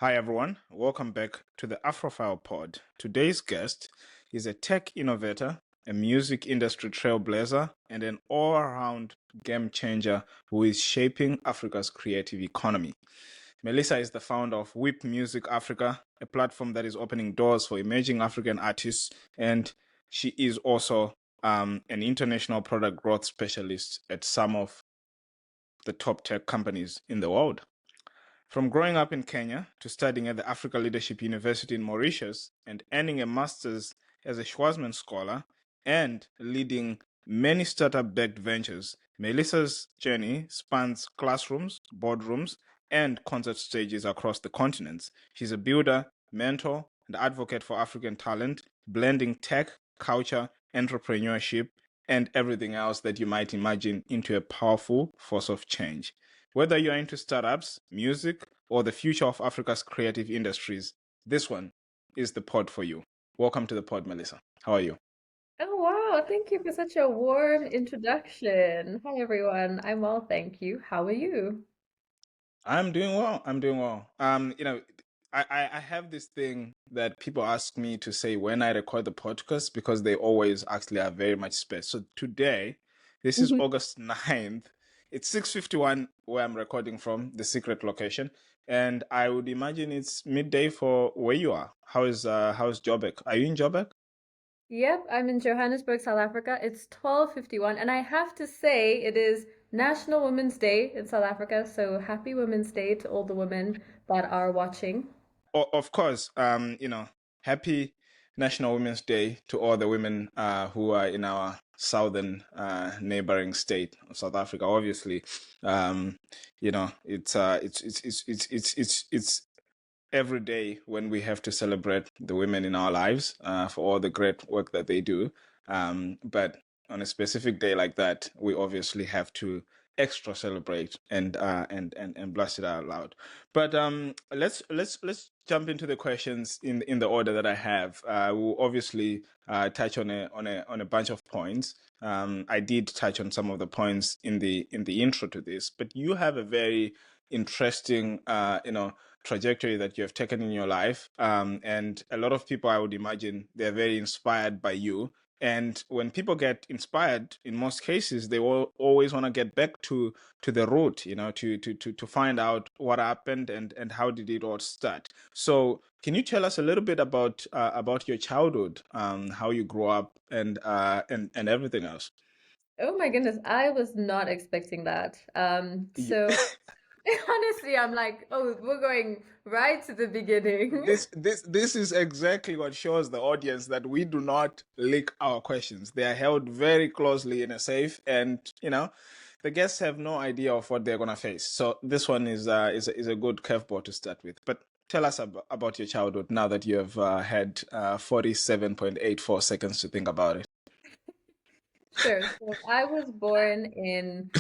Hi, everyone. Welcome back to the Afrophile Pod. Today's guest is a tech innovator, a music industry trailblazer, and an all around game changer who is shaping Africa's creative economy. Melissa is the founder of Whip Music Africa, a platform that is opening doors for emerging African artists, and she is also an international product growth specialist at some of the top tech companies in the world. From growing up in Kenya to studying at the Africa Leadership University in Mauritius and earning a master's as a Schwarzman scholar and leading many startup backed ventures, Melissa's journey spans classrooms, boardrooms, and concert stages across the continents. She's a builder, mentor, and advocate for African talent, blending tech, culture, entrepreneurship, and everything else that you might imagine into a powerful force of change. Whether you're into startups, music, or the future of Africa's creative industries, this one is the pod for you. Welcome to the pod, Melissa. How are you? Oh, wow. Thank you for such a warm introduction. Hi, everyone. I'm well, thank you. How are you? I'm doing well. I'm doing well. I have this thing that people ask me to say when I record the podcast because they always actually have very much space. So today, this is Mhm. August 9th. It's 6:51 where I'm recording from, the secret location. And I would imagine it's midday for where you are. How's Joburg? Are you in Joburg? Yep, I'm in Johannesburg, South Africa. It's 12:51, and I have to say it is National Women's Day in South Africa, so happy Women's Day to all the women that are watching. Of course, happy National Women's Day to all the women who are in our southern neighboring state of South Africa. Obviously, it's every day when we have to celebrate the women in our lives for all the great work that they do. But on a specific day like that, we obviously have to extra celebrate and blast it out loud. But let's jump into the questions in the order that I have. We'll obviously touch on a bunch of points. I did touch on some of the points in the intro to this, but you have a very interesting trajectory that you have taken in your life. And a lot of people, I would imagine, they're very inspired by you. And when people get inspired, in most cases, they will always want to get back to the root, to find out what happened and how did it all start. So, can you tell us a little bit about your childhood, how you grew up, and everything else? Oh my goodness, I was not expecting that. Yeah. So honestly, I'm like, oh, we're going right to the beginning. This is exactly what shows the audience that we do not leak our questions. They are held very closely in a safe, and the guests have no idea of what they're gonna face. So this one is a good curveball to start with. But tell us about your childhood now that you have had 47.84 seconds to think about it. Sure. So I was born in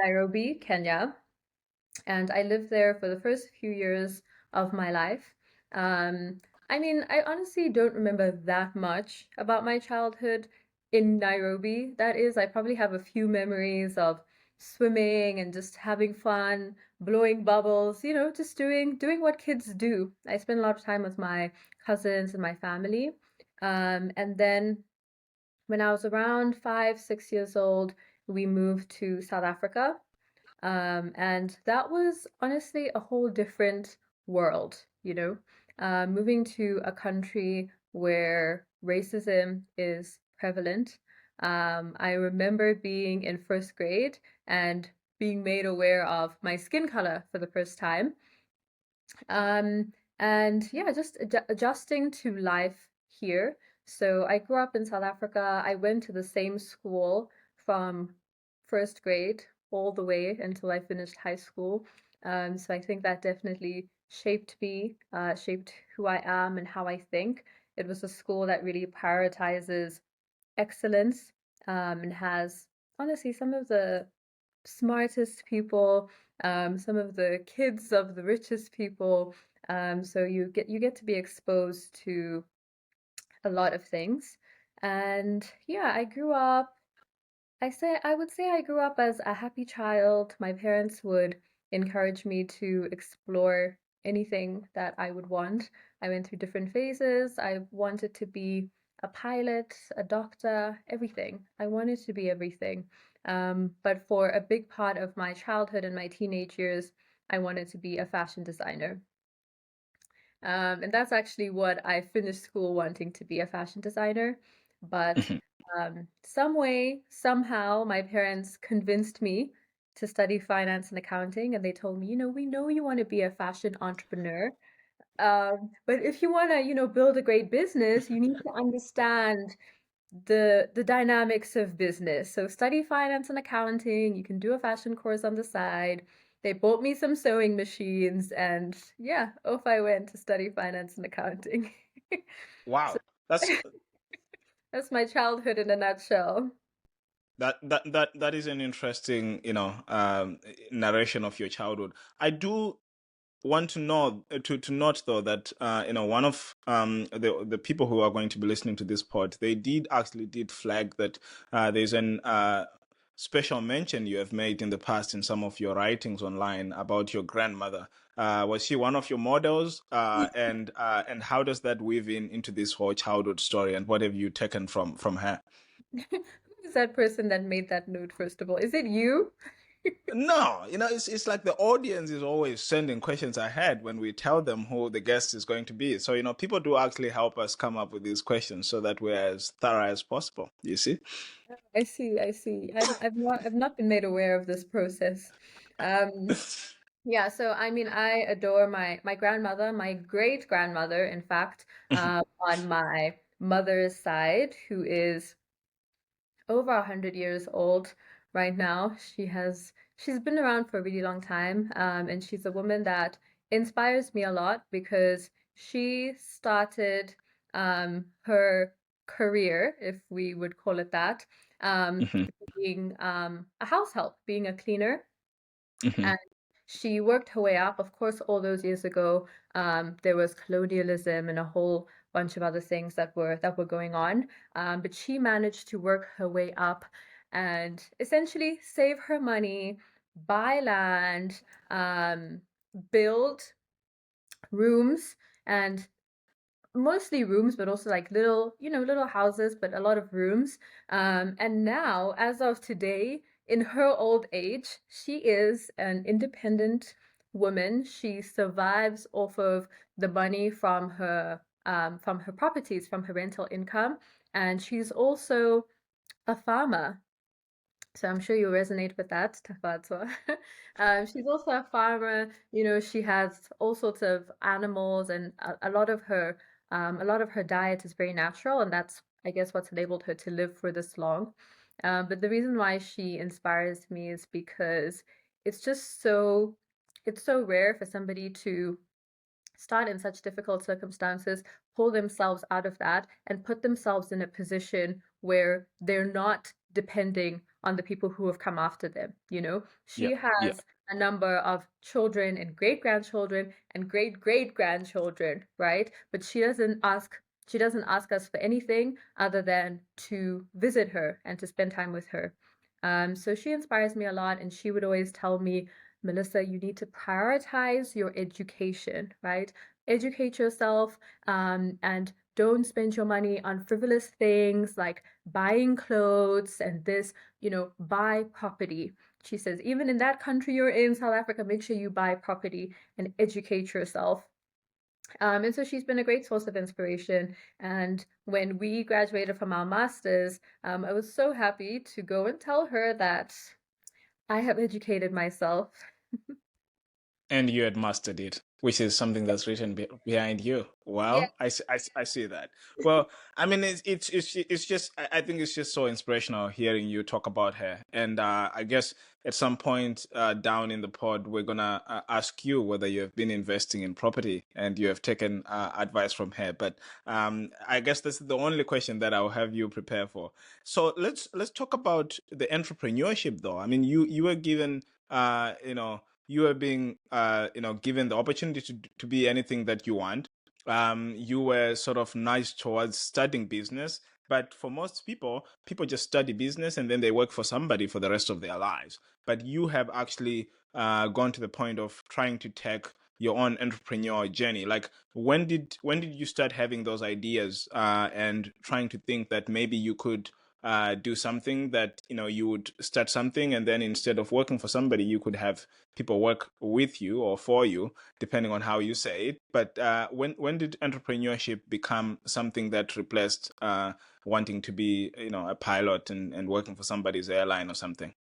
Nairobi, Kenya, and I lived there for the first few years of my life. Um, I mean, I honestly don't remember that much about my childhood in Nairobi. That is, I probably have a few memories of swimming and just having fun, blowing bubbles, just doing what kids do. I spent a lot of time with my cousins and my family. And then when I was around 5, 6 years old, we moved to South Africa. And that was honestly a whole different world. Moving to a country where racism is prevalent. I remember being in first grade and being made aware of my skin color for the first time. Um, and yeah, just adjusting to life here. So I grew up in South Africa. I went to the same school from first grade all the way until I finished high school. So I think that definitely shaped me, shaped who I am and how I think. It was a school that really prioritizes excellence, and has honestly some of the smartest people, some of the kids of the richest people. So you get to be exposed to a lot of things. And yeah, I would say I grew up as a happy child. My parents would encourage me to explore anything that I would want. I went through different phases. I wanted to be a pilot, a doctor, everything. I wanted to be everything. But for a big part of my childhood and my teenage years, I wanted to be a fashion designer. And that's actually what I finished school wanting to be a fashion designer. But some way, somehow, my parents convinced me to study finance and accounting, and they told me, we know you want to be a fashion entrepreneur. But if you want to, build a great business, you need to understand the dynamics of business. So study finance and accounting, you can do a fashion course on the side. They bought me some sewing machines and yeah, off I went to study finance and accounting. So Wow, that's that's my childhood in a nutshell. that is an interesting, narration of your childhood. I do want to know to note though that one of the people who are going to be listening to this pod, they did flag that there's an special mention you have made in the past in some of your writings online about your grandmother. Was she one of your models? And how does that weave into this whole childhood story? And what have you taken from her? Who is that person that made that note, first of all? Is it you? No, it's like the audience is always sending questions ahead when we tell them who the guest is going to be. So, people do actually help us come up with these questions so that we're as thorough as possible. You see? I see, I see. I've not been made aware of this process. Um, Yeah, so I mean, I adore my grandmother, my great grandmother, in fact, on my mother's side, who is over 100 years old right now. She's been around for a really long time, and she's a woman that inspires me a lot because she started her career, if we would call it that, um, Hmm. being a house help, being a cleaner. Hmm. And she worked her way up. Of course, all those years ago, there was colonialism and a whole bunch of other things that were going on. But she managed to work her way up and essentially save her money, buy land, um, build rooms, and mostly rooms, but also like little houses, but a lot of rooms. And now, as of today, in her old age, she is an independent woman. She survives off of the money from her properties, from her rental income, and she's also a farmer. So I'm sure you'll resonate with that, Tafatwa. She's also a farmer. She has all sorts of animals, and a lot of her diet is very natural, and that's, I guess, what's enabled her to live for this long. But the reason why she inspires me is because it's just it's so rare for somebody to start in such difficult circumstances, pull themselves out of that, and put themselves in a position where they're not depending on the people who have come after them. She Yeah. Yeah. has a number of children and great grandchildren and great great grandchildren, right? But she doesn't ask us for anything other than to visit her and to spend time with her. So she inspires me a lot, and she would always tell me, Melissa, you need to prioritize your education, right? Educate yourself, and don't spend your money on frivolous things like buying clothes and this, buy property. She says, even in that country you're in, South Africa, make sure you buy property and educate yourself. And so she's been a great source of inspiration. And when we graduated from our masters, I was so happy to go and tell her that I have educated myself. And you had mastered it, which is something that's written behind you. Yeah. Well, I see that. Well, I mean, it's just I think it's just so inspirational hearing you talk about her. And I guess at some point down in the pod, we're gonna ask you whether you have been investing in property and you have taken advice from her. But I guess this is the only question that I'll have you prepare for. So let's talk about the entrepreneurship, though. I mean, you were given you are being given the opportunity to be anything that you want. You were sort of nudged towards studying business, but for most people just study business and then they work for somebody for the rest of their lives. But you have actually gone to the point of trying to take your own entrepreneur journey? Like, when did you start having those ideas and trying to think that maybe you could do something, that you would start something, and then instead of working for somebody, you could have people work with you or for you, depending on how you say it. But when did entrepreneurship become something that replaced wanting to be a pilot and working for somebody's airline or something?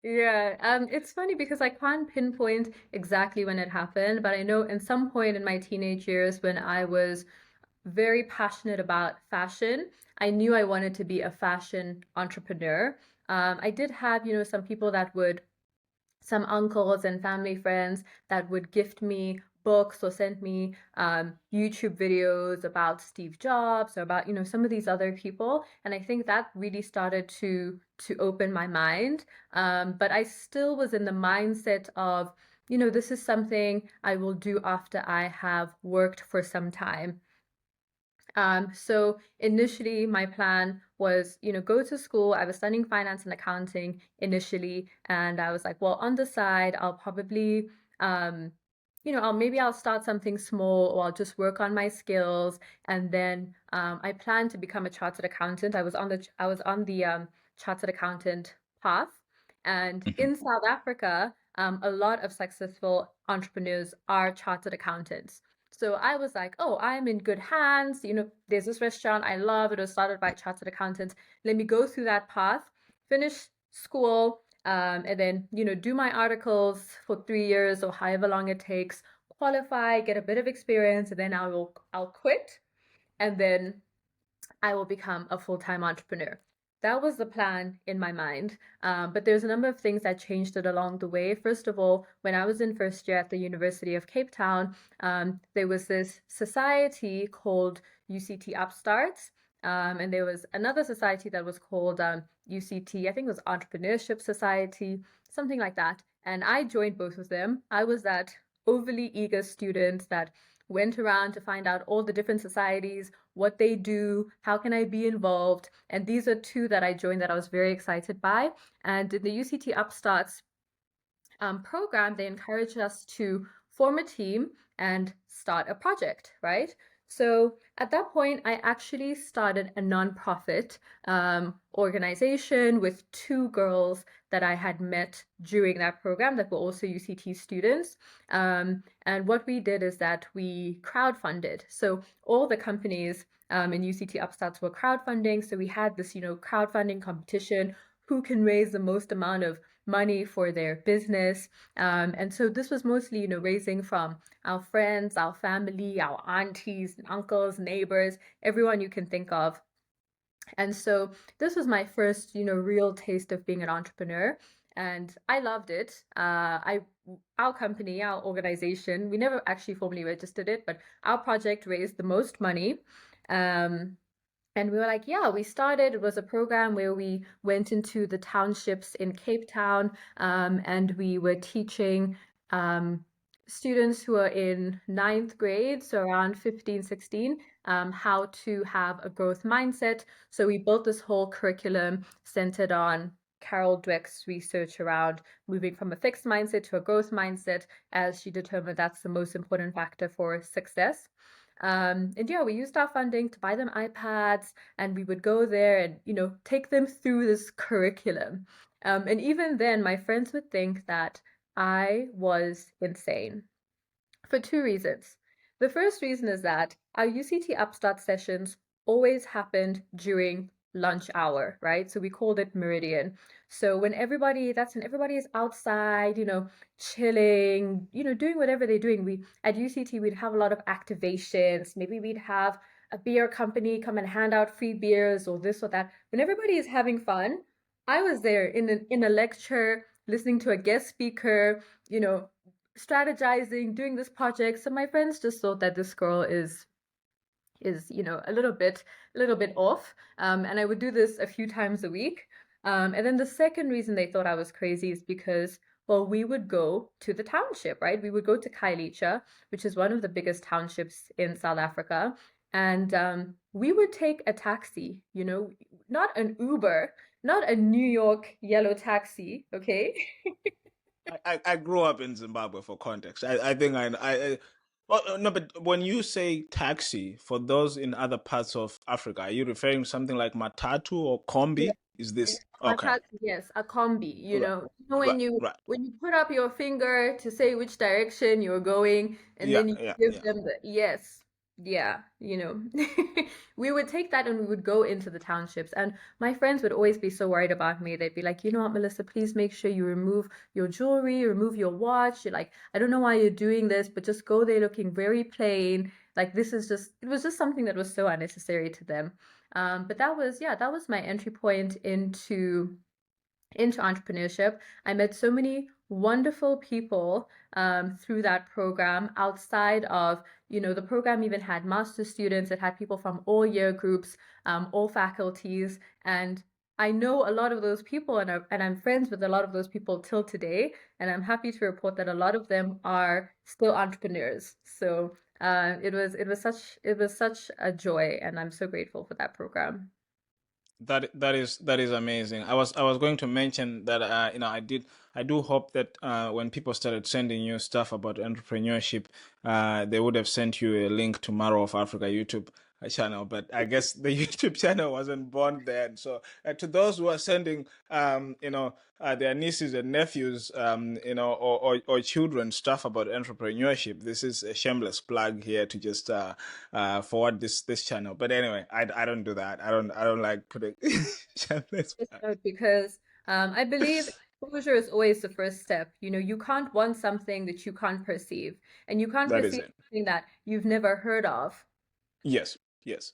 Yeah, it's funny because I can't pinpoint exactly when it happened, but I know in some point in my teenage years when I was very passionate about fashion, I knew I wanted to be a fashion entrepreneur. I did have, some people that would some uncles and family friends that would gift me books or send me YouTube videos about Steve Jobs or about, some of these other people. And I think that really started to open my mind. But I still was in the mindset of, this is something I will do after I have worked for some time. So initially my plan was, go to school. I was studying finance and accounting initially, and I was like, well, on the side, I'll probably, um, I'll start something small, or I'll just work on my skills. And then I plan to become a chartered accountant. I was on the chartered accountant path. And in South Africa, a lot of successful entrepreneurs are chartered accountants. So I was like, oh, I'm in good hands. There's this restaurant I love. It was started by chartered accountants. Let me go through that path, finish school, and then, do my articles for 3 years or however long it takes, qualify, get a bit of experience, and then I'll quit. And then I will become a full-time entrepreneur. That was the plan in my mind. But there's a number of things that changed it along the way. First of all, when I was in first year at the University of Cape Town, there was this society called UCT Upstarts. And there was another society that was called UCT, I think it was Entrepreneurship Society, something like that. And I joined both of them. I was that overly eager student that went around to find out all the different societies, what they do, how can I be involved. And these are two that I joined that I was very excited by. And in the UCT Upstarts program, they encouraged us to form a team and start a project, right? So at that point, I actually started a nonprofit organization with two girls that I had met during that program that were also UCT students. And what we did is that we crowdfunded. So all the companies in UCT Upstarts were crowdfunding. So we had this, crowdfunding competition. Who can raise the most amount of money for their business? And so this was mostly, raising from our friends, our family, our aunties, uncles, neighbors, everyone you can think of. And so this was my first, real taste of being an entrepreneur. And I loved it. Our company, our organization, we never actually formally registered it, but our project raised the most money. Um, and we were like, yeah, we started. It was a program where we went into the townships in Cape Town, and we were teaching um, students who are in ninth grade, so around 15, 16, how to have a growth mindset. So we built this whole curriculum centered on Carol Dweck's research around moving from a fixed mindset to a growth mindset, as she determined that's the most important factor for success. And yeah, we used our funding to buy them iPads, and we would go there and, take them through this curriculum. And even then, my friends would think that I was insane for two reasons. The first reason is that our UCT Upstart sessions always happened during lunch hour, right? So we called it Meridian. So that's when everybody is outside, chilling, doing whatever they're doing. We at UCT we'd have a lot of activations. Maybe we'd have a beer company come and hand out free beers or this or that. When everybody is having fun, I was there in a lecture listening to a guest speaker, strategizing, doing this project. So my friends just thought that this girl is a little bit off. And I would do this a few times a week. And then the second reason they thought I was crazy is because, well, we would go to the township, right? We would go to Kailicha, which is one of the biggest townships in South Africa. And we would take a taxi, not an Uber, not a New York yellow taxi, okay? I grew up in Zimbabwe for context. I think well, no, but when you say taxi, for those in other parts of Africa, are you referring to something like matatu or kombi? Is this okay? Matatu, yes, a combi, Right, right, right. when you put up your finger to say which direction you're going, and Yeah, then you yeah, give yeah. them the yes, yeah, we would take that and we would go into the townships. And my friends would always be so worried about me. They'd be like, you know what, Melissa, please make sure you remove your jewelry, remove your watch. You're like, I don't know why you're doing this, but just go there looking very plain. Like it was just something that was so unnecessary to them. But that was, yeah, that was my entry point into entrepreneurship. I met so many wonderful people through that program outside of, the program even had master students. It had people from all year groups, all faculties. And I know a lot of those people and I'm friends with a lot of those people till today. And I'm happy to report that a lot of them are still entrepreneurs. So it was such a joy, and I'm so grateful for that program. That is amazing. I was going to mention that I do hope that when people started sending you stuff about entrepreneurship, they would have sent you a link to Maro of Africa YouTube channel. But I guess the YouTube channel wasn't born then. So to those who are sending their nieces and nephews or children stuff about entrepreneurship, this is a shameless plug here to just forward this channel. But anyway, I don't do that. I don't like putting shameless Just plug. note because I believe exposure is always the first step. You can't want something that you can't perceive, and you can't That is perceive it. something that you've never heard of. Yes, yes,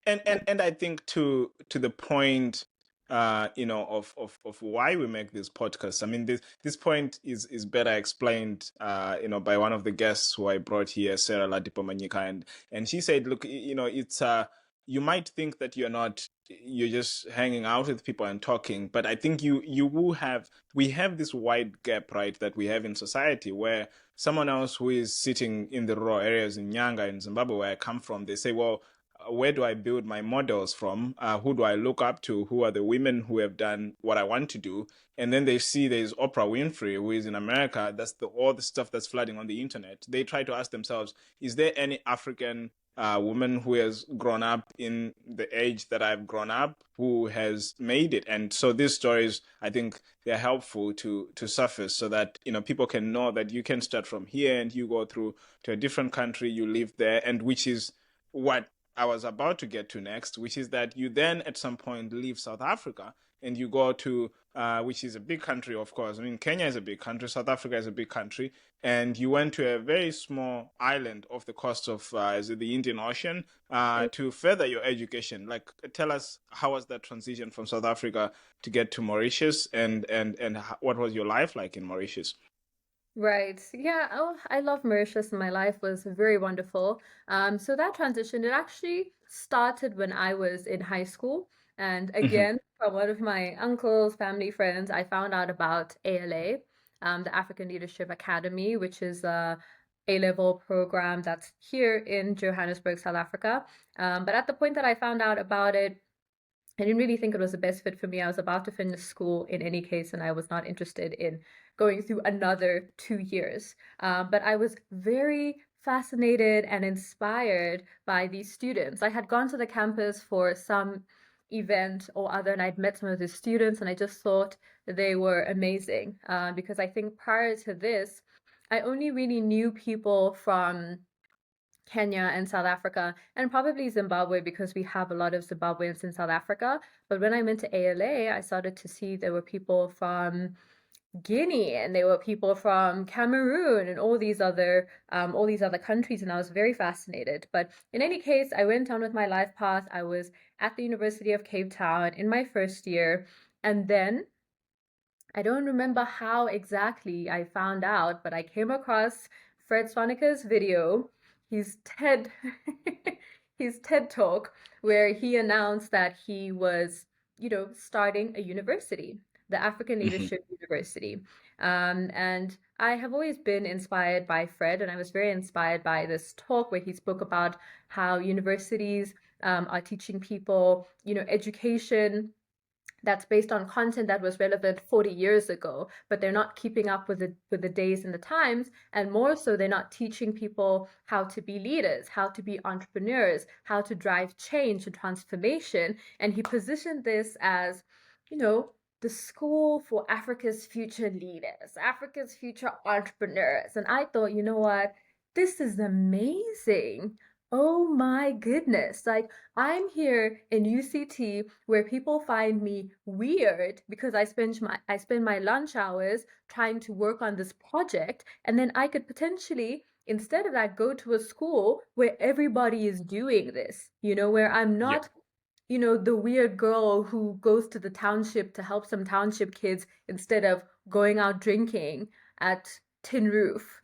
and I think to the point, of why we make this podcast. I mean, this point is better explained, by one of the guests who I brought here, Sarah Ladipomanyika, and she said, look, it's you might think that you're just hanging out with people and talking, but I think you will have we have this wide gap, right, that we have in society where someone else who is sitting in the rural areas in Nyanga in Zimbabwe, where I come from, they say, well, where do I build my models from? Who do I look up to? Who are the women who have done what I want to do? And then they see there's Oprah Winfrey, who is in America. That's all the stuff that's flooding on the internet. They try to ask themselves, is there any African woman who has grown up in the age that I've grown up who has made it? And so these stories, I think, they're helpful to surface so that people can know that you can start from here and you go through to a different country, you live there, and which is what I was about to get to next, which is that you then at some point leave South Africa and you go to, which is a big country, of course. I mean, Kenya is a big country, South Africa is a big country, and you went to a very small island off the coast of, is it the Indian Ocean, to further your education. Like, tell us, how was that transition from South Africa to get to Mauritius, and what was your life like in Mauritius? Right. Yeah. Oh, I love Mauritius, and my life was very wonderful. So that transition, it actually started when I was in high school. And Hmm. again, from one of my uncles, family friends, I found out about ALA, the African Leadership Academy, which is a A-level program that's here in Johannesburg, South Africa. But at the point that I found out about it, I didn't really think it was the best fit for me. I was about to finish school in any case, and I was not interested in going through another 2 years. But I was very fascinated and inspired by these students. I had gone to the campus for some event or other, and I'd met some of the students, and I just thought they were amazing. Because I think prior to this, I only really knew people from Kenya and South Africa, and probably Zimbabwe because we have a lot of Zimbabweans in South Africa. But when I went to ALA, I started to see there were people from Guinea and there were people from Cameroon and all these other countries, and I was very fascinated. But in any case, I went on with my life path. I was at the University of Cape Town in my first year, and then I don't remember how exactly I found out, but I came across Fred Swaniker's video, his TED, his TED talk, where he announced that he was, starting a university, the African Hmm. Leadership University. And I have always been inspired by Fred, and I was very inspired by this talk where he spoke about how universities are teaching people, education that's based on content that was relevant 40 years ago, but they're not keeping up with the days and the times, and more so they're not teaching people how to be leaders, how to be entrepreneurs, how to drive change and transformation. And he positioned this as, you know, the school for Africa's future leaders, Africa's future entrepreneurs. And I thought, you know what? This is amazing. Oh my goodness. Like, I'm here in UCT where people find me weird because I spend my lunch hours trying to work on this project, and then I could potentially, instead of that, go to a school where everybody is doing this, where I'm Yeah. not, the weird girl who goes to the township to help some township kids instead of going out drinking at Tin Roof.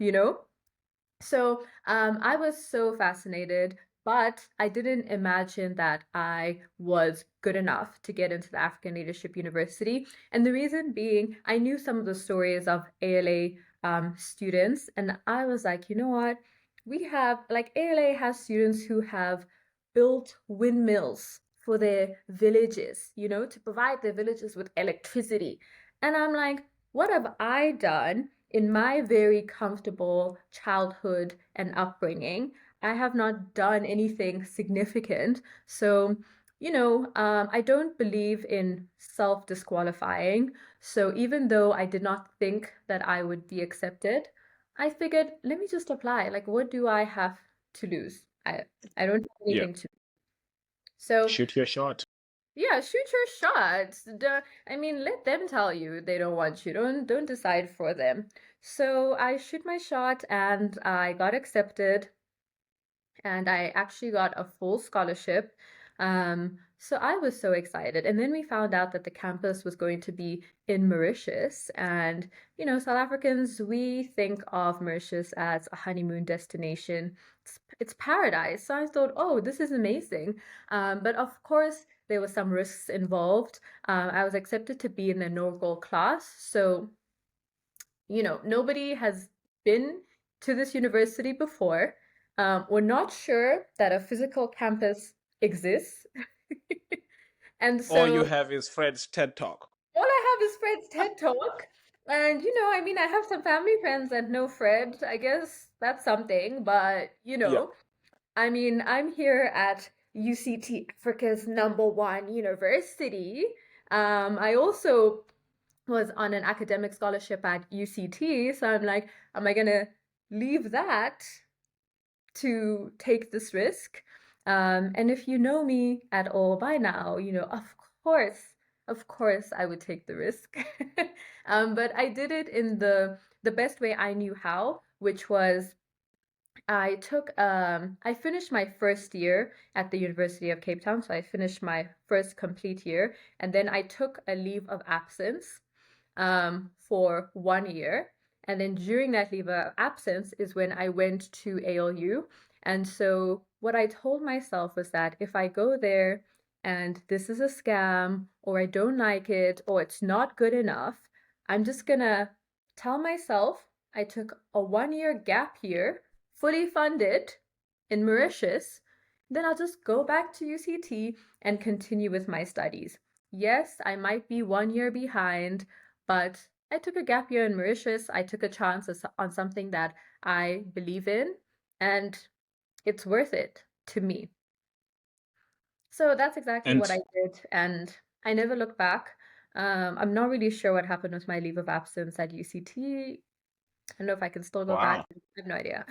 So I was so fascinated, but I didn't imagine that I was good enough to get into the African Leadership University. And the reason being, I knew some of the stories of ALA students, and I was like, you know what? We have, like, ALA has students who have built windmills for their villages, to provide their villages with electricity. And I'm like, what have I done in my very comfortable childhood and upbringing? I have not done anything significant. So, I don't believe in self-disqualifying. So even though I did not think that I would be accepted, I figured, let me just apply. Like, what do I have to lose? I don't have Yeah. anything to. So Shoot your shot. yeah, shoot your shot. I mean, let them tell you they don't want you. Don't decide for them. So I shoot my shot and I got accepted, and I actually got a full scholarship. So I was so excited. And then we found out that the campus was going to be in Mauritius. And, South Africans, we think of Mauritius as a honeymoon destination. It's paradise. So I thought, oh, this is amazing. But of course, there were some risks involved. I was accepted to be in the inaugural class. So, nobody has been to this university before. We're not sure that a physical campus exists. And All you so have is Fred's TED Talk. all I have is Fred's TED Talk. And, I mean, I have some family friends that know Fred. I guess that's something. But, Yeah. I mean, I'm here at UCT, Africa's #1 university. I also was on an academic scholarship at UCT. So I'm like, am I gonna leave that to take this risk? And if you know me at all by now, course, of course, I would take the risk. But I did it in the best way I knew how, which was I finished my first year at the University of Cape Town, so I finished my first complete year, and then I took a leave of absence for 1 year. And then during that leave of absence is when I went to ALU. And so what I told myself was that if I go there and this is a scam, or I don't like it, or it's not good enough, I'm just gonna tell myself I took a 1 year gap year, fully funded in Mauritius. Then I'll just go back to UCT and continue with my studies. Yes, I might be 1 year behind, but I took a gap year in Mauritius. I took a chance on something that I believe in, and it's worth it to me. So that's exactly what And I did, and I never looked back. I'm not really sure what happened with my leave of absence at UCT. I don't know if I can still go back. wow. I have no idea.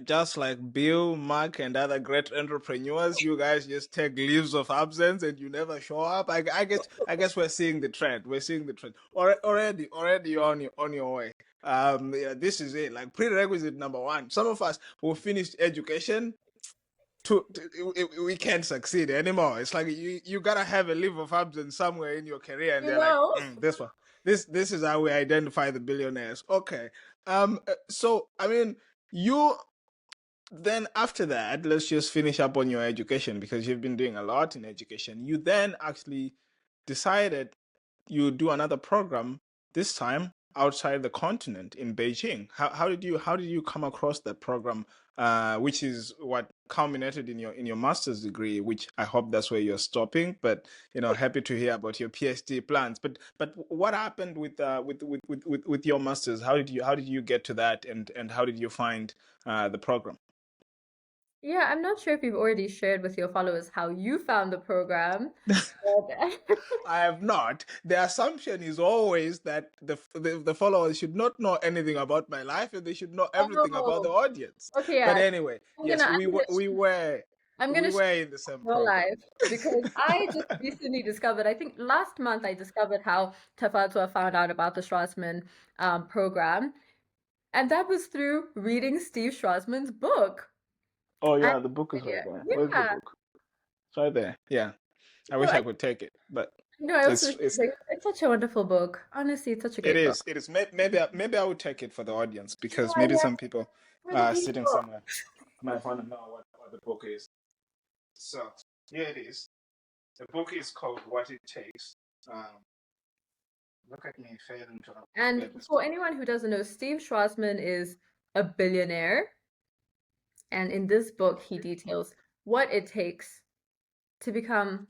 Just like Bill, Mark, and other great entrepreneurs, you guys just take leaves of absence and you never show up. I guess we're seeing the trend. We're seeing the trend. Already you're on your way. Yeah, this is it. Like prerequisite number one. Some of us who finished education we can't succeed anymore. It's like you gotta have a leave of absence somewhere in your career, and You they're like, know? this one, this is how we identify the billionaires. Okay, so I mean, you then after that, let's just finish up on your education because you've been doing a lot in education. You then actually decided you do another program this time outside the continent in Beijing. How did you come across that program? which is what culminated in your master's degree, which I hope that's where you're stopping. But happy to hear about your PhD plans. But what happened with your master's? How did you get to that, and how did you find the program? Yeah, I'm not sure if you've already shared with your followers how you found the program, but I have not. The assumption is always that the followers should not know anything about my life, and they should know everything about the oh, audience. okay, But yeah. anyway, I'm gonna yes, I'm we gonna were we were I'm we gonna share were in the same your program. life because I just recently discovered, I think last month I discovered how Tafatua found out about the Schwarzman program. And that was through reading Steve Schwarzman's book. Oh I had yeah, the book no is right idea. there. Where's the Yeah. book? It's right there. Yeah, I So wish I I could take it, but no, I also it's should it's say it's such a wonderful book. Honestly, it's such a it great book. is it is. Maybe I would take it for the audience, because Yeah, maybe yeah. some people For the sitting people. somewhere might want to know what the book is. So here it is. The book is called What It Takes. Um, Look at me failing to And get this for book. anyone who doesn't know, Steve Schwarzman is a billionaire. And in this book, he details what it takes to become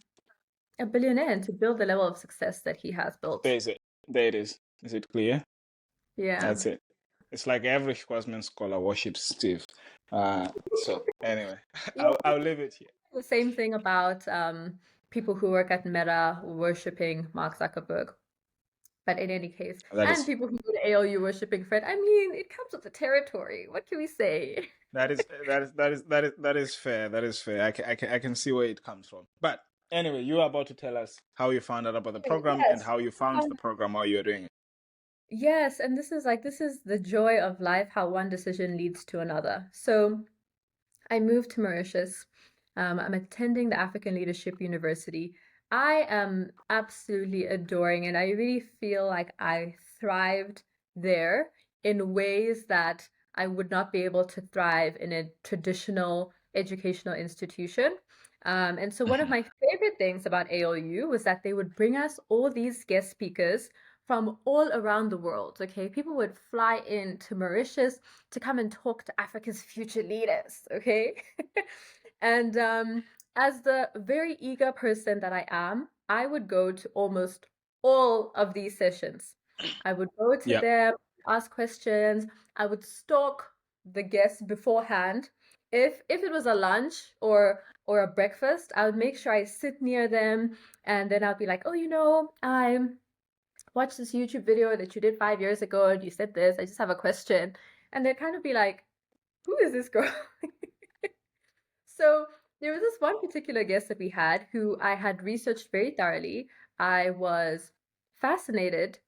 a billionaire and to build the level of success that he has built. There is it. There it is. Is it clear? Yeah. That's it. It's like every Quasman scholar worships Steve. So anyway, Yeah, I'll leave it here. the same thing about people who work at Meta worshipping Mark Zuckerberg. But in any case, That and is people who go to ALU worshipping Fred, I mean, it comes with the territory. What can we say? that is fair. That is fair. I can see where it comes from. But anyway, you are about to tell us how you found out about the program and Yes. how you found Um, the program while you were doing it. yes, and this is the joy of life, how one decision leads to another. So I moved to Mauritius. I'm attending the African Leadership University. I am absolutely adoring, and I really feel like I thrived there in ways that I would not be able to thrive in a traditional educational institution. And so, one of Mhm. my favorite things about ALU was that they would bring us all these guest speakers from all around the world. Okay, people would fly in to Mauritius to come and talk to Africa's future leaders, okay? And as the very eager person that I am, I would go to almost all of these sessions. I would go to Yeah. them, ask questions, I would stalk the guests beforehand. If it was a lunch or a breakfast, I would make sure I sit near them and then I'll be like, oh, I watched this YouTube video that you did 5 years ago and you said this. I just have a question. And they'd kind of be like, who is this girl? So there was this one particular guest that we had who I had researched very thoroughly. I was fascinated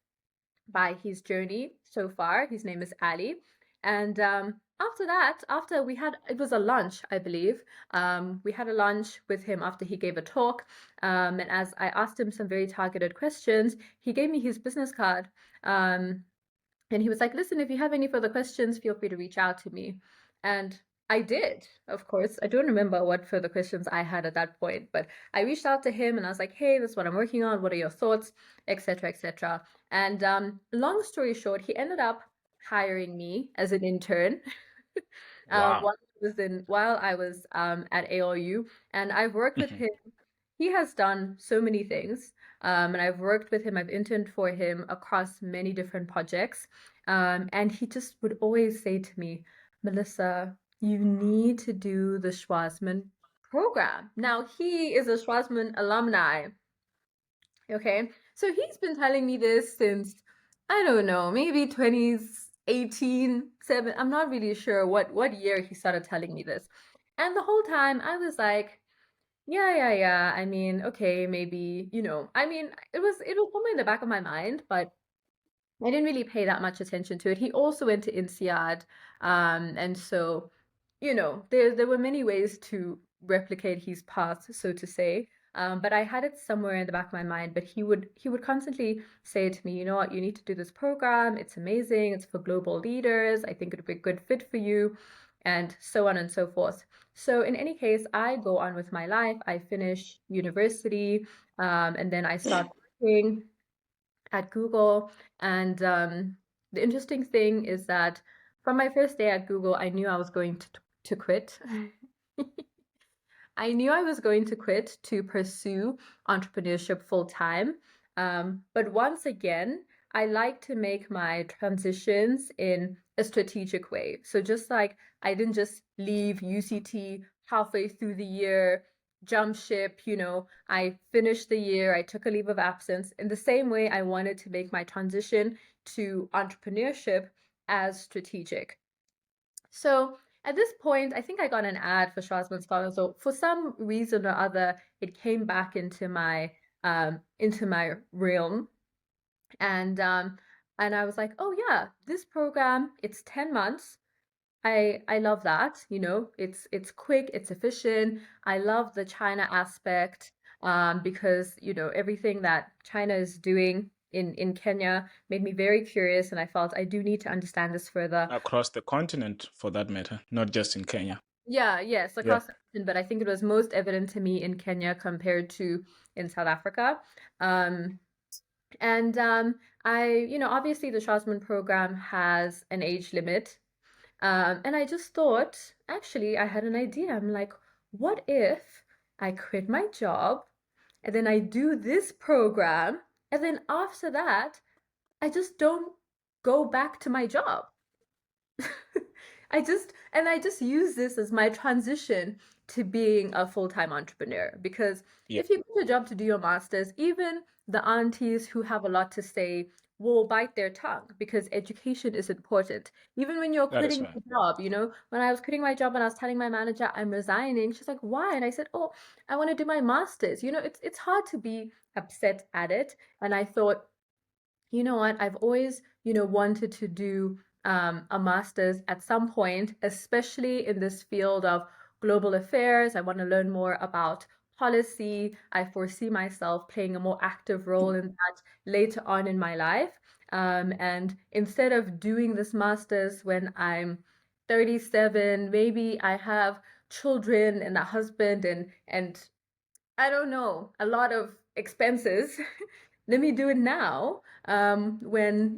by his journey so far. His name is Ali. And after that, after we had, it was a lunch, I believe. We had a lunch with him after he gave a talk. And as I asked him some very targeted questions, he gave me his business card. Um, and he was like, listen, if you have any further questions, feel free to reach out to me. And I did, of course. I don't remember what further questions I had at that point, but I reached out to him and I was like, hey, this is what I'm working on. What are your thoughts? Etc. etc. And long story short, he ended up hiring me as an intern Wow. while I was at ALU, and I've worked with Mhm. him. He has done so many things, and I've worked with him. I've interned for him across many different projects, and he just would always say to me, Melissa, you need to do the Schwarzman program. Now, he is a Schwarzman alumni. Okay. So he's been telling me this since, I don't know, maybe 2018, 7. I'm not really sure what year he started telling me this. And the whole time I was like, yeah, yeah, yeah. I mean, okay, maybe, I mean, it was somewhere in the back of my mind, but I didn't really pay that much attention to it. He also went to INSEAD, and so, there were many ways to replicate his path, so to say. But I had it somewhere in the back of my mind. But he would constantly say to me, you know what, you need to do this program. It's amazing. It's for global leaders. I think it would be a good fit for you, and so on and so forth. So in any case, I go on with my life. I finish university, and then I start working at Google. And the interesting thing is that from my first day at Google, I knew I was going to quit. I knew I was going to quit to pursue entrepreneurship full time. But once again, I like to make my transitions in a strategic way. So just like I didn't just leave UCT halfway through the year, jump ship, I finished the year, I took a leave of absence. In the same way, I wanted to make my transition to entrepreneurship as strategic. So at this point, I think I got an ad for Schwarzman Scholar. So for some reason or other, it came back into my realm, and I was like, oh yeah, this program, it's 10 months. I love that. It's quick, it's efficient. I love the China aspect, because everything that China is doing in Kenya made me very curious, and I felt I do need to understand this further. Across the continent, for that matter, not just in Kenya. Yeah, yes, Yeah. across the continent, but I think it was most evident to me in Kenya compared to in South Africa. Um, and obviously the Schwarzman program has an age limit. And I just thought, actually, I had an idea. I'm like, what if I quit my job and then I do this program, and then after that, I just don't go back to my job? I just use this as my transition to being a full-time entrepreneur, because Yeah, if you quit your job to do your master's, even the aunties who have a lot to say will bite their tongue, because education is important. Even when you're that is quitting right. your job, when I was quitting my job and I was telling my manager I'm resigning, she's like, "Why?" And I said, "Oh, I want to do my master's." It's hard to be upset at it. And I thought, you know what? I've always, wanted to do a master's at some point, especially in this field of global affairs. I want to learn more about policy. I foresee myself playing a more active role in that later on in my life. And instead of doing this master's when I'm 37, maybe I have children and a husband and I don't know, a lot of expenses. Let me do it now. When,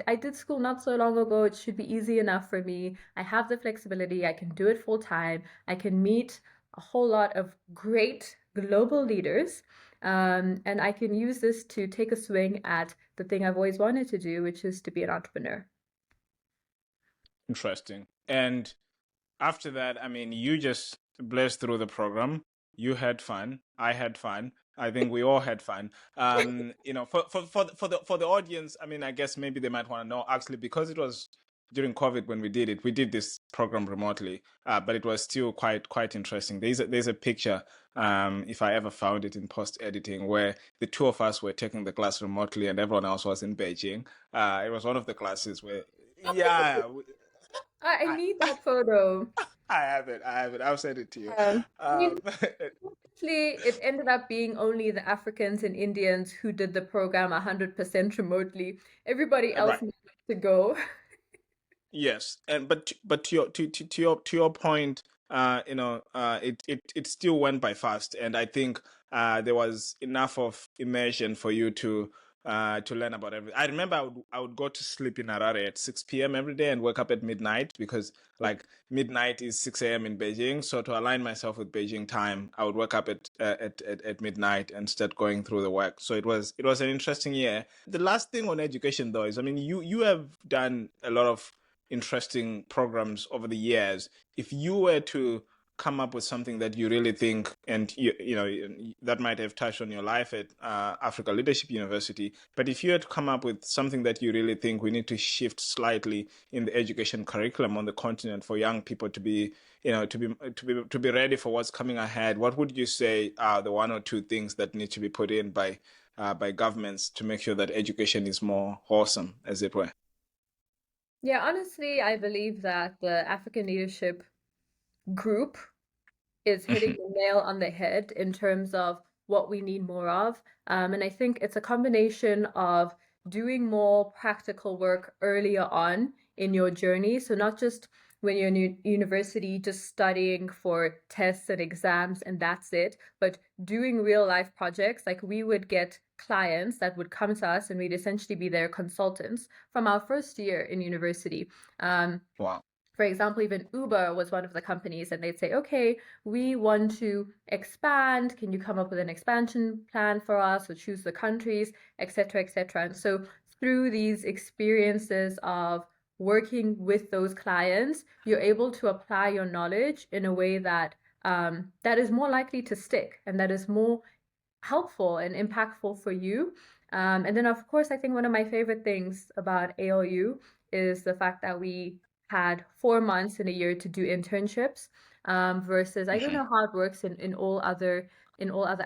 I did school not so long ago, it should be easy enough for me. I have the flexibility. I can do it full time. I can meet a whole lot of great global leaders. And I can use this to take a swing at the thing I've always wanted to do, which is to be an entrepreneur. Interesting. And after that, I mean, you just blazed through the program. You had fun. I had fun. I think we all had fun. For the audience, I mean, I guess maybe they might want to know actually, because it was during COVID when we did it. We did this program remotely, but it was still quite interesting. There's a picture, if I ever found it in post editing, where the two of us were taking the class remotely and everyone else was in Beijing. It was one of the classes where, yeah, I I, need that photo. I have it. I have it. I'll send it to you. I mean, Um, actually, it ended up being only the Africans and Indians who did the program 100% remotely. Everybody else right. needed to go. Yes, and but to your point, it still went by fast, and I think there was enough of immersion for you to learn about everything. I remember I would go to sleep in Harare at 6 p.m. every day and wake up at midnight, because like midnight is 6 a.m. in Beijing. So to align myself with Beijing time, I would wake up at midnight and start going through the work. So it was an interesting year. The last thing on education though is, I mean, you have done a lot of interesting programs over the years. If you were to come up with something that you really think, and that might have touched on your life at Africa Leadership University, but if you had to come up with something that you really think we need to shift slightly in the education curriculum on the continent for young people to be, to be ready for what's coming ahead, what would you say are the one or two things that need to be put in by governments to make sure that education is more wholesome, as it were? Yeah, honestly, I believe that the African leadership group is hitting the nail on the head in terms of what we need more of. And I think it's a combination of doing more practical work earlier on in your journey. So not just when you're in university, just studying for tests and exams and that's it, but doing real life projects. Like we would get clients that would come to us and we'd essentially be their consultants from our first year in university. Um, Wow. for example, even Uber was one of the companies, and they'd say, okay, we want to expand. Can you come up with an expansion plan for us, or choose the countries, etc., etc.? And so through these experiences of working with those clients, you're able to apply your knowledge in a way that that is more likely to stick and that is more helpful and impactful for you. And then, of course, I think one of my favorite things about ALU is the fact that we had 4 months in a year to do internships, versus I don't Mhm. know how it works in all other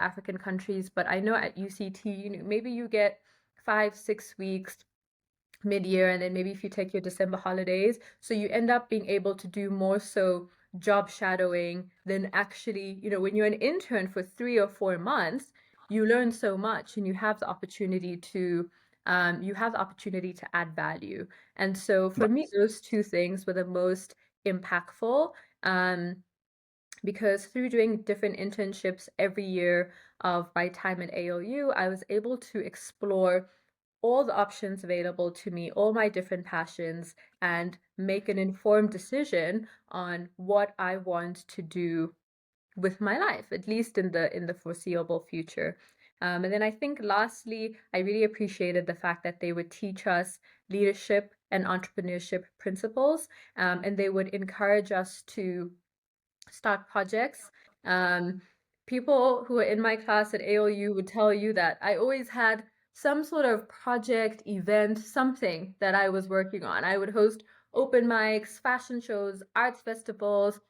African countries, but I know at UCT, maybe you get 5, 6 weeks mid-year, and then maybe if you take your December holidays, so you end up being able to do more so job shadowing than actually, when you're an intern for 3 or 4 months, you learn so much and you have the opportunity to add value. And so for me, Right. those two things were the most impactful, um, because through doing different internships every year of my time at AOU, I was able to explore all the options available to me, all my different passions, and make an informed decision on what I want to do with my life, at least in the foreseeable future. And then I think lastly, I really appreciated the fact that they would teach us leadership and entrepreneurship principles, and they would encourage us to start projects. Um, People who are in my class at ALU would tell you that I always had some sort of project, event, something that I was working on. I would host open mics, fashion shows, arts festivals,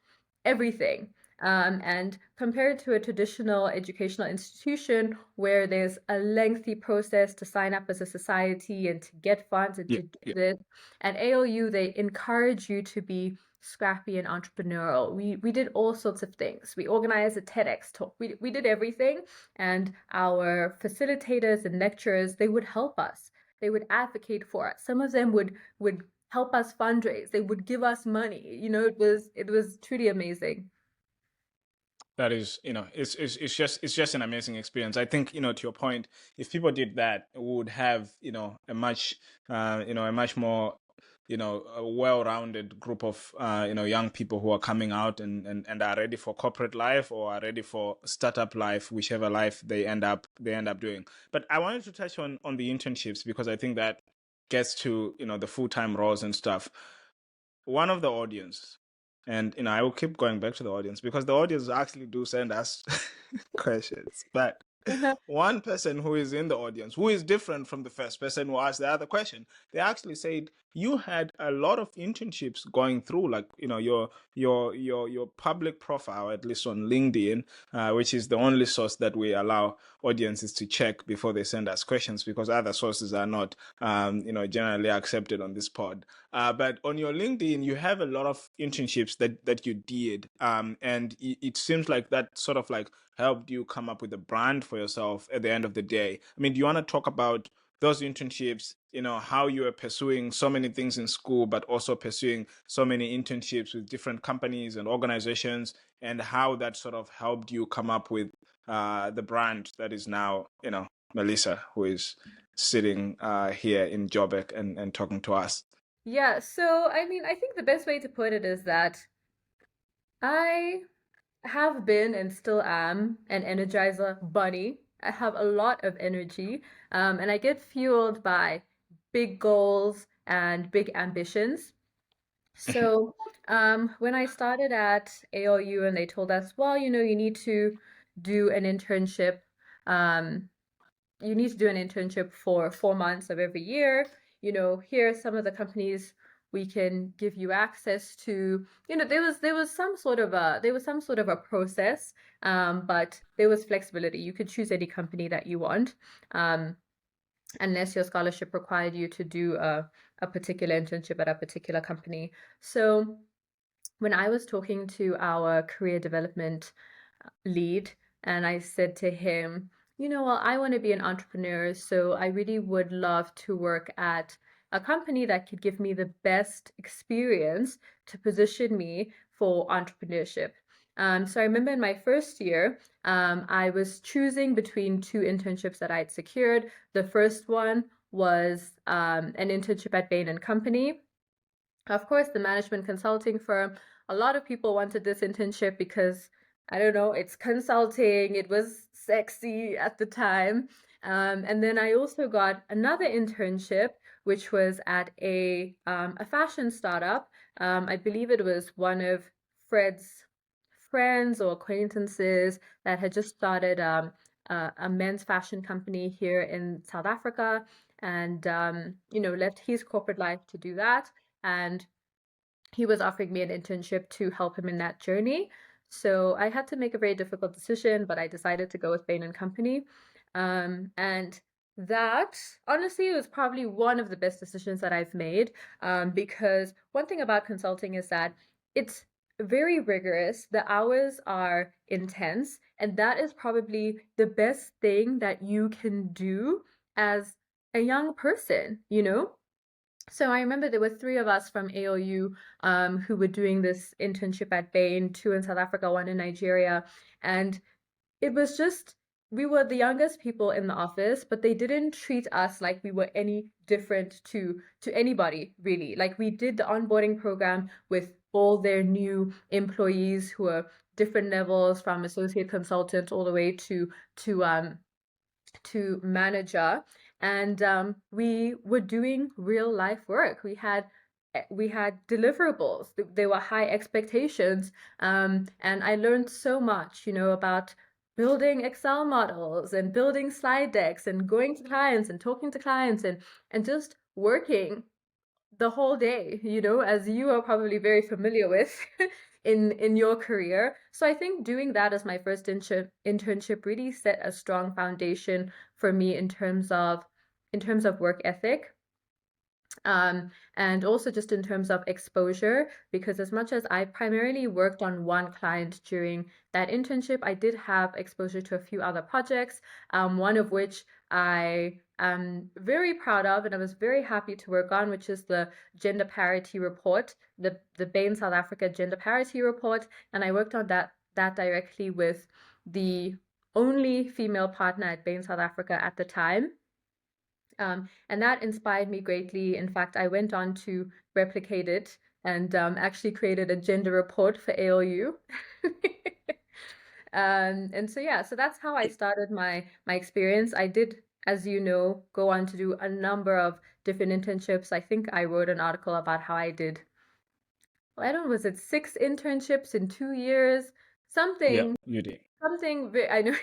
everything. And compared to a traditional educational institution where there's a lengthy process to sign up as a society and to get funds and Yeah, to do yeah. this, at ALU, they encourage you to be scrappy and entrepreneurial. We did all sorts of things. We organized a TEDx talk. We did everything. And our facilitators and lecturers, they would help us. They would advocate for us. Some of them would help us fundraise. They would give us money. It was truly amazing. That is, it's just an amazing experience. I think, to your point, if people did that, we would have, a much more, a well-rounded group of, young people who are coming out and are ready for corporate life or are ready for startup life, whichever life they end up doing. But I wanted to touch on the internships because I think that gets to, the full-time roles and stuff. One of the audience, and I will keep going back to the audience because the audience actually do send us questions, but one person who is in the audience who is different from the first person who asked the other question, they actually said you had a lot of internships going through, like, your public profile, at least on LinkedIn, which is the only source that we allow audiences to check before they send us questions, because other sources are not generally accepted on this pod. But on your LinkedIn, you have a lot of internships that you did, and it seems like that sort of like helped you come up with a brand for yourself at the end of the day. I mean, do you want to talk about those internships, how you are pursuing so many things in school, but also pursuing so many internships with different companies and organizations, and how that sort of helped you come up with the brand that is now, Melissa, who is sitting here in Joburg and talking to us. Yeah, so I mean, I think the best way to put it is that I have been and still am an energizer bunny. I have a lot of energy, and I get fueled by big goals and big ambitions. So, when I started at ALU and they told us, well, you need to do an internship, um, you need to do an internship for 4 months of every year. Here are some of the companies we can give you access to. There was some sort of a process, but there was flexibility. You could choose any company that you want, um, unless your scholarship required you to do a particular internship at a particular company. So when I was talking to our career development lead, and I said to him, well, I want to be an entrepreneur, so I really would love to work at a company that could give me the best experience to position me for entrepreneurship. So I remember in my first year, I was choosing between two internships that I'd secured. The first one was an internship at Bain and Company, Of course, the management consulting firm, a lot of people wanted this internship because, I don't know, it's consulting, it was sexy at the time. And then I also got another internship, which was at a fashion startup. I believe it was one of Fred's friends or acquaintances that had just started a men's fashion company here in South Africa, and left his corporate life to do that. And he was offering me an internship to help him in that journey. So I had to make a very difficult decision, but I decided to go with Bain and Company. And that honestly was probably one of the best decisions that I've made, because one thing about consulting is that it's very rigorous. The hours are intense, and that is probably the best thing that you can do as a young person, you know? So I remember there were three of us from ALU who were doing this internship at Bain, two in South Africa, one in Nigeria. And it was just, we were the youngest people in the office, but they didn't treat us like we were any different to anybody, really. Like we did the onboarding program with all their new employees who were different levels, from associate consultant all the way to manager, and we were doing real life work. We had deliverables. There were high expectations, and I learned so much, about building Excel models and building slide decks and going to clients and talking to clients and just working the whole day, as you are probably very familiar with in your career. So I think doing that as my first internship really set a strong foundation for me in terms of work ethic, and also just in terms of exposure, because as much as I primarily worked on one client during that internship, I did have exposure to a few other projects, one of which I am very proud of and I was very happy to work on, which is the gender parity report, the Bain South Africa gender parity report. And I worked on that directly with the only female partner at Bain South Africa at the time. And that inspired me greatly. In fact, I went on to replicate it and actually created a gender report for ALU. And so yeah, so that's how I started my experience. I did, as you know, go on to do a number of different internships. I think I wrote an article about how I did, I don't know, was it 6 internships in 2 years? Yeah, Something you did. I know,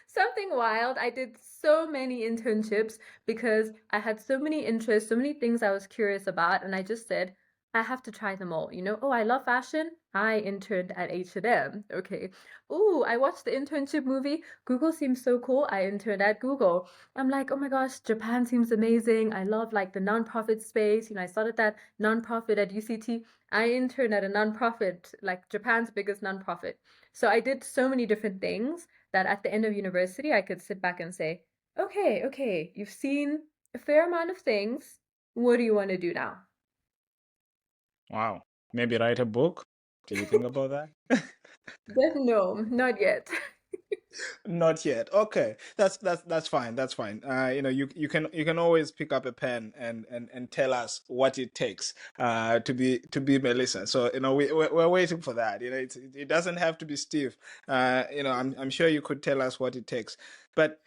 something wild. I did so many internships because I had so many interests, so many things I was curious about, and I just said, I have to try them all. Oh, I love fashion. I interned at H&M. Okay. Ooh, I watched the internship movie. Google seems so cool. I interned at Google. I'm like, oh my gosh, Japan seems amazing. I love like the nonprofit space. I started that nonprofit at UCT. I interned at a nonprofit, like Japan's biggest nonprofit. So I did so many different things that at the end of university, I could sit back and say, okay, okay, you've seen a fair amount of things. What do you want to do now? Wow. Maybe write a book. Did you think about that? No, not yet. Not yet. Okay, that's fine. That's fine. You can always pick up a pen and tell us what it takes to be Melissa. So we're waiting for that. It doesn't have to be Steve. I'm sure you could tell us what it takes. But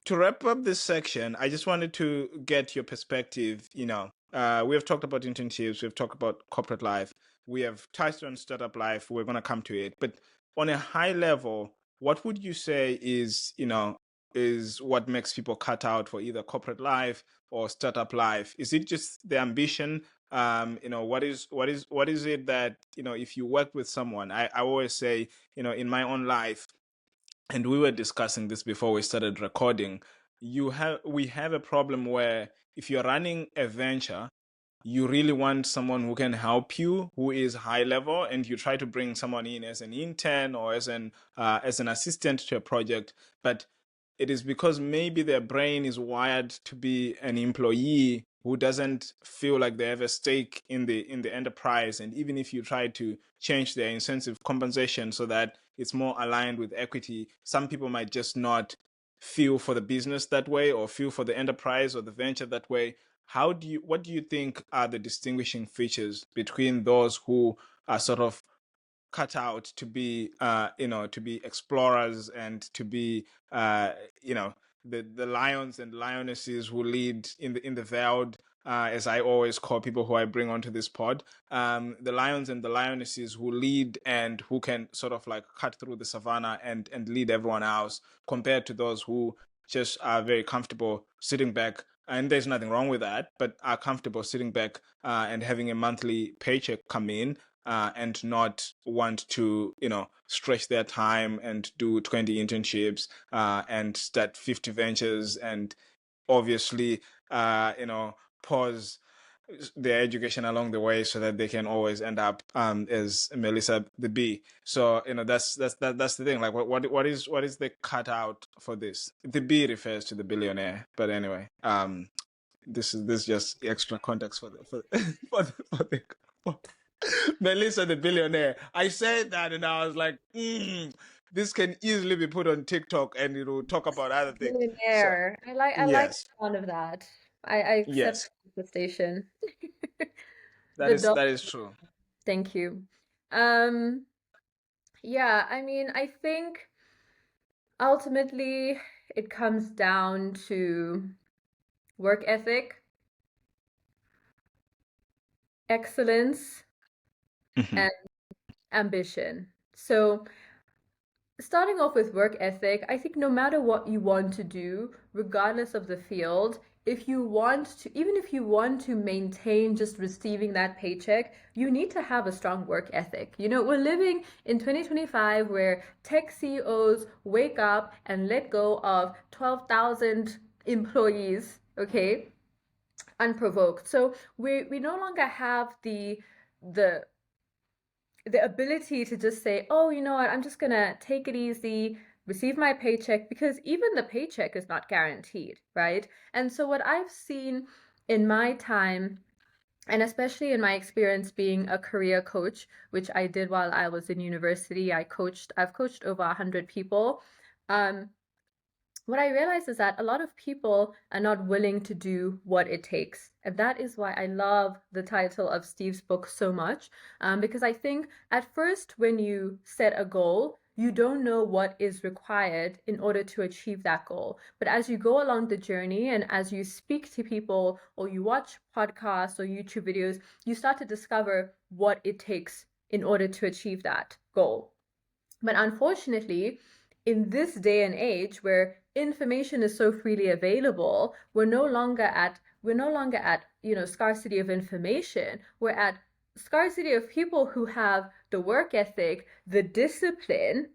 to wrap up this section, I just wanted to get your perspective. We have talked about internships, we've talked about corporate life, we have touched on startup life. We're going to come to it, but on a high level, what would you say is what makes people cut out for either corporate life or startup life? Is it just the ambition? What is it that if you work with someone, I always say, in my own life, and we were discussing this before we started recording, we have a problem where if you're running a venture, you really want someone who can help you, who is high level, and you try to bring someone in as an intern or as an assistant to a project, but it is because maybe their brain is wired to be an employee who doesn't feel like they have a stake in the enterprise. And even if you try to change their incentive compensation so that it's more aligned with equity, some people might just not feel for the business that way or feel for the enterprise or the venture that way. what do you think are the distinguishing features between those who are sort of cut out to be to be explorers and to be uh you know the lions and lionesses who lead in the veld, as I always call people who I bring onto this pod, the lions and the lionesses who lead and who can sort of like cut through the savannah and lead everyone else, compared to those who just are very comfortable sitting back, and there's nothing wrong with that, but are comfortable sitting back and having a monthly paycheck come in, and not want to, stretch their time and do 20 internships, and start 50 ventures, and obviously, pause their education along the way so that they can always end up as Melissa the Bee. So that's the thing. Like, what is the cutout for this? The Bee refers to the billionaire, but anyway, this is just extra context for the for Melissa the billionaire. I said that and I was like, this can easily be put on TikTok and it will talk about other things. So Millionaire. I like yes, the sound of that. I accept yes, the station. that The is dog. that is true. Thank you. Um, yeah, I mean, I think ultimately it comes down to work ethic, excellence, Hmm. and ambition. So starting off with work ethic, I think no matter what you want to do, regardless of the field, if you want to, even if you want to maintain just receiving that paycheck, you need to have a strong work ethic. You know, we're living in 2025 where tech CEOs wake up and let go of 12,000 employees, okay, unprovoked. So we no longer have the the ability to just say, oh, you know what, I'm just gonna take it easy, receive my paycheck, because even the paycheck is not guaranteed, right? And so, what I've seen in my time, and especially in my experience being a career coach, which I did while I was in university, I've coached over 100 people. Um, what I realize is that a lot of people are not willing to do what it takes. And that is why I love the title of Steve's book so much. Because I think at first, when you set a goal, you don't know what is required in order to achieve that goal. But as you go along the journey and as you speak to people or you watch podcasts or YouTube videos, you start to discover what it takes in order to achieve that goal. But unfortunately, in this day and age where information is so freely available, we're no longer at, scarcity of information. We're at scarcity of people who have the work ethic, the discipline,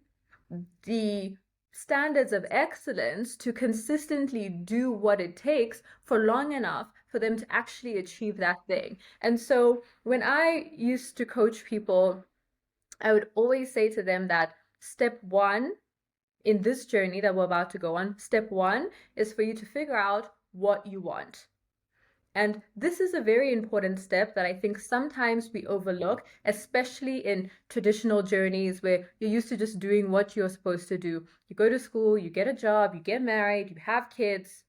the standards of excellence to consistently do what it takes for long enough for them to actually achieve that thing. And so when I used to coach people, I would always say to them that step one in this journey that we're about to go on, step one is for you to figure out what you want. And this is a very important step that I think sometimes we overlook, especially in traditional journeys where you're used to just doing what you're supposed to do. You go to school, you get a job, you get married, you have kids,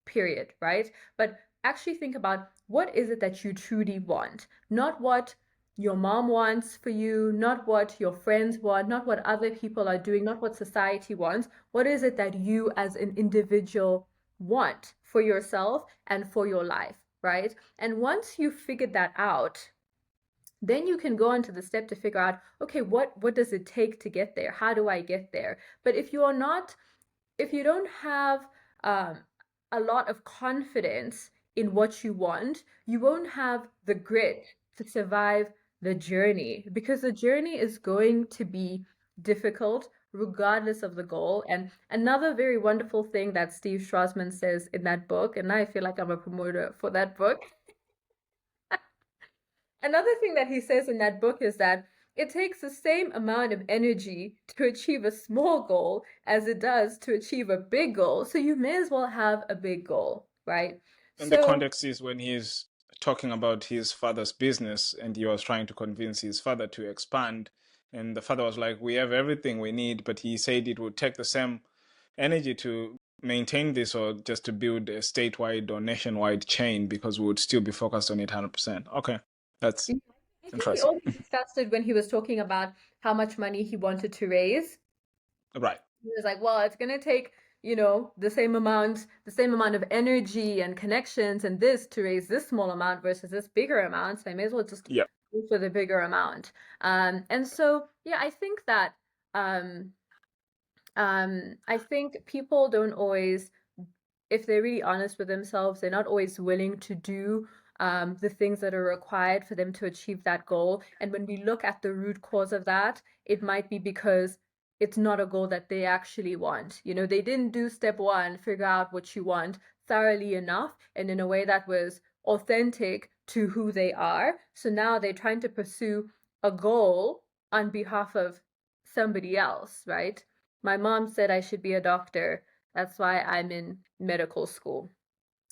period, right? But actually think about what is it that you truly want, not what your mom wants for you, not what your friends want, not what other people are doing, not what society wants. What is it that you as an individual want for yourself and for your life, right? And once you figured that out, then you can go on to the step to figure out, okay, what does it take to get there? How do I get there? But if you don't have um, a lot of confidence in what you want, you won't have the grit to survive the journey, because the journey is going to be difficult regardless of the goal. And another very wonderful thing that Steve Strasman says in that book, and I feel like I'm a promoter for that book, another thing that he says in that book is that it takes the same amount of energy to achieve a small goal as it does to achieve a big goal. So you may as well have a big goal, right? And the So, context is when he's talking about his father's business and he was trying to convince his father to expand. And the father was like, we have everything we need, but he said it would take the same energy to maintain this or just to build a statewide or nationwide chain because we would still be focused on it 100%. Okay, that's Yeah, I think we interesting. only discussed it when he was talking about how much money he wanted to raise. Right. He was like, well, it's gonna take, the same amount of energy and connections and this to raise this small amount versus this bigger amount. So I may as well just Yeah. go for the bigger amount. And so, yeah, um, I think people don't always, if they're really honest with themselves, they're not always willing to do the things that are required for them to achieve that goal. And when we look at the root cause of that, it might be because it's not a goal that they actually want. You know, they didn't do step one, figure out what you want thoroughly enough and in a way that was authentic to who they are. So now they're trying to pursue a goal on behalf of somebody else, right? My mom said I should be a doctor. That's why I'm in medical school.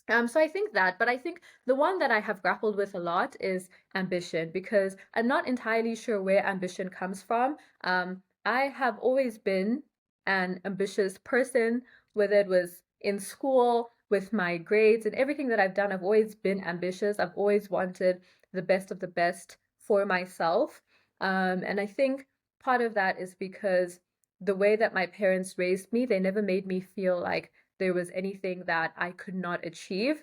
So I think that, but I think the one that I have grappled with a lot is ambition because I'm not entirely sure where ambition comes from. I have always been an ambitious person, whether it was in school, with my grades, and everything that I've done, I've always been ambitious. I've always wanted the best of the best for myself. And I think part of that is because the way that my parents raised me, they never made me feel like there was anything that I could not achieve.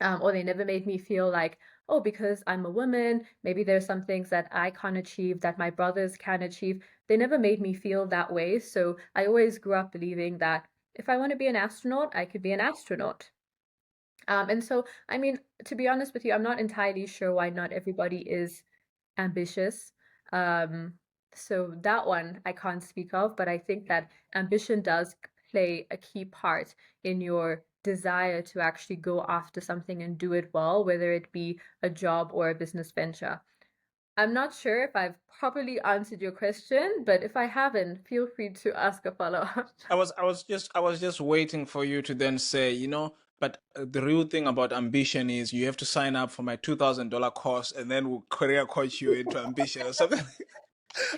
Or they never made me feel like, oh, because I'm a woman, maybe there's some things that I can't achieve that my brothers can achieve. They never made me feel that way. So I always grew up believing that if I want to be an astronaut, I could be an astronaut. And so, I mean, to be honest with you, I'm not entirely sure why not everybody is ambitious. Um, so that one I can't speak of, but I think that ambition does play a key part in your desire to actually go after something and do it well, whether it be a job or a business venture. I'm not sure if I've properly answered your question, but if I haven't, feel free to ask a follow-up. I was just waiting for you to then say, but the real thing about ambition is you have to sign up for my $2,000 course and then we'll career coach you into ambition or something.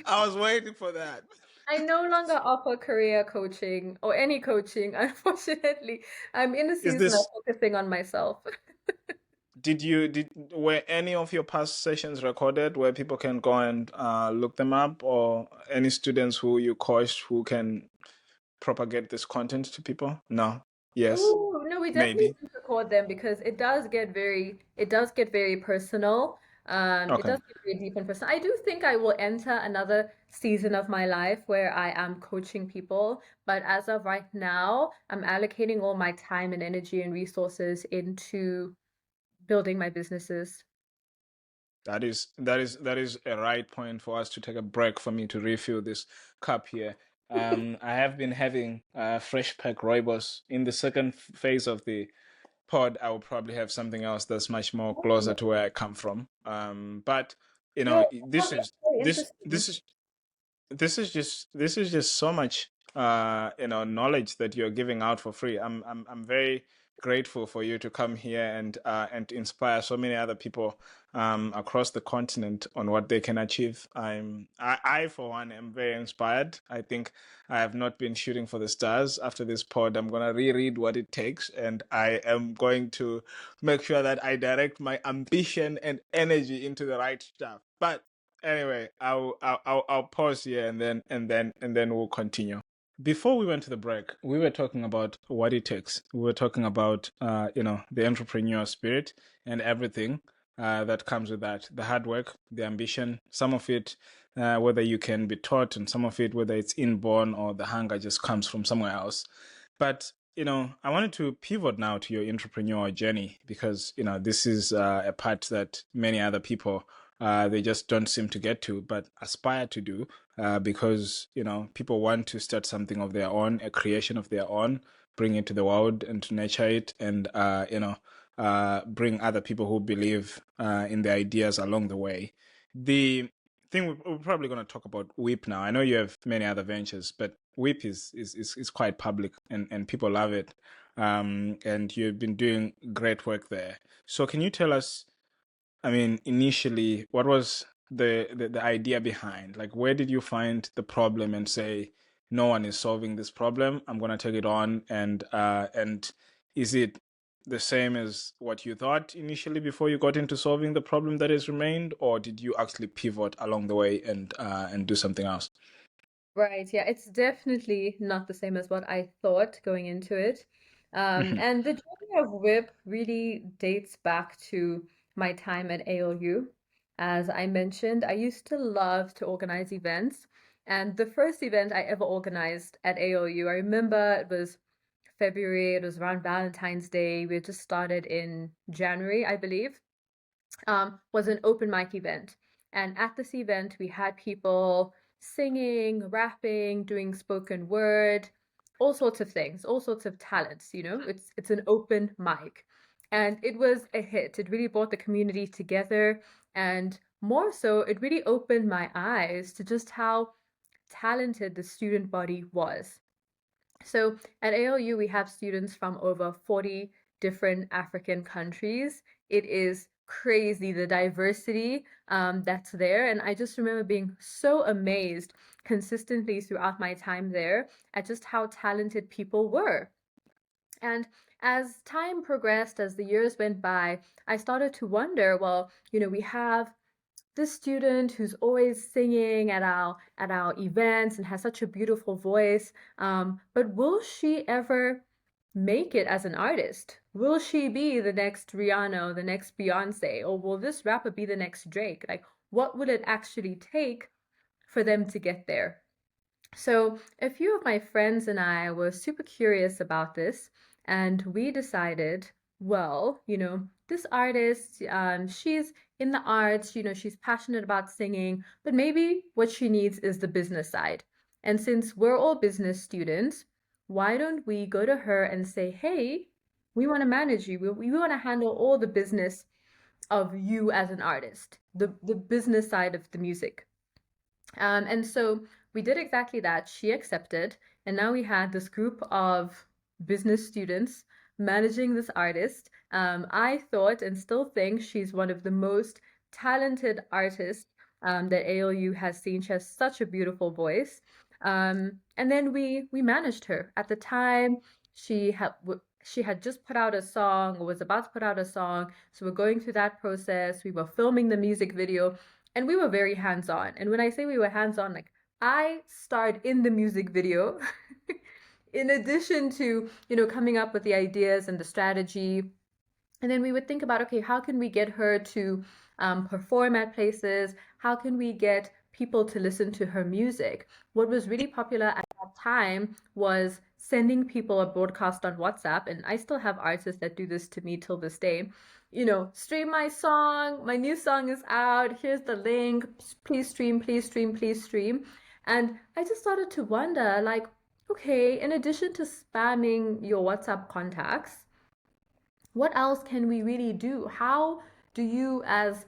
I was waiting for that. I no longer offer career coaching or any coaching, unfortunately. I'm in a Is season of this focusing on myself. were any of your past sessions recorded where people can go and look them up, or any students who you coached who can propagate this content to people? No. Yes. Oh, no, we definitely Maybe. need to record them because it does get very personal. It Okay. does get very deep and personal. I do think I will enter another season of my life where I am coaching people, but as of right now, I'm allocating all my time and energy and resources into building my businesses. That is a right point for us to take a break for me to refill this cup here. I have been having fresh pack rooibos. In the second phase of the pod, I will probably have something else that's much more closer to where I come from. But No, this that's is very this interesting. this is this is just so much knowledge that you're giving out for free. I'm very grateful for you to come here and inspire so many other people across the continent on what they can achieve. I for one am very inspired. I think I have not been shooting for the stars. After this pod, I'm gonna reread what it takes, and I am going to make sure that I direct my ambition and energy into the right stuff. But anyway, I'll pause here and then we'll continue. Before we went to the break, we were talking about what it takes. We were talking about the entrepreneurial spirit and everything that comes with that, the hard work, the ambition, some of it whether you can be taught, and some of it whether it's inborn or the hunger just comes from somewhere else. But I wanted to pivot now to your entrepreneurial journey because this is a part that many other people they just don't seem to get to, but aspire to do because people want to start something of their own, a creation of their own, bring it to the world and to nurture it, and bring other people who believe in the ideas along the way. The thing we're probably going to talk about Whip now. I know you have many other ventures, but Whip is quite public and people love it. And you've been doing great work there. So can you tell us, I mean, initially, what was the idea behind? Like, where did you find the problem and say, no one is solving this problem. I'm gonna take it on, and is it the same as what you thought initially before you got into solving the problem that has remained, or did you actually pivot along the way and do something else? Right, yeah, it's definitely not the same as what I thought going into it. Mhm. And the journey of WIP really dates back to my time at ALU. As I mentioned, I used to love to organize events. And the first event I ever organized at ALU, I remember it was February, it was around Valentine's Day. We had just started in January, I believe, was an open mic event. And at this event, we had people singing, rapping, doing spoken word, all sorts of things, all sorts of talents, you know? It's an open mic. And it was a hit. It really brought the community together. And more so, it really opened my eyes to just how talented the student body was. So at ALU, we have students from over 40 different African countries. It is crazy the diversity that's there. And I just remember being so amazed consistently throughout my time there at just how talented people were. And as time progressed, as the years went by, I started to wonder, well, we have this student who's always singing at our events and has such a beautiful voice. But will she ever make it as an artist? Will she be the next Rihanna, the next Beyonce, or will this rapper be the next Drake? Like, what will it actually take for them to get there? So, a few of my friends and I were super curious about this, and we decided, well, this artist, she's in the arts, she's passionate about singing, but maybe what she needs is the business side. And since we're all business students, why don't we go to her and say, hey, we want to manage you. We want to handle all the business of you as an artist, the business side of the music. And so we did exactly that. She accepted, and now we had this group of business students managing this artist. I thought and still think she's one of the most talented artists that ALU has seen. She has such a beautiful voice. And then we managed her. At the time, she had just put out a song or was about to put out a song. So we're going through that process. We were filming the music video and we were very hands-on. And when I say we were hands-on, like I starred in the music video in addition to, coming up with the ideas and the strategy. And then we would think about, okay, how can we get her to perform at places? How can we get people to listen to her music? What was really popular at that time was sending people a broadcast on WhatsApp. And I still have artists that do this to me till this day. Stream my song. My new song is out. Here's the link. Please stream, please stream, please stream. And I just started to wonder, like, okay, in addition to spamming your WhatsApp contacts, what else can we really do? How do you, as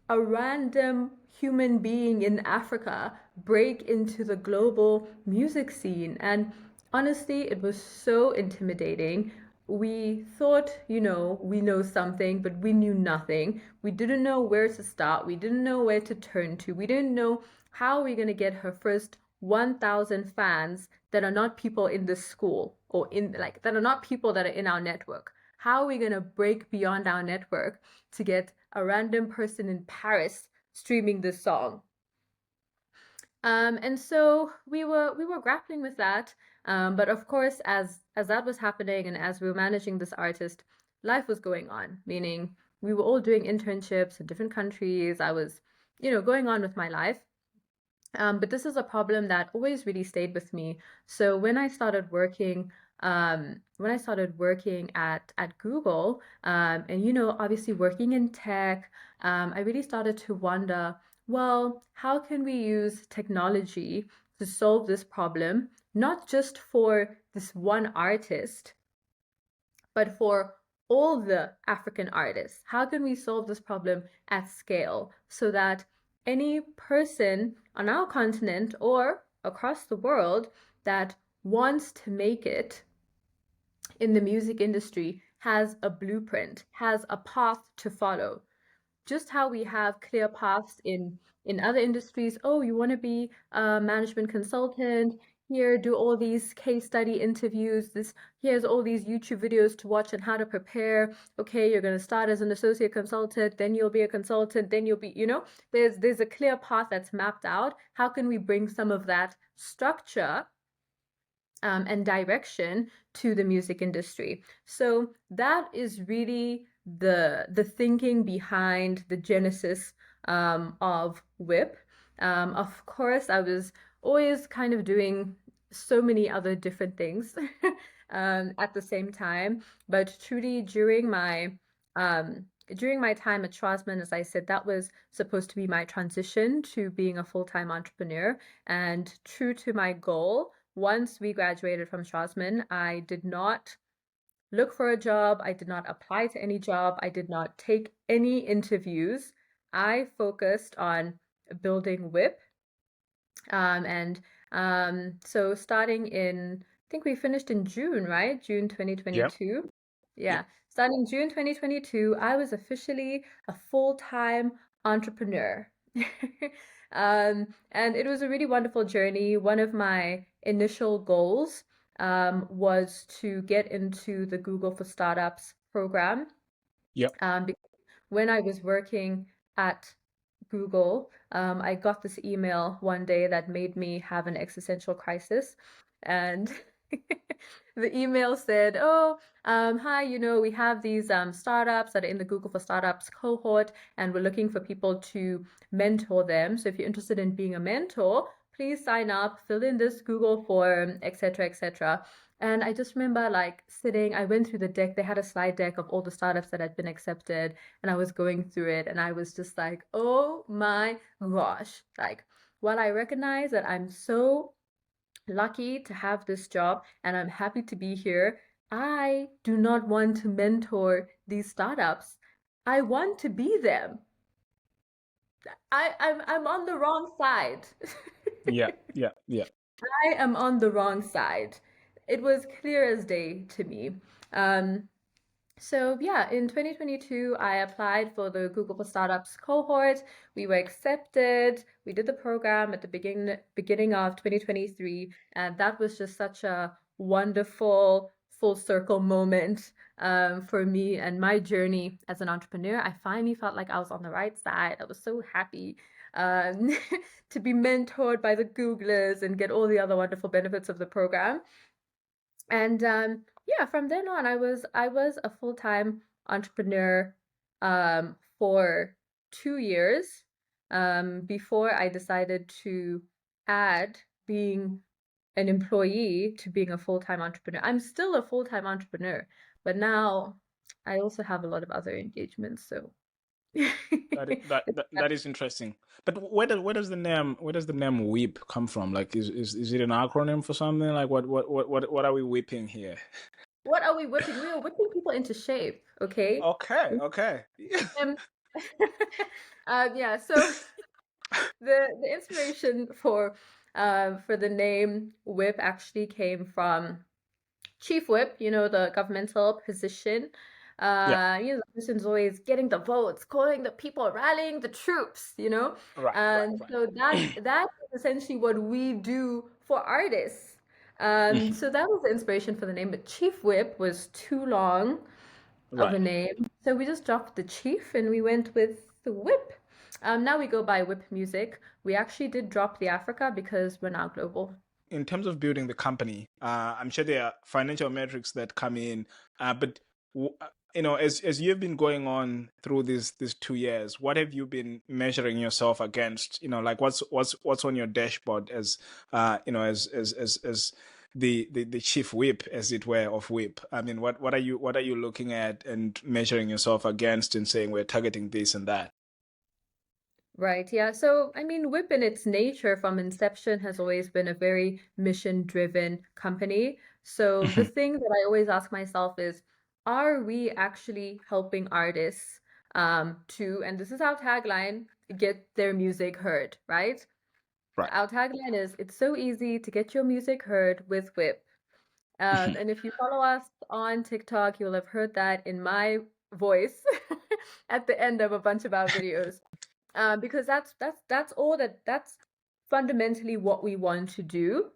a random human being in Africa, break into the global music scene? And honestly, it was so intimidating. We thought, we know something, but we knew nothing. We didn't know where to start. We didn't know where to turn to. We didn't know how we're going to get her first 1,000 fans that are not people in this school or in like that are not people that are in our network. How are we going to break beyond our network to get a random person in Paris streaming this song? And so we were grappling with that. But of course, as that was happening and as we were managing this artist, life was going on, meaning we were all doing internships in different countries. I was, going on with my life. But this is a problem that always really stayed with me. So when I started working at Google, and obviously working in tech, I really started to wonder, well, how can we use technology to solve this problem, not just for this one artist, but for all the African artists? How can we solve this problem at scale so that any person on our continent or across the world that wants to make it in the music industry has a blueprint, has a path to follow? Just how we have clear paths in other industries. Oh, you want to be a management consultant? here, do all these case study interviews. Here's all these YouTube videos to watch on how to prepare. Okay, you're gonna start as an associate consultant, then you'll be a consultant, then you'll be, there's a clear path that's mapped out. How can we bring some of that structure and direction to the music industry? So that is really the thinking behind the genesis of WHIP. Of course, I was always kind of doing so many other different things at the same time, but truly during my time at Schwarzman, as I said, that was supposed to be my transition to being a full-time entrepreneur. And true to my goal, once we graduated from Schwarzman, I did not look for a job. I did not apply to any job. I did not take any interviews. I focused on building WHIP. And so starting I think we finished in June, right? June Yeah. 2022. Yeah. Yeah. Starting June 2022, I was officially a full-time entrepreneur. And it was a really wonderful journey. One of my initial goals was to get into the Google for Startups program. Yeah. Because when I was working at Google, I got this email one day that made me have an existential crisis. And the email said, "Oh, hi, we have these startups that are in the Google for Startups cohort, and we're looking for people to mentor them. So if you're interested in being a mentor, please sign up, fill in this Google form, etc., etc." And I just remember like sitting, I went through the deck. They had a slide deck of all the startups that had been accepted, and I was going through it, and I was just like, oh my gosh. Like, while I recognize that I'm so lucky to have this job and I'm happy to be here, I do not want to mentor these startups. I want to be them. I'm on the wrong side. Yeah. Yeah. Yeah. I am on the wrong side. It was clear as day to me. Um, So yeah, in 2022, I applied for the Google for Startups cohort. We were accepted. We did the program at the beginning of 2023, and that was just such a wonderful full circle moment for me and my journey as an entrepreneur. I finally felt like I was on the right side. I was so happy um, to be mentored by the Googlers and get all the other wonderful benefits of the program. And yeah, from then on, I was a full-time entrepreneur for 2 years before I decided to add being an employee to being a full-time entrepreneur. I'm still a full-time entrepreneur, but now I also have a lot of other engagements. So That is interesting. But where does the name WHIP come from? Like, is it an acronym for something? Like, what are we whipping here? what are we whipping? We are whipping people into shape, okay? Okay. Okay. Um, yeah, so the inspiration for the name whip actually came from chief whip, the governmental position. Yeah. The person's always getting the votes, calling the people, rallying the troops. Right. Right. And so that is essentially what we do for artists. Right. So that was the inspiration for the name, but Chief Whip was too long of Right. a name. So we just dropped the chief and we went with the whip. Now we go by whip music. We actually did drop the Africa because we're now global. In terms of building the company, I'm sure there are financial metrics that come in, but as you've been going on through these 2 years, what have you been measuring yourself against? Like what's on your dashboard as the chief whip, as it were, of whip. I mean, what are you looking at and measuring yourself against and saying we're targeting this and that? Right, yeah. So, I mean, Whip in its nature from inception has always been a very mission-driven company. So, the thing that I always ask myself is, are we actually helping artists and this is our tagline, get their music heard, right? Right. Our tagline is, it's so easy to get your music heard with Whip. And if you follow us on TikTok, you'll have heard that in my voice at the end of a bunch of our videos. Because that's fundamentally what we want to do.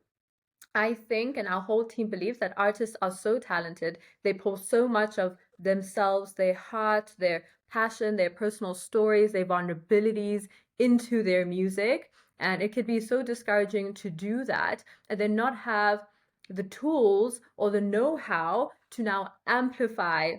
I think, and our whole team believes that artists are so talented. They pour so much of themselves, their heart, their passion, their personal stories, their vulnerabilities into their music. And it could be so discouraging to do that and then not have the tools or the know-how to now amplify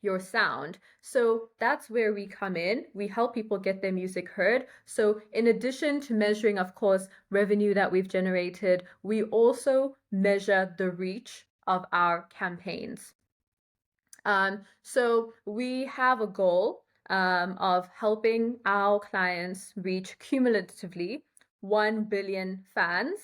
your sound. So that's where we come in. We help people get their music heard. So in addition to measuring, of course, revenue that we've generated, we also measure the reach of our campaigns. So we have a goal of helping our clients reach cumulatively 1 billion fans.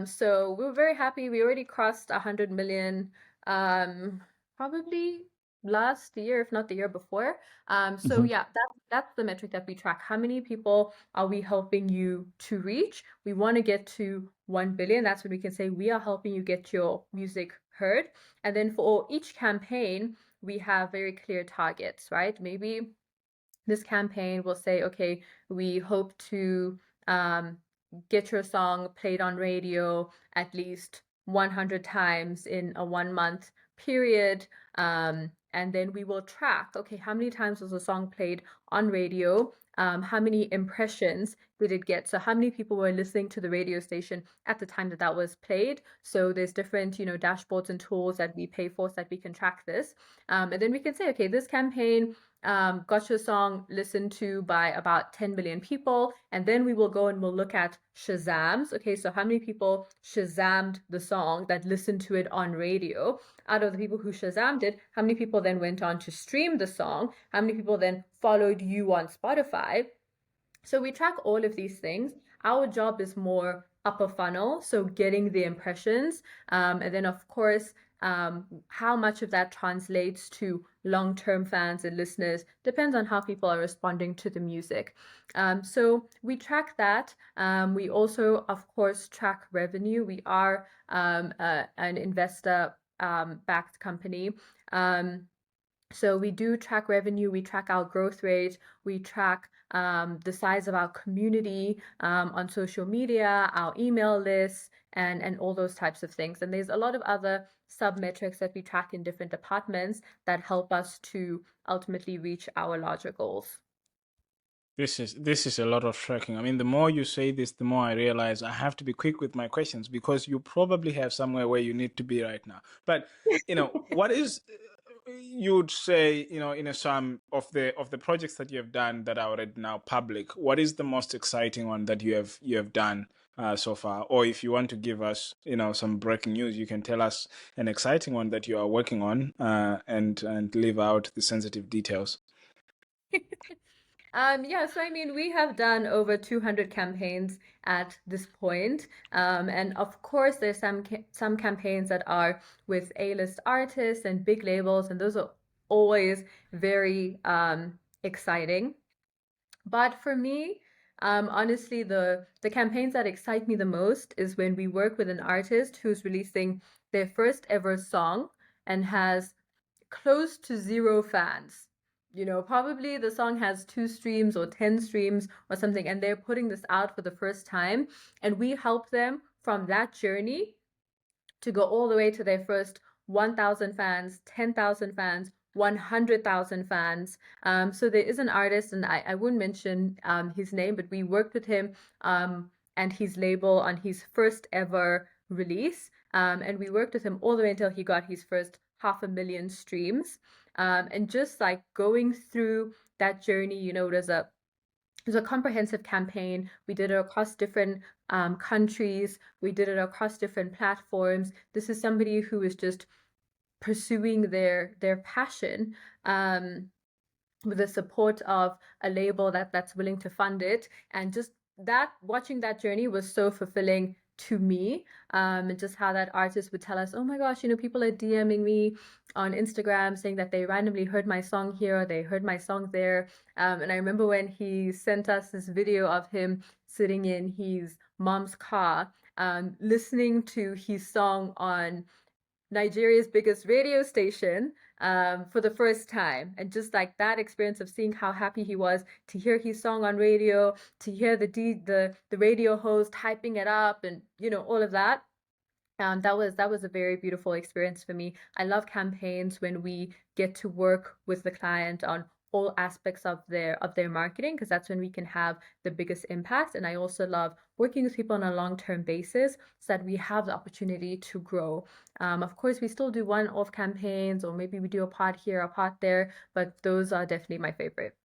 So we were very happy. We already crossed 100 million, probably last year, if not the year before. So Mhm. yeah, that's the metric that we track. How many people are we helping you to reach? We want to get to 1 billion. That's when we can say we are helping you get your music heard. And then for each campaign, we have very clear targets, right? Maybe this campaign will say, okay, we hope to get your song played on radio at least 100 times in a 1 month period. And then we will track, okay, how many times was a song played on radio? How many impressions did it get? So how many people were listening to the radio station at the time that that was played? So there's different, dashboards and tools that we pay for so that we can track this. And then we can say, okay, this campaign got your song listened to by about 10 million people. And then we will go and we'll look at Shazams. Okay, so how many people Shazammed the song that listened to it on radio? Out of the people who Shazammed it, how many people then went on to stream the song? How many people then followed you on Spotify? So we track all of these things. Our job is more upper funnel, so getting the impressions. And then, of course, how much of that translates to long-term fans and listeners depends on how people are responding to the music. So we track that. We also, of course, track revenue. We are an investor backed company. So we do track revenue, we track our growth rate, we track the size of our community on social media, our email lists, and all those types of things. And there's a lot of other sub metrics that we track in different departments that help us to ultimately reach our larger goals. This is a lot of tracking. I mean, the more you say this, the more I realize I have to be quick with my questions because you probably have somewhere where you need to be right now. But what is you'd say, in a sum of the projects that you have done that are already now public, what is the most exciting one that you have done so far? Or if you want to give us, some breaking news, you can tell us an exciting one that you are working on, and leave out the sensitive details. Yeah, so I mean, we have done over 200 campaigns at this point. And of course, there's some campaigns that are with A-list artists and big labels, and those are always very exciting. But for me, honestly, the campaigns that excite me the most is when we work with an artist who's releasing their first ever song and has close to zero fans. Probably the song has 2 streams or 10 streams or something, and they're putting this out for the first time. And we help them from that journey to go all the way to their first 1,000 fans, 10,000 fans, 100,000 fans. So there is an artist, and I wouldn't mention his name, but we worked with him and his label on his first ever release. And we worked with him all the way until he got his first 500,000 streams. And just like going through that journey, it was a comprehensive campaign. We did it across different countries. We did it across different platforms. This is somebody who is just pursuing their passion with the support of a label that's willing to fund it. And just that watching that journey was so fulfilling to me. And just how that artist would tell us, oh my gosh, people are DMing me on Instagram saying that they randomly heard my song here or they heard my song there. And I remember when he sent us this video of him sitting in his mom's car, listening to his song on Nigeria's biggest radio station. for the first time. And just like that experience of seeing how happy he was to hear his song on radio, to hear the radio host hyping it up and, all of that. That was a very beautiful experience for me. I love campaigns when we get to work with the client on all aspects of their marketing, because that's when we can have the biggest impact. And I also love working with people on a long-term basis so that we have the opportunity to grow. Of course, we still do one-off campaigns, or maybe we do a pod here, a pod there, but those are definitely my favorite.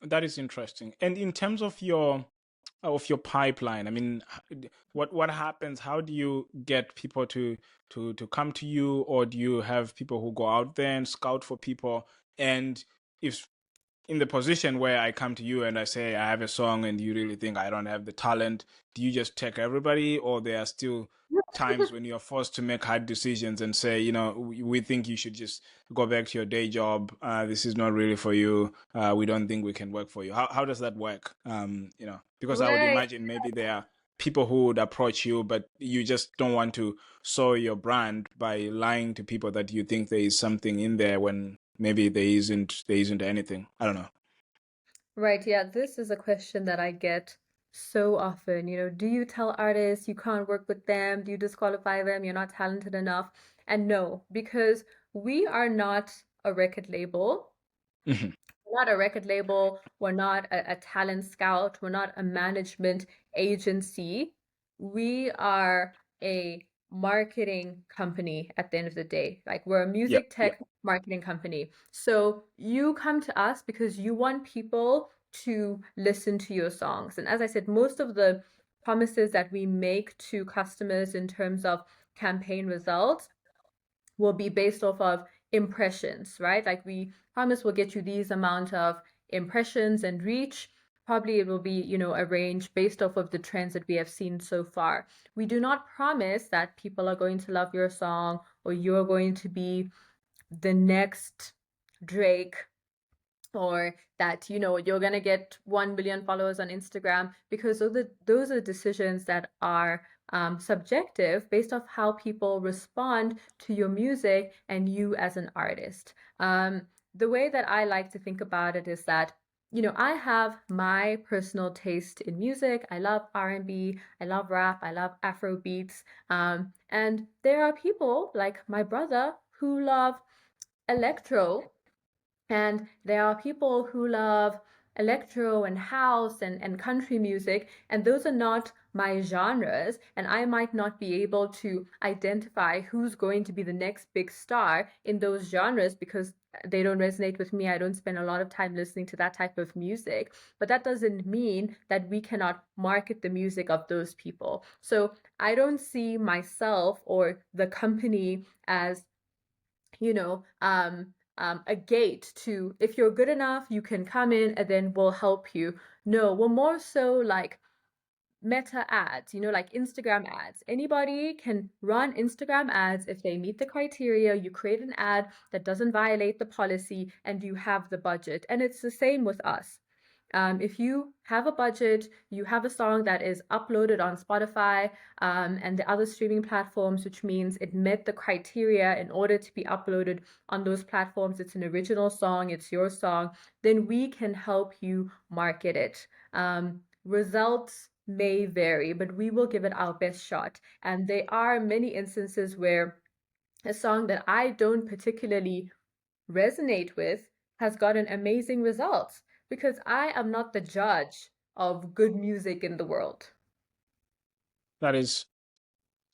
That is interesting. And in terms of your pipeline, I mean, what happens? How do you get people to come to you, or do you have people who go out there and scout for people? And if in the position where I come to you and I say I have a song and you really think I don't have the talent, do you just take everybody, or there are still times when you're forced to make hard decisions and say, we think you should just go back to your day job. This is not really for you. We don't think we can work for you. How does that work? Because I would Right. imagine maybe there are people who would approach you, but you just don't want to sow your brand by lying to people that you think there is something in there when maybe there isn't anything. I don't know. Right, yeah, this is a question that I get so often. Do you tell artists you can't work with them? Do you disqualify them? You're not talented enough? And no, because we are not a record label. Mhm. We're not a record label. We're not a talent scout. We're not a management agency. We are a marketing company at the end of the day. Like, we're a Yeah, music yeah. tech marketing company. So you come to us because you want people to listen to your songs. And as I said, most of the promises that we make to customers in terms of campaign results will be based off of impressions, right? Like, we promise we'll get you these amount of impressions and reach. Probably it will be, a range based off of the trends that we have seen so far. We do not promise that people are going to love your song, or you're going to be the next Drake, or that you're gonna get 1 billion followers on Instagram, because those are decisions that are subjective based off how people respond to your music and you as an artist. The way that I like to think about it is that I have my personal taste in music. I love R&B, I love rap, I love Afro beats, and there are people like my brother who love electro, and there are people who love electro and house and country music, and those are not my genres. And I might not be able to identify who's going to be the next big star in those genres because they don't resonate with me. I don't spend a lot of time listening to that type of music. But that doesn't mean that we cannot market the music of those people. So I don't see myself or the company as a gate to, if you're good enough, you can come in and then we'll help you. No, we're more so like meta ads, like Instagram ads. Anybody can run Instagram ads if they meet the criteria. You create an ad that doesn't violate the policy and you have the budget. And it's the same with us. If you have a budget, you have a song that is uploaded on Spotify and the other streaming platforms, which means it met the criteria in order to be uploaded on those platforms. It's an original song, it's your song, then we can help you market it. Results may vary, but we will give it our best shot. And there are many instances where a song that I don't particularly resonate with has gotten amazing results, because I am not the judge of good music in the world. That is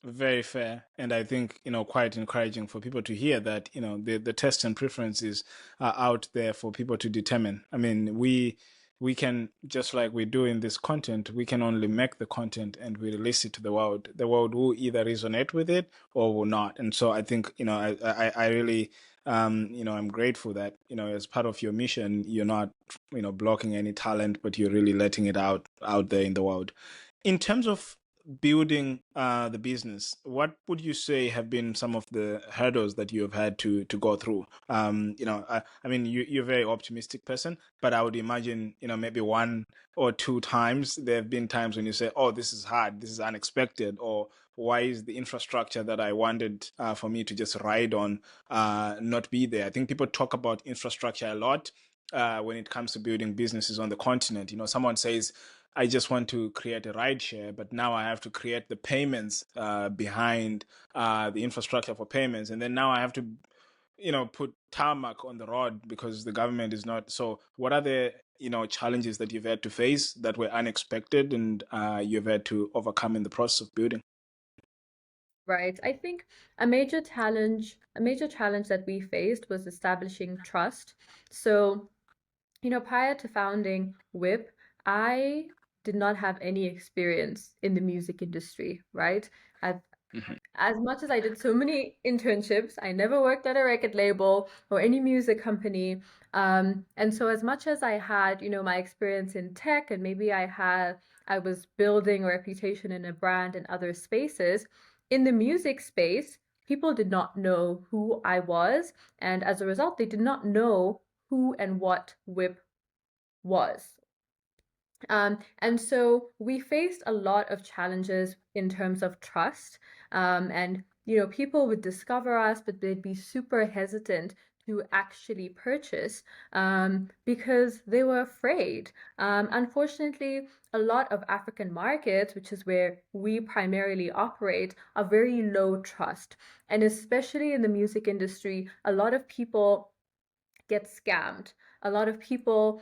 very fair, and I think quite encouraging for people to hear that the tastes and preferences are out there for people to determine. I mean, we can, just like we do in this content, we can only make the content and we release it to the world. The world will either resonate with it or will not. And so I think I really I'm grateful that as part of your mission, you're not blocking any talent, but you're really letting it out there in the world. In terms of building the business, what would you say have been some of the hurdles that you have had to go through? I mean, you're a very optimistic person, but I would imagine, maybe one or two times there have been times when you say, "Oh, this is hard, this is unexpected," or "Why is the infrastructure that I wanted for me to just ride on not be there?" I think people talk about infrastructure a lot when it comes to building businesses on the continent. Someone says, I just want to create a ride share, but now I have to create the payments behind the infrastructure for payments. And then now I have to, put tarmac on the road because the government is not. So what are the, challenges that you've had to face that were unexpected and you've had to overcome in the process of building? Right. I think a major challenge that we faced was establishing trust. So, prior to founding Whip, I did not have any experience in the music industry, right? I've Mhm. as much as I did so many internships, I never worked at a record label or any music company. And so as much as I had, my experience in tech and maybe I was building a reputation in a brand in other spaces, in the music space, people did not know who I was. And as a result, they did not know who and what Whip was. And so we faced a lot of challenges in terms of trust. And, people would discover us, but they'd be super hesitant to actually purchase because they were afraid. Unfortunately, a lot of African markets, which is where we primarily operate, are very low trust. And especially in the music industry, a lot of people get scammed. A lot of people,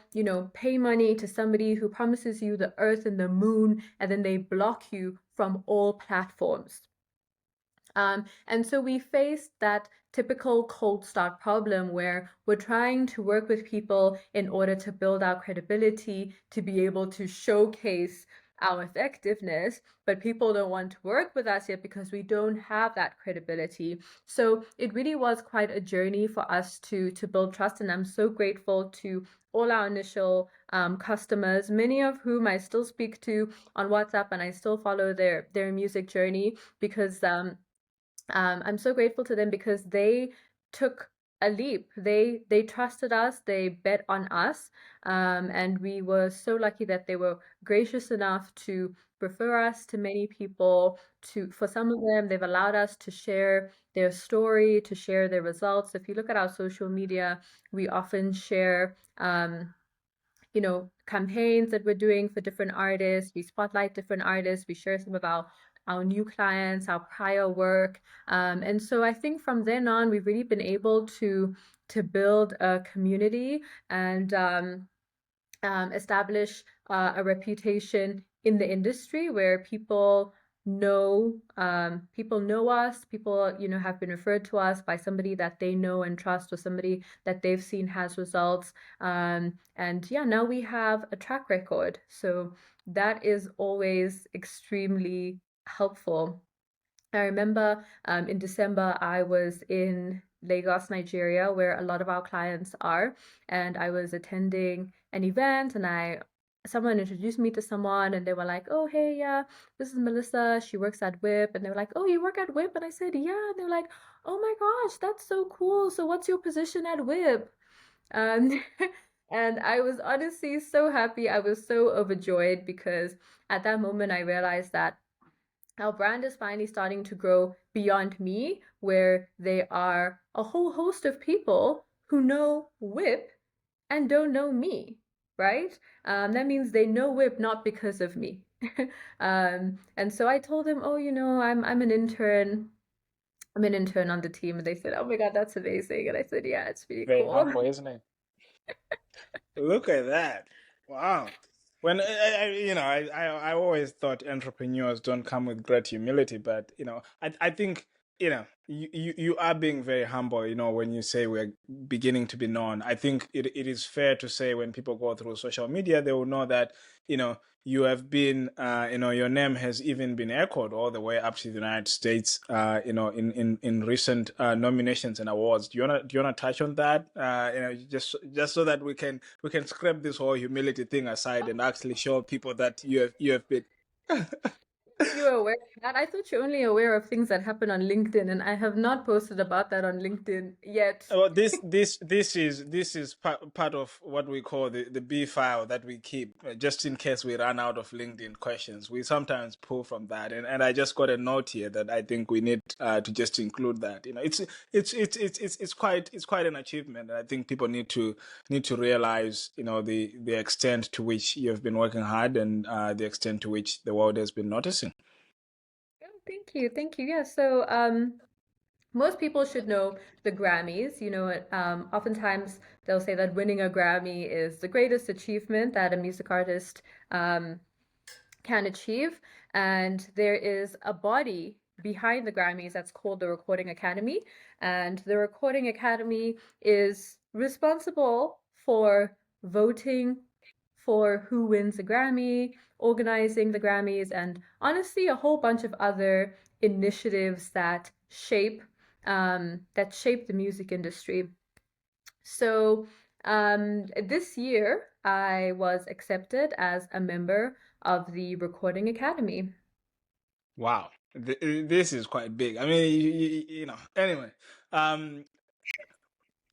pay money to somebody who promises you the earth and the moon, and then they block you from all platforms. And so we face that typical cold start problem where we're trying to work with people in order to build our credibility, to be able to showcase our effectiveness, but people don't want to work with us yet because we don't have that credibility. So it really was quite a journey for us to build trust, and I'm so grateful to all our initial customers, many of whom I still speak to on WhatsApp, and I still follow their music journey because I'm so grateful to them because they took a leap. They trusted us, they bet on us, and we were so lucky that they were gracious enough to refer us to many people. For some of them, they've allowed us to share their story, to share their results. If you look at our social media, we often share campaigns that we're doing for different artists. We spotlight different artists. We share some of our new clients, our prior work. And so I think from then on, we've really been able to build a community and establish a reputation in the industry where people know us, people have been referred to us by somebody that they know and trust or somebody that they've seen has results. And yeah, now we have a track record, so that is always extremely helpful. I remember in December, I was in Lagos, Nigeria, where a lot of our clients are, and I was attending an event, and someone introduced me to someone, and they were like, "Oh, hey, yeah, this is Melissa. She works at Whip," and they were like, "Oh, you work at Whip?" And I said, "Yeah," and they're like, "Oh my gosh, that's so cool. So what's your position at Whip?" Um, and I was honestly so happy. I was so overjoyed because at that moment I realized that our brand is finally starting to grow beyond me, where there are a whole host of people who know Whip and don't know me, right? That means they know Whip not because of me. And so I told them, oh, I'm an intern. I'm an intern on the team, and they said, "Oh my God, that's amazing!" And I said, "Yeah, it's really Very cool." humble, isn't it? Look at that. Wow. When I always thought entrepreneurs don't come with great humility, but I think you are being very humble. When you say we're beginning to be known, I think it is fair to say when people go through social media, they will know that you have been your name has even been echoed all the way up to the United States. In recent nominations and awards. Do you wanna touch on that? Just so that we can scrap this whole humility thing aside and actually show people that you have been. You were aware of that? I thought you're only aware of things that happen on LinkedIn, and I have not posted about that on LinkedIn yet. Well, this is part of what we call the B file that we keep just in case we run out of LinkedIn questions. We sometimes pull from that, and I just got a note here that I think we need to just include that. You know, it's quite an achievement, and I think people need to realize, you know, the extent to which you have been working hard, and the extent to which the world has been noticing. Oh, thank you, thank you. Yeah, so most people should know the Grammys. You know, oftentimes they'll say that winning a Grammy is the greatest achievement that a music artist um, can achieve. And there is a body behind the Grammys that's called the Recording Academy. And the Recording Academy is responsible for voting for who wins a Grammy, organizing the Grammys, and honestly, a whole bunch of other initiatives that shape the music industry. So this year, I was accepted as a member of the Recording Academy. Wow, this is quite big. I mean, you know. Anyway, um,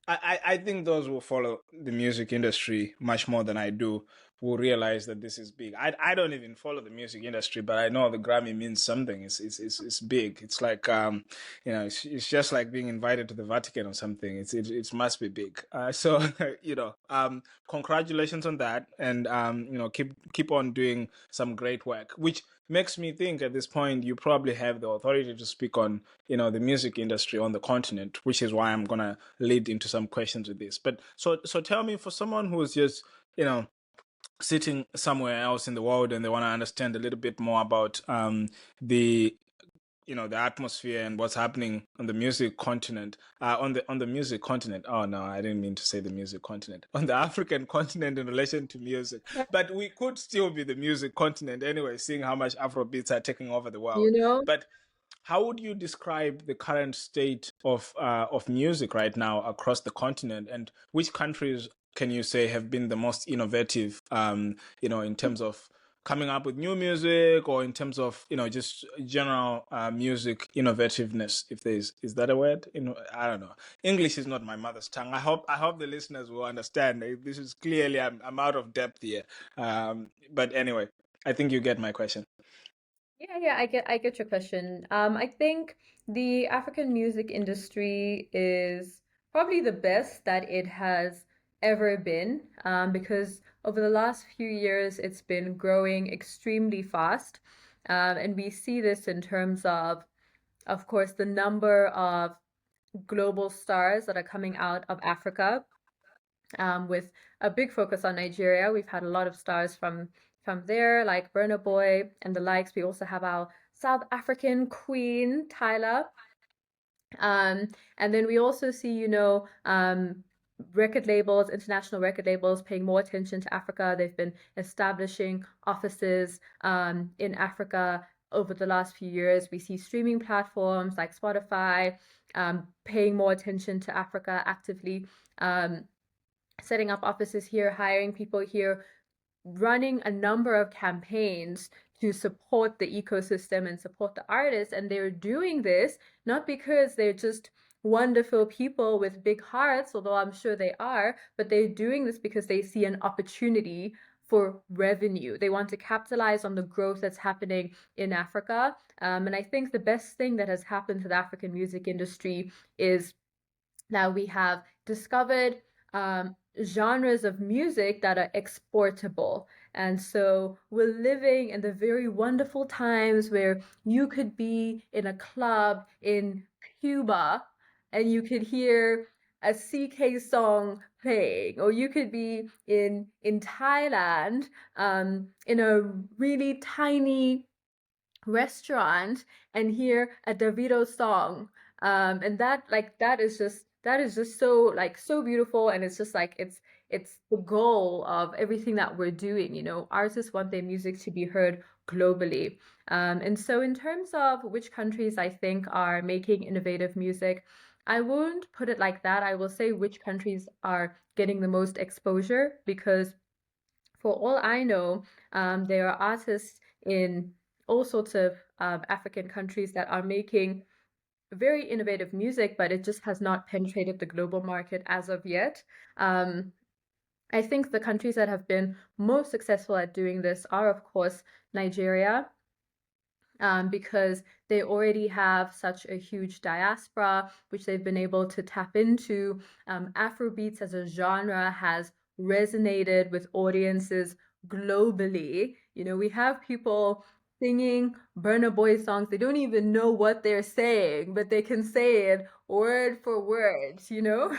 I think those who follow the music industry much more than I do will realize that this is big. I don't even follow the music industry, but I know the Grammy means something. It's big. It's like you know, it's just like being invited to the Vatican or something. It must be big. So you know, congratulations on that, and you know, keep on doing some great work, which makes me think at this point you probably have the authority to speak on, you know, the music industry on the continent, which is why I'm gonna lead into some questions with this. But so tell me, for someone who's just, you know, sitting somewhere else in the world and they want to understand a little bit more about the, you know, the atmosphere and what's happening on the music continent, on the music continent. Oh no, I didn't mean to say the music continent. On the African continent in relation to music, but we could still be the music continent anyway, seeing how much Afrobeats are taking over the You world. know, But how would you describe the current state of music right now across the continent, and which countries can you say have been the most innovative, you know, in terms of coming up with new music, or in terms of, you know, just general music innovativeness, if there's, is that a word? You know, I don't know. English is not my mother's tongue. I hope the listeners will understand. This is clearly, I'm out of depth here. But anyway, I think you get my question. yeah, I get your question. I think the African music industry is probably the best that it has ever been, because over the last few years, it's been growing extremely fast. And we see this in terms of course, the number of global stars that are coming out of Africa, with a big focus on Nigeria. We've had a lot of stars from there, like Burna Boy and the likes. We also have our South African queen, Tyla. And then we also see, record labels, international record labels paying more attention to Africa. They've been establishing offices in Africa over the last few years. We see streaming platforms like Spotify paying more attention to Africa actively. Um, Setting up offices here, hiring people here, running a number of campaigns to support the ecosystem and support the artists. And they're doing this not because they're just wonderful people with big hearts, although I'm sure they are, but they're doing this because they see an opportunity for revenue. They want to capitalize on the growth that's happening in Africa. And I think the best thing that has happened to the African music industry is that we have discovered genres of music that are exportable. And so we're living in the very wonderful times where you could be in a club in Cuba and you could hear a CK song playing, or you could be in Thailand, in a really tiny restaurant and hear a Davido song. And that is just so like so beautiful, and it's just like it's the goal of everything that we're doing. Artists want their music to be heard globally. And so in terms of which countries I think are making innovative music, I won't put it like that. I will say which countries are getting the most exposure, because for all I know, there are artists in all sorts of African countries that are making very innovative music, but it just has not penetrated the global market as of yet. I think the countries that have been most successful at doing this are, of course, Nigeria, because they already have such a huge diaspora, which they've been able to tap into. Afrobeats as a genre has resonated with audiences globally. You know, we have people singing Burna Boy songs. They don't even know what they're saying, but they can say it word for word, you know?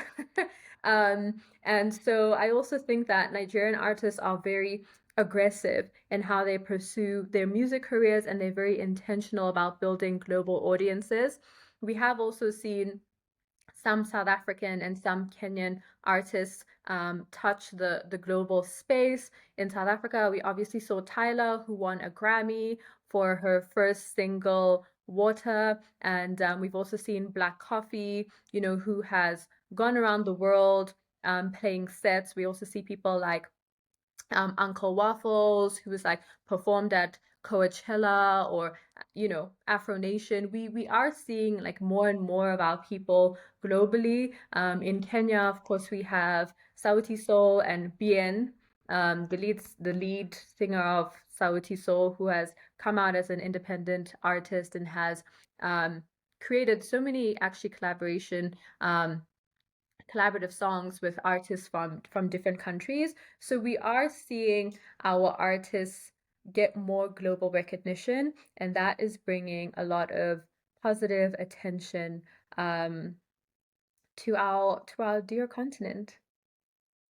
And so I also think that Nigerian artists are very aggressive in how they pursue their music careers, and they're very intentional about building global audiences. We have also seen some South African and some Kenyan artists touch the global space. In South Africa, we obviously saw Tyla, who won a Grammy for her first single, Water. And we've also seen Black Coffee, you know, who has gone around the world playing sets. We also see people like Uncle Waffles, who was like performed at Coachella or you know Afro Nation. We are seeing like more and more of our people globally. In Kenya, of course, we have Sauti Sol and Bien, the lead singer of Sauti Sol, who has come out as an independent artist and has created so many actually collaborative songs with artists from different countries. So we are seeing our artists get more global recognition, and that is bringing a lot of positive attention um, to our dear continent.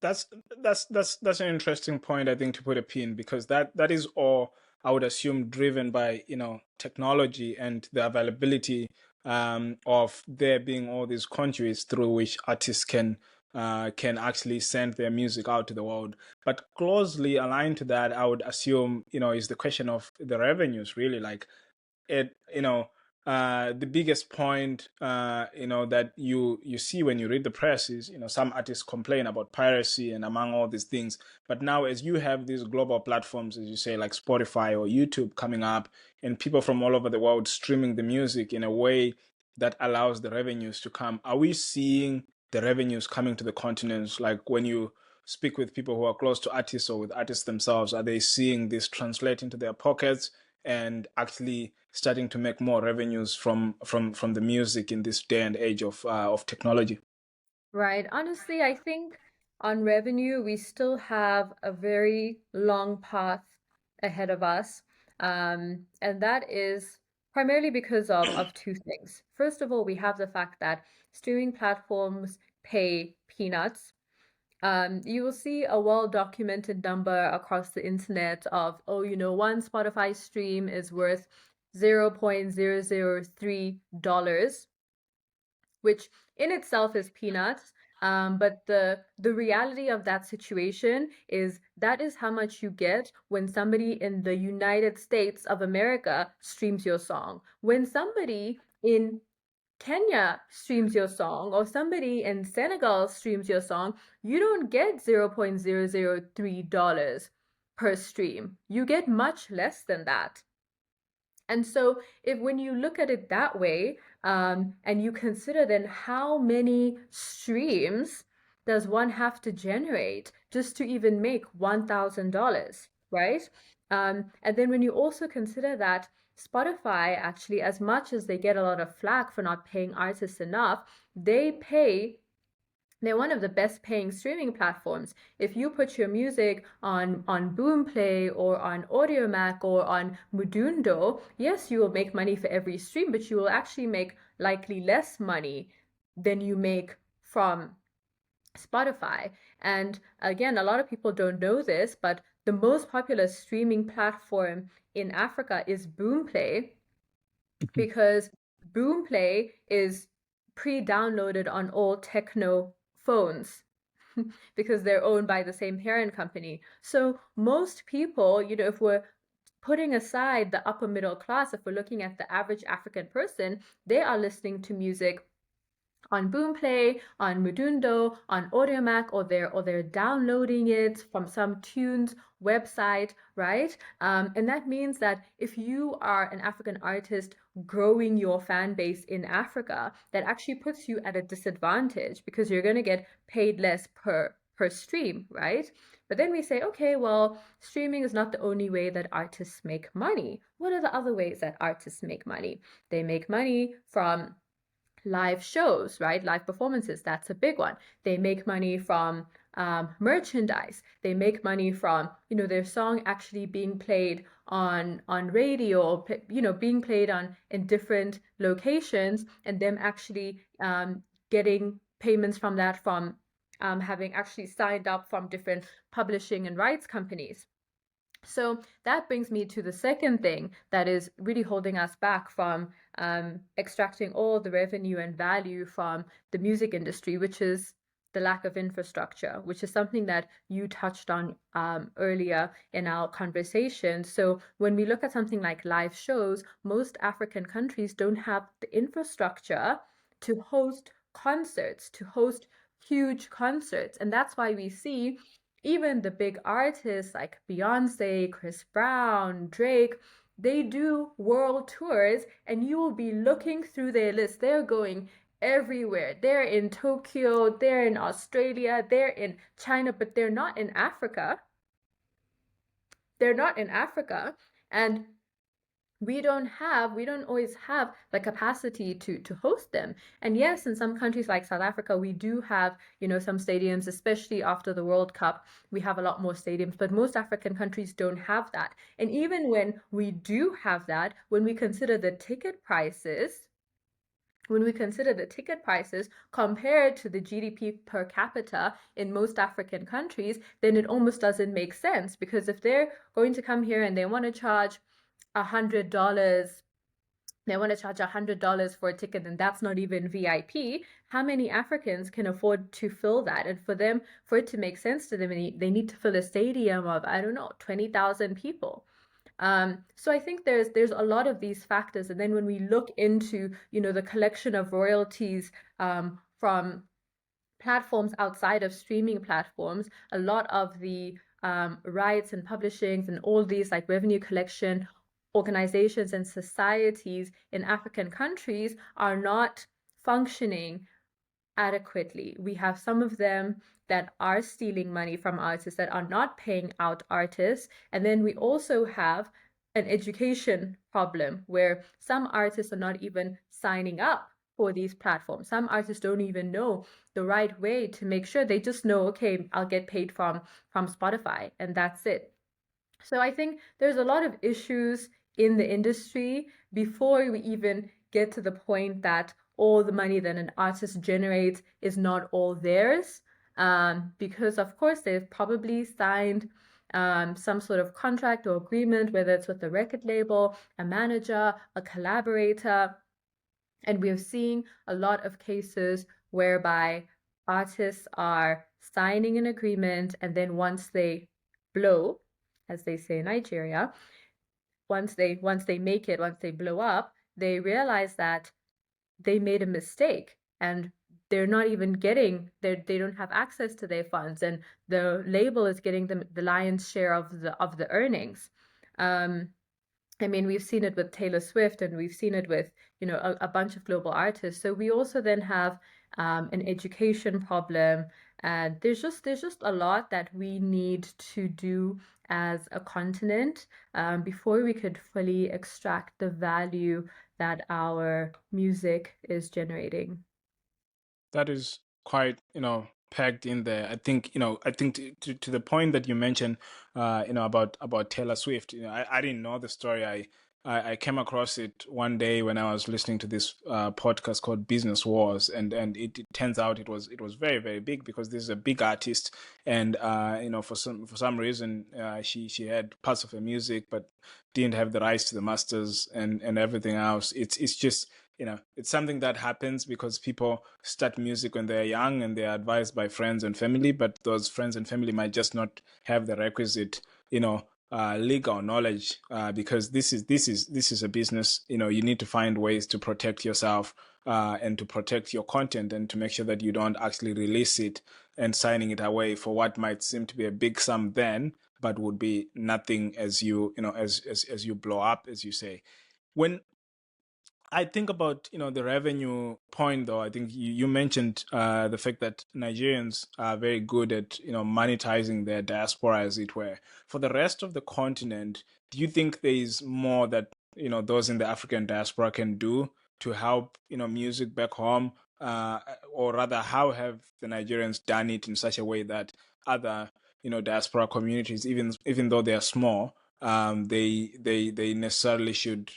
That's that's an interesting point, I think, to put a pin, because that is all, I would assume, driven by, technology and the availability of there being all these conduits through which artists can actually send their music out to the world. But closely aligned to that, I would assume, is the question of the revenues, really. Like, it the biggest point that you see when you read the press is, some artists complain about piracy and among all these things. But now, as you have these global platforms, as you say, like Spotify or YouTube coming up, and people from all over the world streaming the music in a way that allows the revenues to come, are we seeing the revenues coming to the continents? Like, when you speak with people who are close to artists or with artists themselves, are they seeing this translate into their pockets and actually starting to make more revenues from the music in this day and age of technology? Right. Honestly, I think on revenue, we still have a very long path ahead of us. And that is primarily because of two things. First of all, we have the fact that streaming platforms pay peanuts. You will see a well-documented number across the internet of, oh, you know, one Spotify stream is worth $0.003, which in itself is peanuts. But the reality of that situation is that is how much you get when somebody in the United States of America streams your song. When somebody in Kenya streams your song or somebody in Senegal streams your song, you don't get $0.003 per stream. You get much less than that. And so, if when you look at it that way, and you consider then how many streams does one have to generate just to even make $1,000, right? And then when you also consider that Spotify actually, as much as they get a lot of flack for not paying artists enough, they're one of the best paying streaming platforms. If you put your music on Boomplay or on Audiomack or on Mudundo, yes, you will make money for every stream, but you will actually make likely less money than you make from Spotify. And again, a lot of people don't know this, but the most popular streaming platform in Africa is Boomplay, because Boomplay is pre-downloaded on all techno phones because they're owned by the same parent company. So most people, you know, if we're putting aside the upper middle class, if we're looking at the average African person, they are listening to music on Boomplay, on Mudundo, on Audiomack, or they're downloading it from some tunes website, right? And that means that if you are an African artist growing your fan base in Africa, that actually puts you at a disadvantage because you're going to get paid less per stream, right? But then we say, okay, well, streaming is not the only way that artists make money. What are the other ways that artists make money? They make money from live shows, right? Live performances, that's a big one. They make money from merchandise. They make money from, their song actually being played on radio, being played on in different locations, and them actually getting payments from that from having actually signed up from different publishing and rights companies. So that brings me to the second thing that is really holding us back from extracting all the revenue and value from the music industry, which is the lack of infrastructure, which is something that you touched on earlier in our conversation. So when we look at something like live shows, most African countries don't have the infrastructure to host concerts, to host huge concerts. And that's why we see even the big artists like Beyonce, Chris Brown, Drake, they do world tours, and you will be looking through their list. They're going everywhere. They're in Tokyo, they're in Australia, they're in China, but they're not in Africa. They're not in Africa. And we don't always have the capacity to host them. And yes, in some countries like South Africa, we do have, some stadiums, especially after the World Cup, we have a lot more stadiums, but most African countries don't have that. And even when we do have that, when we consider the ticket prices, compared to the GDP per capita in most African countries, then it almost doesn't make sense, because if they're going to come here and they want to charge $100, for a ticket, and that's not even VIP. How many Africans can afford to fill that? And for it to make sense to them, they need to fill a stadium of, I don't know, 20,000 people. So I think there's a lot of these factors. And then when we look into, the collection of royalties from platforms outside of streaming platforms, a lot of the rights and publishings and all these like revenue collection organizations and societies in African countries are not functioning adequately. We have some of them that are stealing money from artists, that are not paying out artists. And then we also have an education problem where some artists are not even signing up for these platforms. Some artists don't even know the right way to make sure. They just know, okay, I'll get paid from Spotify, and that's it. So I think there's a lot of issues in the industry before we even get to the point that all the money that an artist generates is not all theirs. Because of course they've probably signed some sort of contract or agreement, whether it's with a record label, a manager, a collaborator. And we're seeing a lot of cases whereby artists are signing an agreement, and then once they blow, as they say in Nigeria, once they make it, once they blow up, they realize that they made a mistake, and they're not even they don't have access to their funds, and the label is getting the lion's share of the earnings. I mean, we've seen it with Taylor Swift, and we've seen it with, a bunch of global artists. So we also then have an education problem, and there's just a lot that we need to do as a continent before we could fully extract the value that our music is generating. That is quite, packed in there. I think to the point that you mentioned, about Taylor Swift. I didn't know the story. I came across it one day when I was listening to this podcast called Business Wars, and it turns out it was very, very big, because this is a big artist, and for some reason she had parts of her music but didn't have the rights to the masters and everything else. It's just, it's something that happens because people start music when they're young and they're advised by friends and family, but those friends and family might just not have the requisite, legal knowledge, because this is a business. You need to find ways to protect yourself, and to protect your content, and to make sure that you don't actually release it and signing it away for what might seem to be a big sum then, but would be nothing as as you blow up, as you say. When I think about the revenue point, though, I think you mentioned the fact that Nigerians are very good at monetizing their diaspora, as it were. For the rest of the continent, do you think there is more that those in the African diaspora can do to help music back home, or rather, how have the Nigerians done it in such a way that other diaspora communities, even though they are small, they necessarily should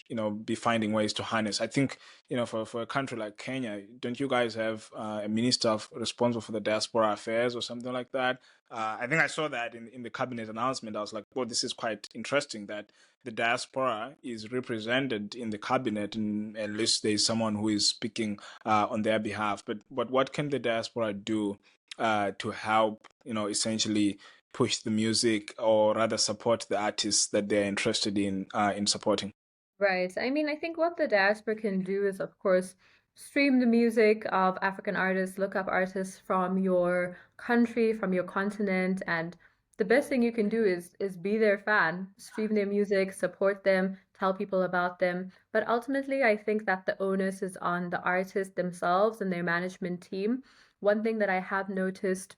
be finding ways to harness. I think for a country like Kenya, don't you guys have a minister responsible for the diaspora affairs or something like that? I think I saw that in the cabinet announcement. I was like, well, this is quite interesting that the diaspora is represented in the cabinet, and at least there's someone who is speaking on their behalf. But what can the diaspora do to help essentially push the music, or rather support the artists that they're interested in supporting? Right. I mean, I think what the diaspora can do is, of course, stream the music of African artists, look up artists from your country, from your continent, and the best thing you can do is be their fan, stream their music, support them, tell people about them. But ultimately, I think that the onus is on the artists themselves and their management team. One thing that I have noticed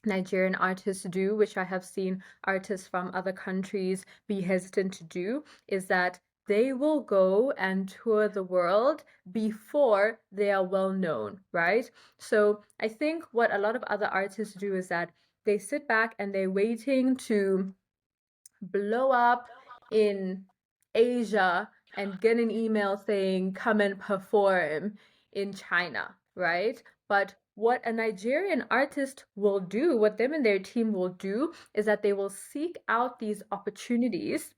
Nigerian artists do, which I have seen artists from other countries be hesitant to do, is that they will go and tour the world before they are well known, right? So I think what a lot of other artists do is that they sit back and they're waiting to blow up in Asia and get an email saying, come and perform in China, right? But what a Nigerian artist will do, what them and their team will do, is that they will seek out these opportunities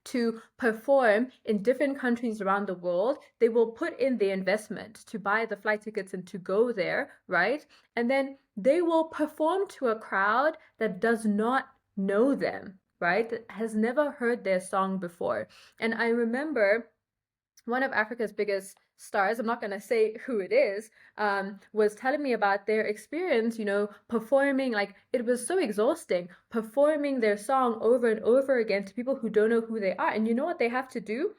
to perform in different countries around the world. They will put in the investment to buy the flight tickets and to go there, right? And then they will perform to a crowd that does not know them, right? That has never heard their song before. And I remember one of Africa's biggest stars, I'm not going to say who it is, was telling me about their experience, performing. Like, it was so exhausting performing their song over and over again to people who don't know who they are. And you know what they have to do?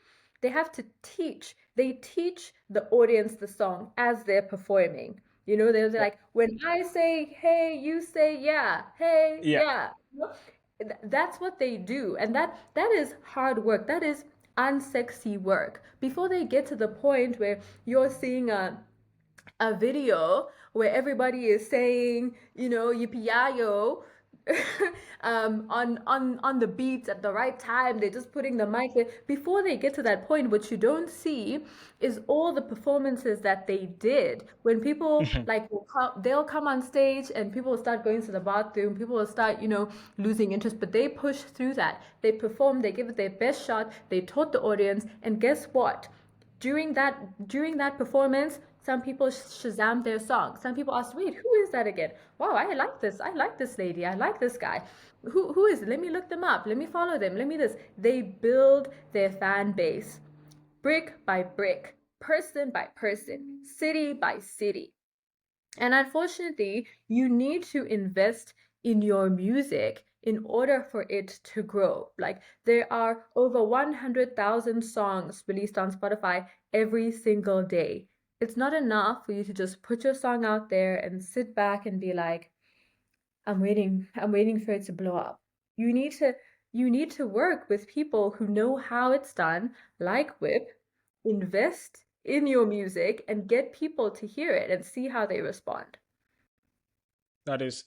They have to teach. They teach the audience the song as they're performing. They're Yeah. like, when I say, hey, you say, yeah, hey, Yeah. yeah. That's what they do, and that is hard work. That is unsexy work. Before they get to the point where you're seeing a video where everybody is saying, yippee yo, on the beats at the right time. They're just putting the mic there. Before they get to that point, what you don't see is all the performances that they did. When people like they'll come on stage and people will start going to the bathroom. People will start, losing interest. But they push through that. They perform. They give it their best shot. They taught the audience. And guess what? During that performance, some people shazam their song. Some people ask, wait, who is that again? Wow, I like this. I like this lady. I like this guy. Who is it? Let me look them up. Let me follow them. Let me this. They build their fan base brick by brick, person by person, city by city. And unfortunately, you need to invest in your music in order for it to grow. Like, there are over 100,000 songs released on Spotify every single day. It's not enough for you to just put your song out there and sit back and be like, I'm waiting for it to blow up. You need to you need to work with people who know how it's done, like Whip, invest in your music and get people to hear it and see how they respond. That is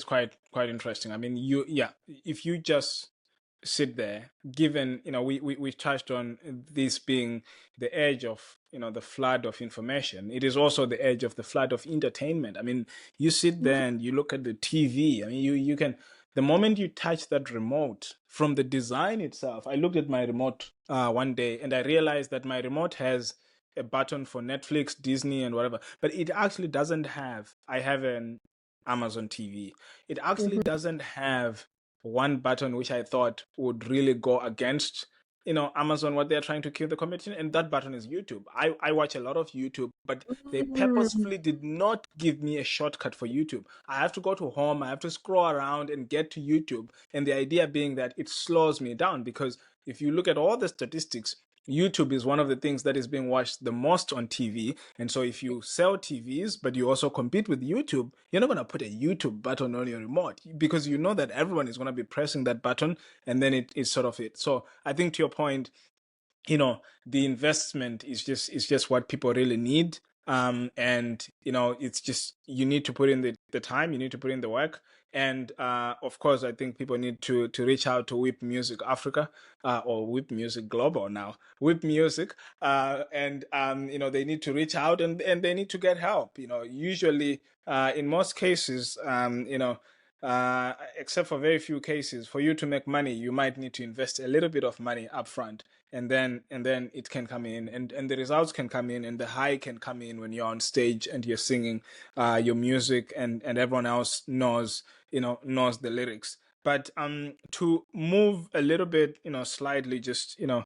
quite interesting. I mean, yeah, if you just sit there, given we touched on this being the edge of the flood of information, it is also the edge of the flood of entertainment. I mean, you sit there and you look at the TV. I mean, you can, the moment you touch that remote, from the design itself. I looked at my remote one day and I realized that my remote has a button for Netflix, Disney, and whatever, but it actually doesn't have. I have an Amazon TV. It actually Mhm. doesn't have one button which I thought would really go against, Amazon, what they're trying to kill the competition, and that button is YouTube. I watch a lot of YouTube, but they Mm. purposefully did not give me a shortcut for YouTube. I have to go to home, I have to scroll around and get to YouTube, and the idea being that it slows me down, because if you look at all the statistics, YouTube is one of the things that is being watched the most on TV. And so if you sell TVs, but you also compete with YouTube, you're not going to put a YouTube button on your remote, because you know that everyone is going to be pressing that button, and then it's sort of it. So I think, to your point, the investment is just what people really need. And it's just, you need to put in the time, you need to put in the work. And of course, I think people need to reach out to Whip Music Africa, or Whip Music Global now, Whip Music. And they need to reach out, and they need to get help. Usually, in most cases, except for very few cases, for you to make money, you might need to invest a little bit of money upfront, and then it can come in, and the results can come in, and the high can come in when you're on stage and you're singing your music, and everyone else knows the lyrics. But to move a little bit, slightly, just to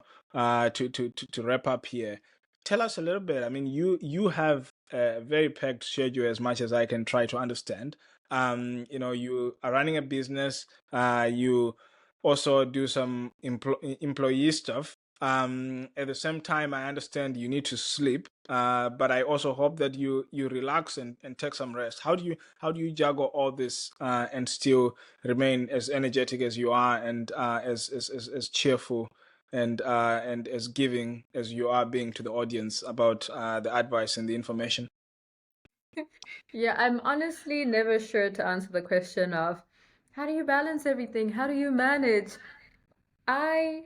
wrap up here, tell us a little bit. I mean, you have a very packed schedule, as much as I can try to understand. You are running a business. You also do some employee stuff. At the same time, I understand you need to sleep. But I also hope that you relax and take some rest. How do you juggle all this, and still remain as energetic as you are, and as cheerful and as giving as you are being to the audience about the advice and the information? Yeah, I'm honestly never sure to answer the question of how do you balance everything? How do you manage? I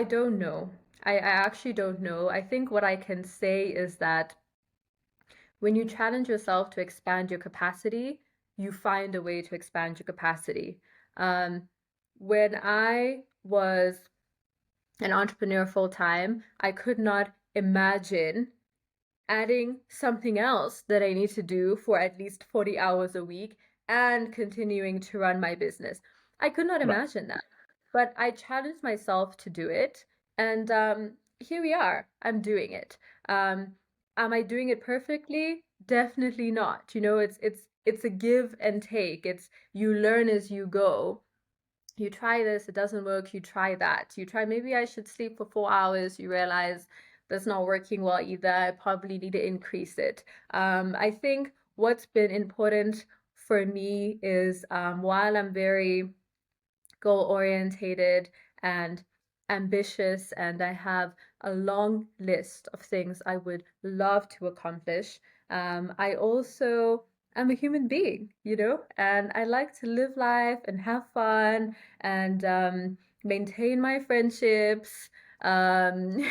don't know. I actually don't know. I think what I can say is that when you challenge yourself to expand your capacity, you find a way to expand your capacity. Um, when I was an entrepreneur full time, I could not imagine adding something else that I need to do for at least 40 hours a week and continuing to run my business. I could not Right. imagine that. But I challenged myself to do it. And here we are. I'm doing it. Um, am I doing it perfectly? Definitely not. It's a give and take. It's you learn as you go. You try this, it doesn't work, you try that. You try, maybe I should sleep for 4 hours, you realize that's not working well either. I probably need to increase it. I think what's been important for me is while I'm very goal orientated and ambitious, and I have a long list of things I would love to accomplish. I also am a human being, and I like to live life and have fun and maintain my friendships, um,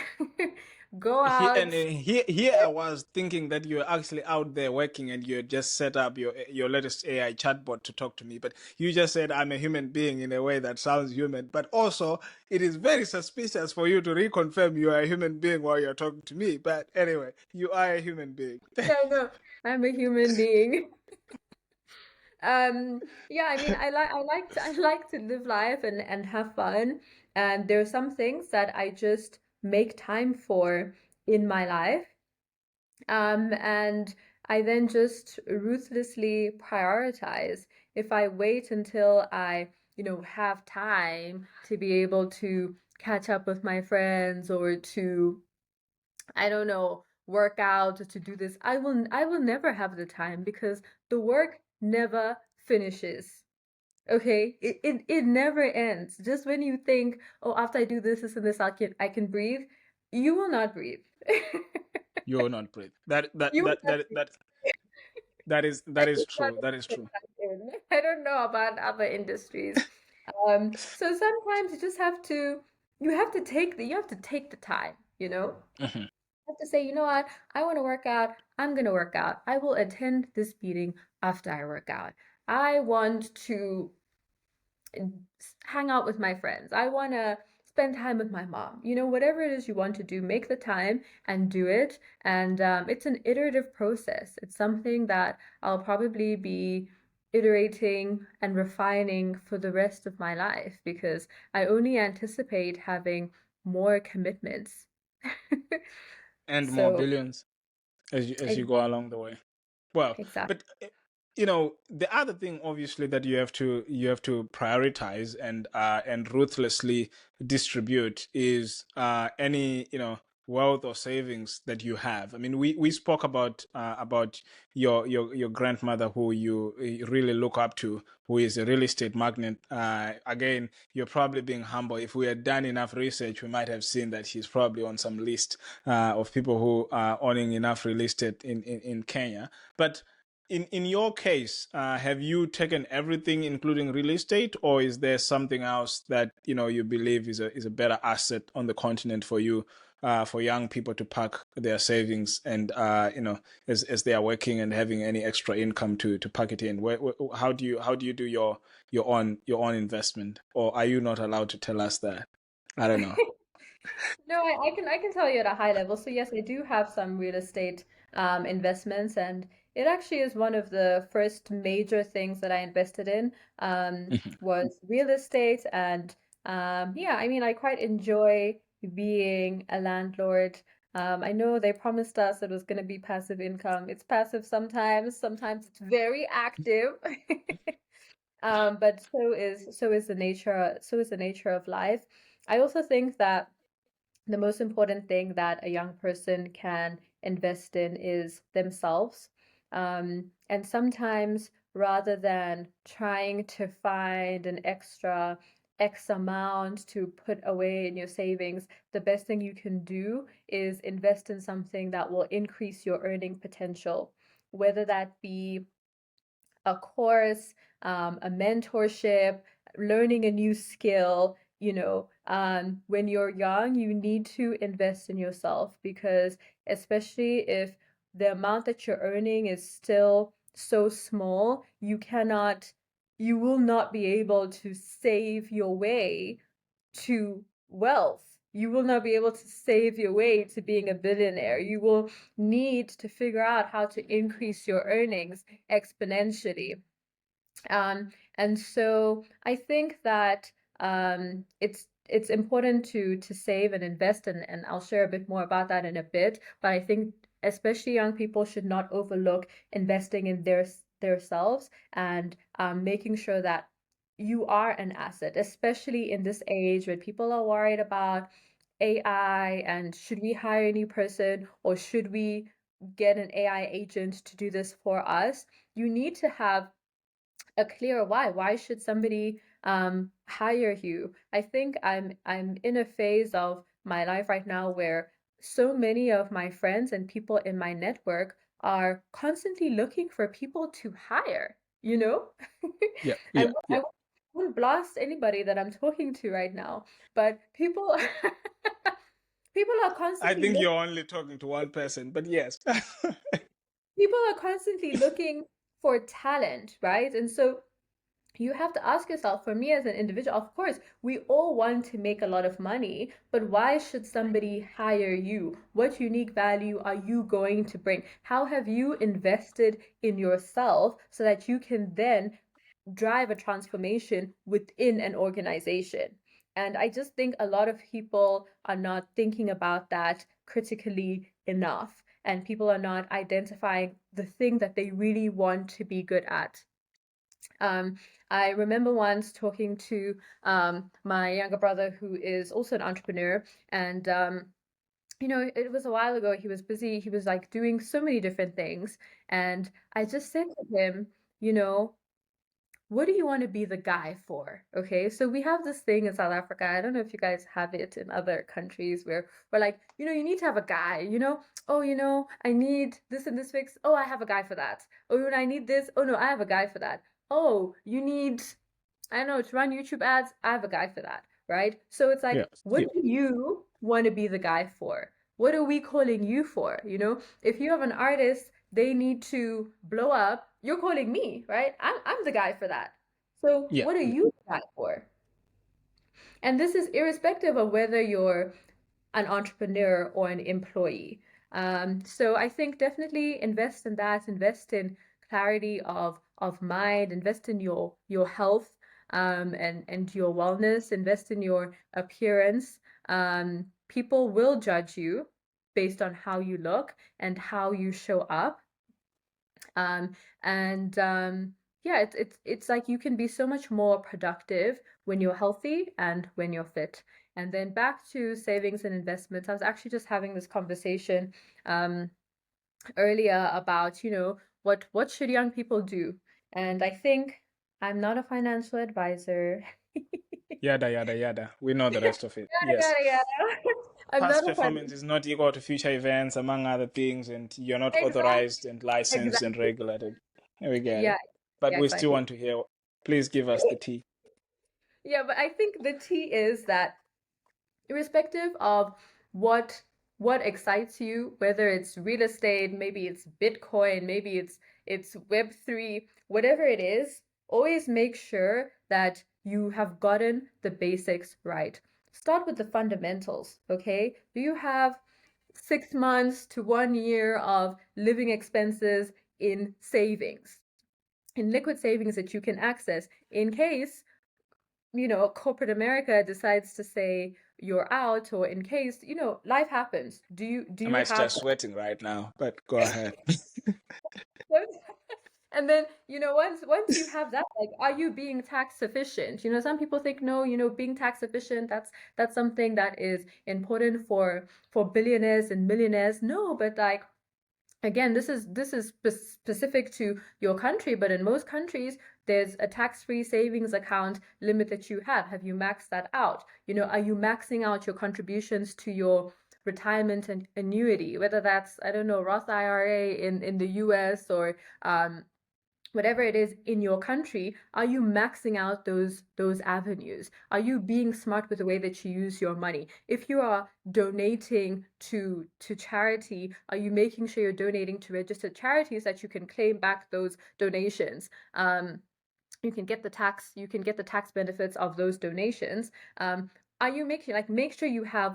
go And out. here I was thinking that you're actually out there working, and you just set up your latest AI chatbot to talk to me. But you just said I'm a human being in a way that sounds human. But also, it is very suspicious for you to reconfirm you are a human being while you're talking to me. But anyway, you are a human being. No, no, I'm a human being. Yeah, I mean, I like to live life and have fun. And there are some things that I just make time for in my life. And I then just ruthlessly prioritize. If I wait until I, have time to be able to catch up with my friends or to, I don't know, work out or to do this, I will never have the time because the work never finishes. Okay, it never ends. Just when you think, oh, after I do this and this, I can breathe, you will not breathe. You will not breathe. That that You will that not that breathe. that that is I that is just true. wanted That to is put true. that in. I don't know about other industries. So sometimes you have to take the time, Hmm. You have to say, you know what, I want to work out, I'm gonna work out. I will attend this meeting after I work out. I want to hang out with my friends. I want to spend time with my mom. Whatever it is you want to do, make the time and do it. And it's an iterative process. It's something that I'll probably be iterating and refining for the rest of my life because I only anticipate having more commitments. And more So, billions as you go exactly, along the way. Well, exactly. but the other thing, obviously, that you have to prioritize and ruthlessly distribute is any wealth or savings that you have. I mean, we spoke about your grandmother who you really look up to, who is a real estate magnate. Again, you're probably being humble. If we had done enough research, we might have seen that she's probably on some list of people who are owning enough real estate in Kenya. But in your case, have you taken everything, including real estate, or is there something else that you believe is a better asset on the continent for you, for young people to park their savings and as they are working and having any extra income to pack it in? How do you do your own investment, or are you not allowed to tell us that? I don't know. No, I can tell you at a high level. So yes, I do have some real estate investments, and it actually is one of the first major things that I invested in was real estate, and yeah, I mean I quite enjoy being a landlord. I know they promised us it was going to be passive income. It's passive sometimes, sometimes it's very active. But so is the nature of life. I also think that the most important thing that a young person can invest in is themselves. And sometimes, rather than trying to find an extra X amount to put away in your savings, the best thing you can do is invest in something that will increase your earning potential, whether that be a course, a mentorship, learning a new skill. When you're young, you need to invest in yourself because, especially if the amount that you're earning is still so small, you will not be able to save your way to wealth. You will not be able to save your way to being a billionaire. You will need to figure out how to increase your earnings exponentially. And so I think that it's important to save and invest, and I'll share a bit more about that in a bit. But I think especially young people should not overlook investing in their selves and making sure that you are an asset, especially in this age when people are worried about AI and should we hire a new person or should we get an AI agent to do this for us? You need to have a clear why. Why should somebody hire you? I think I'm in a phase of my life right now where so many of my friends and people in my network are constantly looking for people to hire, you know? Yeah, I, yeah, I yeah. wouldn't blast anybody that I'm talking to right now, but people people are I constantly think looking you're only talking to one person, but yes. people are constantly looking for talent, right? And so you have to ask yourself, for me as an individual, of course, we all want to make a lot of money, but why should somebody hire you? What unique value are you going to bring? How have you invested in yourself so that you can then drive a transformation within an organization? And I just think a lot of people are not thinking about that critically enough, and people are not identifying the thing that they really want to be good at. um, I remember once talking to my younger brother, who is also an entrepreneur, and it was a while ago. He was busy. He was like doing so many different things, and I just said to him, you know, what do you want to be the guy for? Okay, so we have this thing in South Africa. I don't know if you guys have it in other countries where we're like, you need to have a guy, oh, I need this and this fix. Oh, I have a guy for that. Oh, I need this. Oh, no, I have a guy for that. Oh, you need, I don't know, to run YouTube ads. I have a guy for that, right? So it's like, Yeah, what yeah, do you want to be the guy for? What are we calling you for? If you have an artist, they need to blow up, you're calling me, right? I'm the guy for that. So yeah, what are yeah. you the guy for? And this is irrespective of whether you're an entrepreneur or an employee. So I think definitely invest in that, invest in clarity of of mind, invest in your health, and your wellness, invest in your appearance. People will judge you based on how you look and how you show up. Um, and yeah, it's like you can be so much more productive when you're healthy and when you're fit. And then back to savings and investments. I was actually just having this conversation um, earlier about, what should young people do? And I think I'm not a financial advisor. Yada, yada, yada. We know the rest of it. Yada, Yes. yada, yada. I'm not Past a performance financial. is not equal to future events, among other things, and you're not Exactly. authorized and licensed and Exactly. regulated. We get Yeah. it. But Yeah, we still exactly. want to hear. Please give us the tea. Yeah, but I think the tea is that irrespective of what what excites you, whether it's real estate, maybe it's Bitcoin, maybe it's Web3, whatever it is, always make sure that you have gotten the basics right. Start with the fundamentals, okay? Do you have 6 months to 1 year of living expenses in savings, in liquid savings that you can access in case corporate America decides to say you're out, or in case, life happens. Do I you might have start sweating right now, but go ahead. that? And then, once you have that, like, are you being tax sufficient? Some people think no, being tax efficient, that's something that is important for billionaires and millionaires. No, but like, again, this is specific to your country, but in most countries, there's a tax-free savings account limit that you have. Have you maxed that out? Are you maxing out your contributions to your retirement and annuity, whether that's, I don't know, Roth IRA in the US, or whatever it is in your country? Are you maxing out those avenues? Are you being smart with the way that you use your money? If you are donating to charity, are you making sure you're donating to registered charities that you can claim back those donations? You can get the tax benefits of those donations. Are you making, like, make sure you have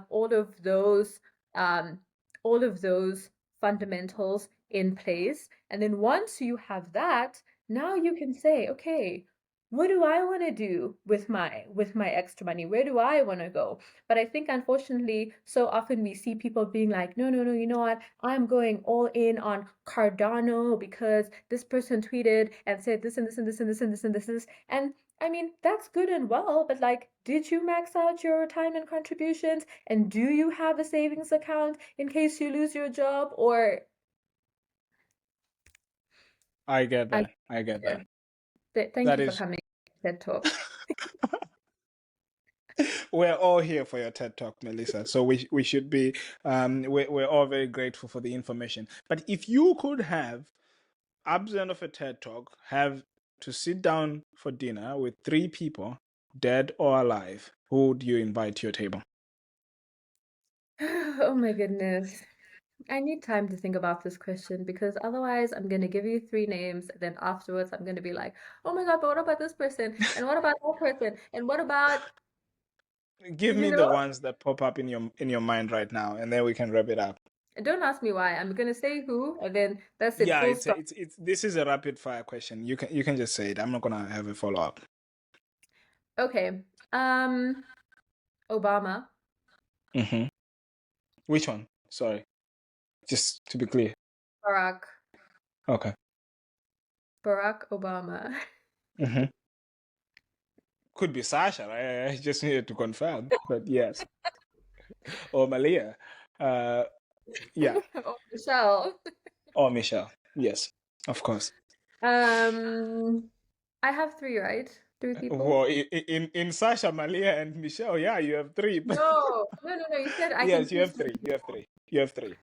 um all of those fundamentals in place, and then once you have that, now you can say, okay, what do I want to do with my extra money? Where do I want to go? But I think, unfortunately, so often we see people being like, no, no, no, you know what? I'm going all in on Cardano because this person tweeted and said this and this and this and this and this and this. And I mean, that's good and well, but like, did you max out your retirement contributions? And do you have a savings account in case you lose your job? Or I get I, that. I get that. thank That you for is, coming to TED Talk. we're all here for your TED Talk, Melissa. So we should be, we're all very grateful for the information. But if you could have, absent of a TED Talk, have to sit down for dinner with three people, dead or alive, who would you invite to your table? Oh my goodness. I need time to think about this question, because otherwise I'm going to give you three names, and then afterwards I'm going to be like, oh my God, but what about this person? And what about that person? And what about, Give you me the know, ones that pop up in your mind right now, and then we can wrap it up. don't ask me why. I'm going to say who, and then that's it, Yeah, full stop. it's this is a rapid fire question. You can just say it. I'm not gonna have a follow up. Okay. Obama, Mm-hmm. Which one? Sorry, just to be clear. Barack, Okay. Barack Obama. Mm-hmm. Could be Sasha, right? I just needed to confirm, but yes, or Malia. Uh, yeah, Oh, Michelle. or Michelle. Yes, of course. Um, I have three, right? Three people? Well, in Sasha, Malia, and Michelle, yeah, you have three. But No, no, no, no. You said I can yes, you choose have three three. You have people. three. You have three.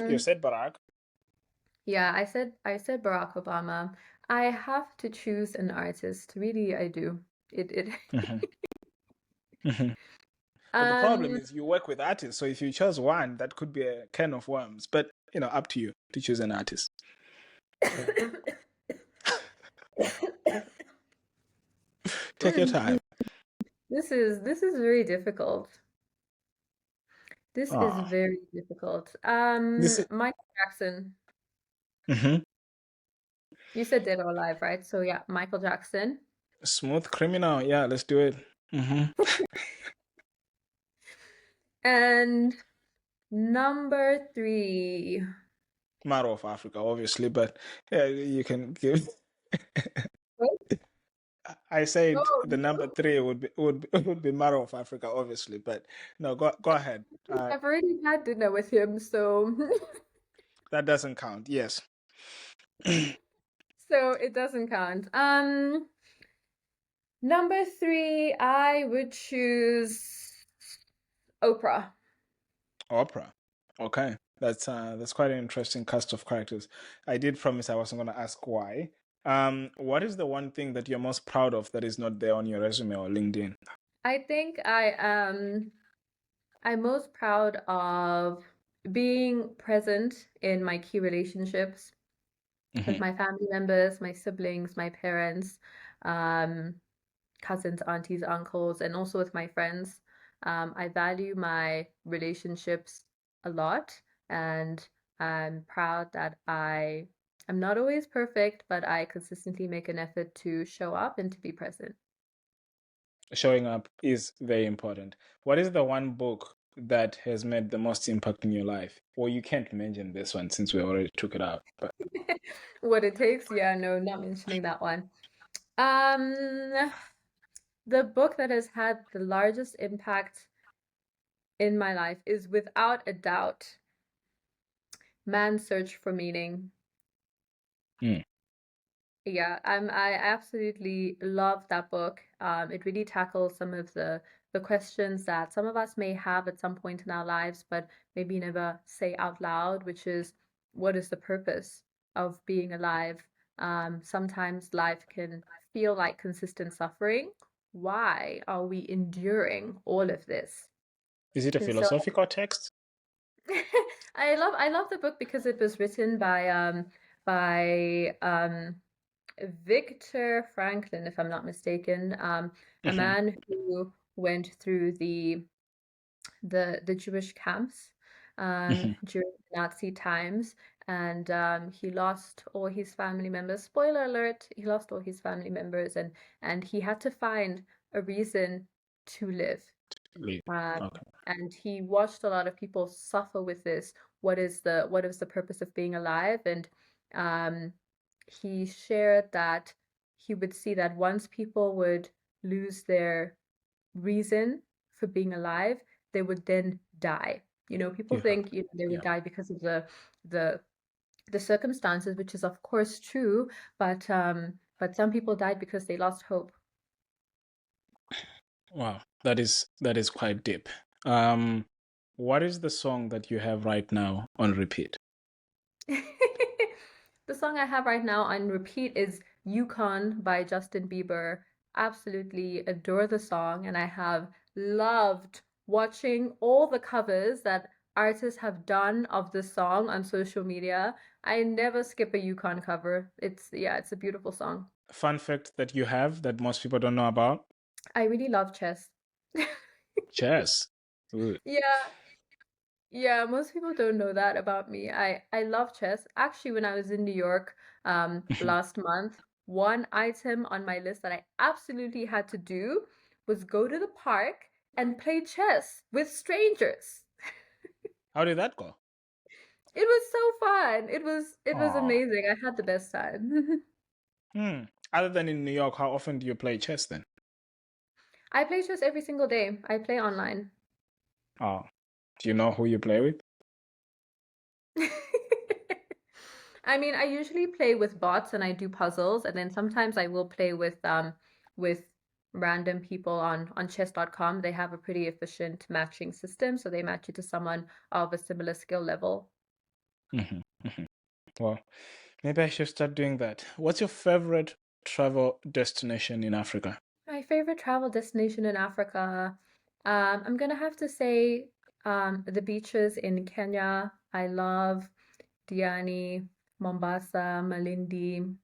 You Um, said Barack. yeah, I said Barack Obama. I have to choose an artist. Really, I do. It Mm-hmm. Mm-hmm. But the problem um is you work with artists, so if you chose one, that could be a can of worms. But up to you to choose an artist. Take your time. this is very difficult. This is Oh, very difficult. this is. Michael Jackson. Mm-hmm. You said Dead or Alive, right? So yeah, Michael Jackson. Smooth Criminal. Yeah, let's do it. And number three. Maro of Africa, obviously, but yeah, you can give. What? I said Oh, the number three would be Maro of Africa, obviously, but no, go ahead. I've already had dinner with him, so That doesn't count. Yes. so it doesn't count. Number three, I would choose Oprah. Opera. Okay. That's quite an interesting cast of characters. I did promise I wasn't gonna ask why. What is the one thing that you're most proud of that is not there on your resume or LinkedIn? I think I'm most proud of being present in my key relationships with Hmm. my family members, my siblings, my parents, um, cousins, aunties, uncles, and also with my friends. I value my relationships a lot, and I'm proud that I'm not always perfect, but I consistently make an effort to show up and to be present. Showing up is very important. What is the one book that has made the most impact in your life? Well, you can't mention this one since we already took it out, but What it takes? Yeah, no, not mentioning that one. Um, the book that has had the largest impact in my life is without a doubt Man's Search for Meaning. mm, Yeah, I absolutely love that book. It really tackles some of the questions that some of us may have at some point in our lives, but maybe never say out loud, which is what is the purpose of being alive? Sometimes life can feel like consistent suffering. Why are we enduring all of this? is it a And so philosophical text? I love the book because it was written by Viktor Franklin, if I'm not mistaken, a Hmm. man who went through the Jewish camps Hmm. during Nazi times, and he lost all his family members. Spoiler alert, he lost all his family members, and he had to find a reason to live. Um, Okay. and he watched a lot of people suffer with this. What is the purpose of being alive? And um, he shared that he would see that once people would lose their reason for being alive, they would then die. People You have, think they would yeah. die because of the the circumstances, which is of course true, but some people died because they lost hope. Wow, that is quite deep. Um, what is the song that you have right now on repeat? The song I have right now on repeat is Yukon by Justin Bieber. Absolutely adore the song, and I have loved watching all the covers that artists have done of the song on social media. I never skip a Yukon cover. It's a beautiful song. Fun fact that you have that most people don't know about? I really love chess. Chess. Ooh. Yeah, yeah, most people don't know that about me. I love chess. Actually, when I was in New York last month, one item on my list that I absolutely had to do was go to the park and play chess with strangers. How did that go? It was so fun. It was Oh. amazing. I had the best time. Hmm. Other than in New York, how often do you play chess then? I play chess every single day. I play online. Oh. Do you know who you play with? I mean, I usually play with bots and I do puzzles, and then sometimes I will play with random people on chess.com. They have a pretty efficient matching system, so they match you to someone of a similar skill level. Hmm. Hmm. Well, maybe I should start doing that. What's your favorite travel destination in Africa? My favorite travel destination in Africa, I'm gonna have to say the beaches in Kenya. I love Diani, Mombasa, Malindi.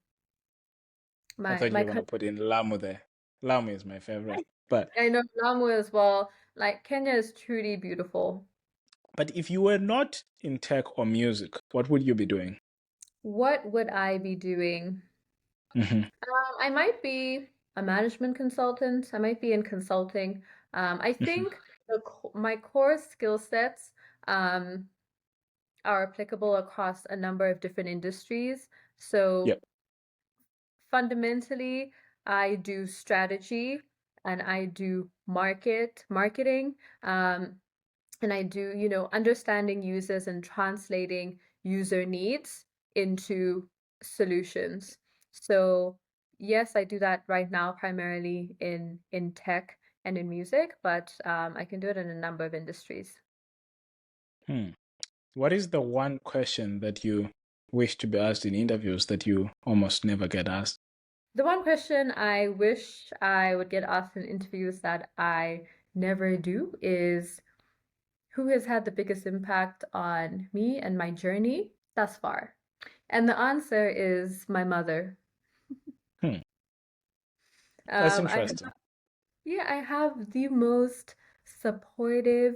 I My thought you my were gonna country. put in Lamu there. Lamu is my favorite. But I know Lamu as well. Like Kenya is truly beautiful. but if you were not in tech or music, what would you be doing? What would I be doing? Hmm. I might be a management consultant. I might be in consulting. I Hmm. think my core skill sets um, are applicable across a number of different industries. So Yep. fundamentally, I do strategy and I do marketing. Um, and I do, understanding users and translating user needs into solutions. So yes, I do that right now primarily in tech and in music, but I can do it in a number of industries. Hmm. What is the one question that you wish to be asked in interviews that you almost never get asked? The one question I wish I would get asked in interviews that I never do is who has had the biggest impact on me and my journey thus far? And the answer is my mother. Hmm. That's I interesting. Yeah, I have the most supportive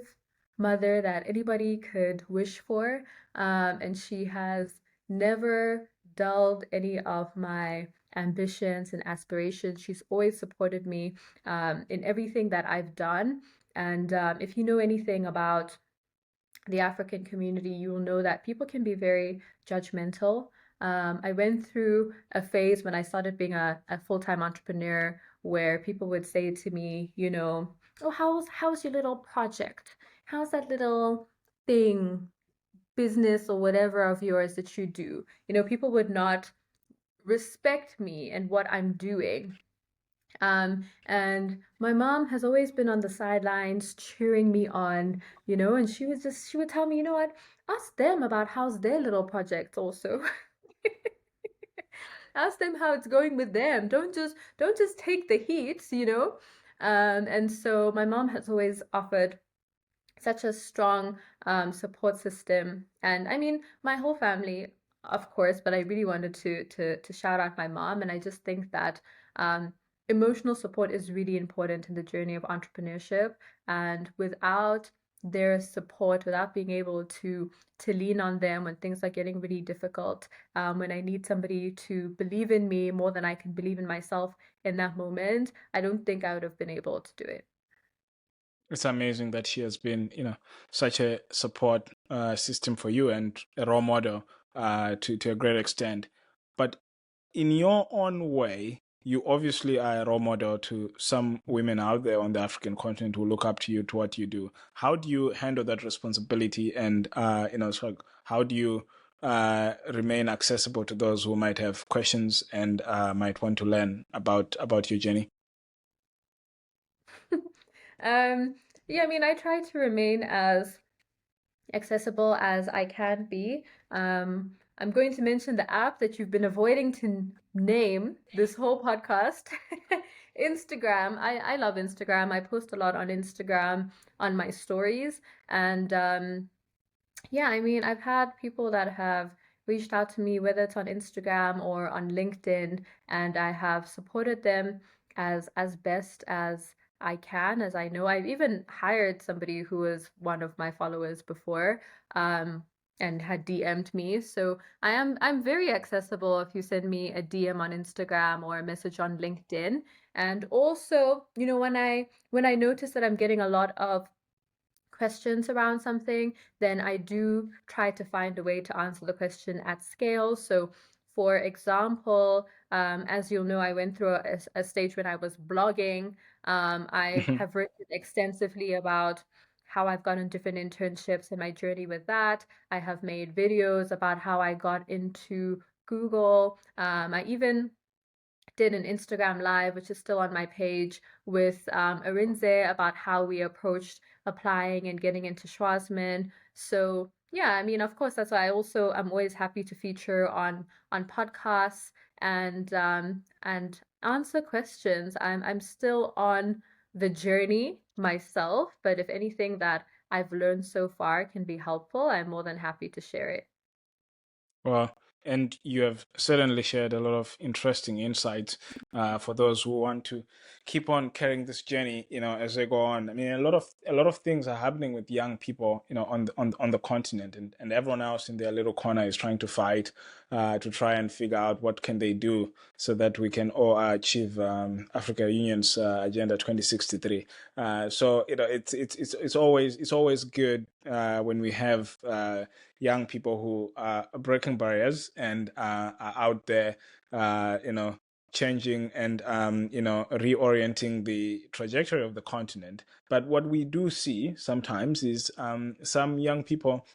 mother that anybody could wish for. And she has never dulled any of my ambitions and aspirations. She's always supported me in everything that I've done. And if you know anything about the African community, you will know that people can be very judgmental. I went through a phase when I started being a full-time entrepreneur where people would say to me, oh, how's your little project? How's that little thing, business or whatever of yours that you do? People would not respect me and what I'm doing. And my mom has always been on the sidelines cheering me on, and she would tell me, you know what, ask them about how's their little project also. Ask them how it's going with them. Don't just take the heat. And so my mom has always offered such a strong support system. And I mean, my whole family, of course, but I really wanted to shout out my mom. And I just think that um, emotional support is really important in the journey of entrepreneurship. And without their support, without being able to lean on them when things are getting really difficult, when I need somebody to believe in me more than I can believe in myself in that moment, I don't think I would have been able to do it. It's amazing that she has been, such a support system for you and a role model to a great extent. But in your own way, you obviously are a role model to some women out there on the African continent who look up to you to what you do. How do you handle that responsibility, and sort of how do you remain accessible to those who might have questions and might want to learn about your journey? Um, yeah, I mean, I try to remain as accessible as I can be. I'm going to mention the app that you've been avoiding to name this whole podcast. Instagram. I love Instagram. I post a lot on Instagram on my stories. And yeah, I mean, I've had people that have reached out to me, whether it's on Instagram or on LinkedIn, and I have supported them as best as I can, as I know. I've even hired somebody who was one of my followers before, um, and had DM'd me. So I'm very accessible if you send me a DM on Instagram or a message on LinkedIn. And also, when I notice that I'm getting a lot of questions around something, then I do try to find a way to answer the question at scale. So, for example, as you'll know, I went through a stage when I was blogging. I Mhm. have written extensively about how I've gotten different internships and my journey with that. I have made videos about how I got into Google. I even did an Instagram live, which is still on my page, with Arinze about how we approached applying and getting into Schwarzman. So yeah, I mean, of course, that's why I'm always happy to feature on podcasts and answer questions. I'm still on the journey myself, but if anything that I've learned so far can be helpful, I'm more than happy to share it. Well, And you have certainly shared a lot of interesting insights for those who want to keep on carrying this journey, as they go on. I mean, a lot of things are happening with young people, on the continent, and everyone else in their little corner is trying to fight to try and figure out what can they do so that we can all achieve Africa Union's Agenda 2063. So it's always good when we have young people who are breaking barriers and are out there, changing and reorienting the trajectory of the continent. But what we do see sometimes is some young people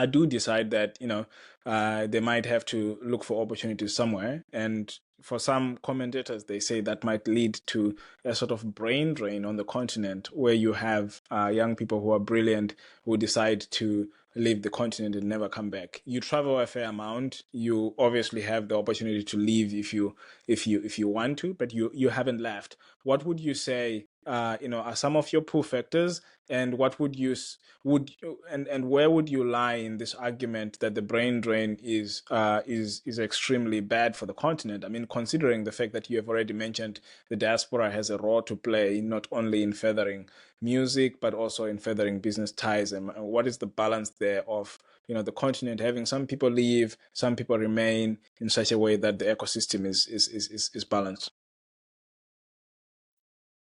do decide that they might have to look for opportunities somewhere, and for some commentators they say that might lead to a sort of brain drain on the continent, where you have young people who are brilliant who decide to leave the continent and never come back. You travel a fair amount, you obviously have the opportunity to leave if you want to, but you haven't left. What would you say are some of your pull factors, and what would you would and where would you lie in this argument that the brain drain is extremely bad for the continent? I mean, considering the fact that you have already mentioned the diaspora has a role to play not only in furthering music but also in furthering business ties, and what is the balance there of the continent having some people leave, some people remain in such a way that the ecosystem is balanced?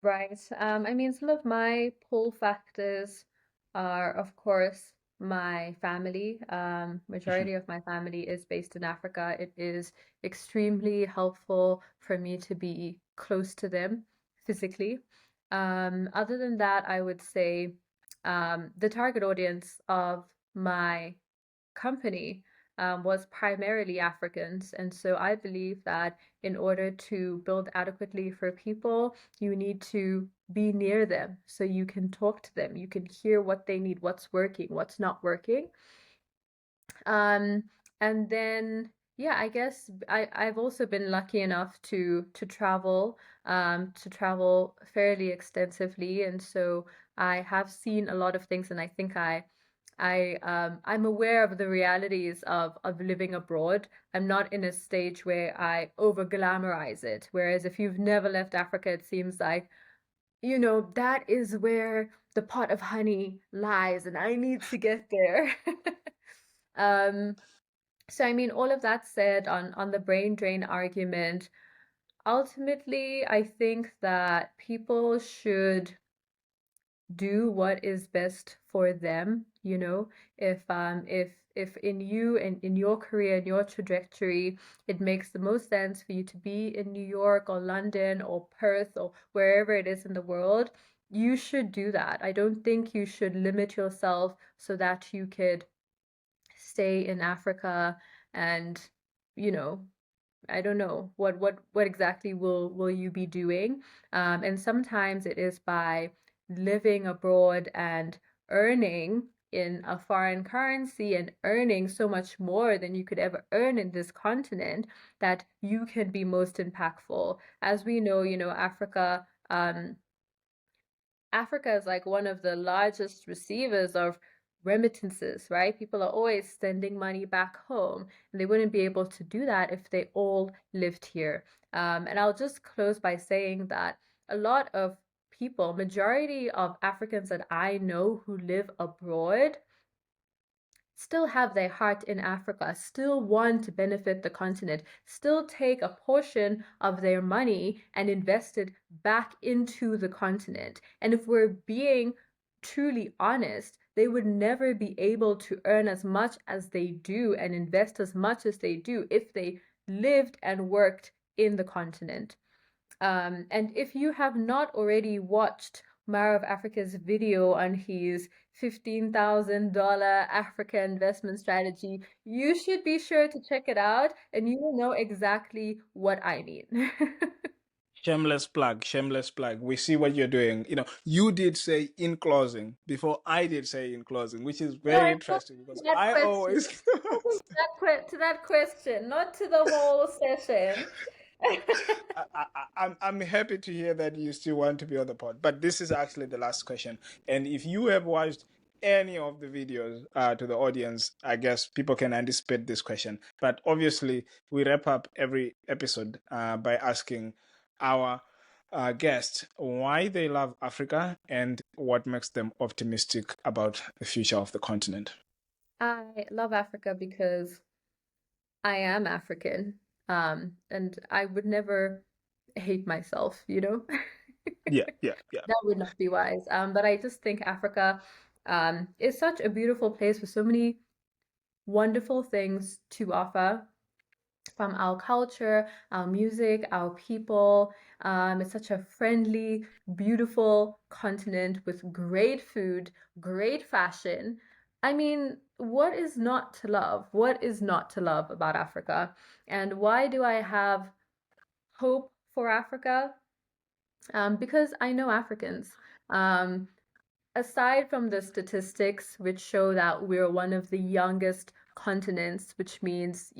Right. I mean, some of my pull factors are, of course, my family. Majority of my family is based in Africa. It is extremely helpful for me to be close to them physically. Other than that, I would say the target audience of my company was primarily Africans. And so I believe that in order to build adequately for people, you need to be near them so you can talk to them. You can hear what they need, what's working, what's not working. Um, and then yeah, I guess I've also been lucky enough to travel fairly extensively, and so I have seen a lot of things, and I think I'm aware of the realities of living abroad. I'm not in a stage where I over glamorize it. Whereas if you've never left Africa, it seems like, that is where the pot of honey lies, and I need to get there. Um, so I mean, all of that said, on the brain drain argument, ultimately, I think that people should do what is best for them, if in you and in your career and your trajectory, it makes the most sense for you to be in New York or London or Perth or wherever it is in the world, you should do that. I don't think you should limit yourself so that you could stay in Africa and, you know, I don't know what exactly will you be doing. And sometimes it is by living abroad and earning in a foreign currency and earning so much more than you could ever earn in this continent that you can be most impactful. As we know, Africa is like one of the largest receivers of remittances, right? People are always sending money back home, and they wouldn't be able to do that if they all lived here. And I'll just close by saying that a lot of people, majority of Africans that I know who live abroad, still have their heart in Africa, still want to benefit the continent, still take a portion of their money and invest it back into the continent. And if we're being truly honest, they would never be able to earn as much as they do and invest as much as they do if they lived and worked in the continent. And if you have not already watched Maro of Africa's video on his $15,000 Africa investment strategy, you should be sure to check it out and you will know exactly what I mean. Shameless plug, shameless plug. We see what you're doing. You did say in closing before I did say in closing, which is No, very I'm interesting talking to because that I question. always. To that question, not to the whole session. I'm happy to hear that you still want to be on the pod, but this is actually the last question. And if you have watched any of the videos to the audience, I guess people can anticipate this question. But obviously, we wrap up every episode by asking our guests why they love Africa and what makes them optimistic about the future of the continent. I love Africa because I am African. And I would never hate myself, you know? Yeah, yeah, yeah. That would not be wise. But I just think Africa is such a beautiful place with so many wonderful things to offer from our culture, our music, our people. It's such a friendly, beautiful continent with great food, great fashion. I mean, what is not to love? What is not to love about Africa? And why do I have hope for Africa? Because I know Africans. Um, Aside from the statistics, which show that we're one of the youngest continents, which means,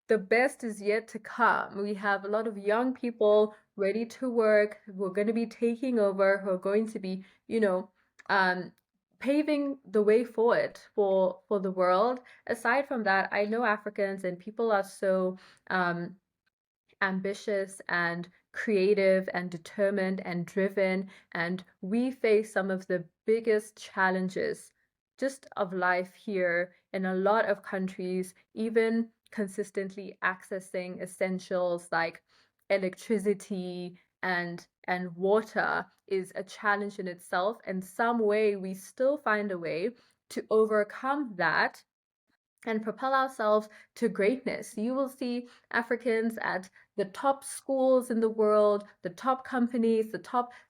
the best is yet to come. We have a lot of young people ready to work who are going to be taking over, who are going to be, um, paving the way forward for the world. Aside from that, I know Africans and people are so ambitious and creative and determined and driven. And we face some of the biggest challenges just of life here in a lot of countries, even consistently accessing essentials like electricity and water is a challenge in itself. And some way we still find a way to overcome that and propel ourselves to greatness. You will see Africans at the top schools in the world, the top companies,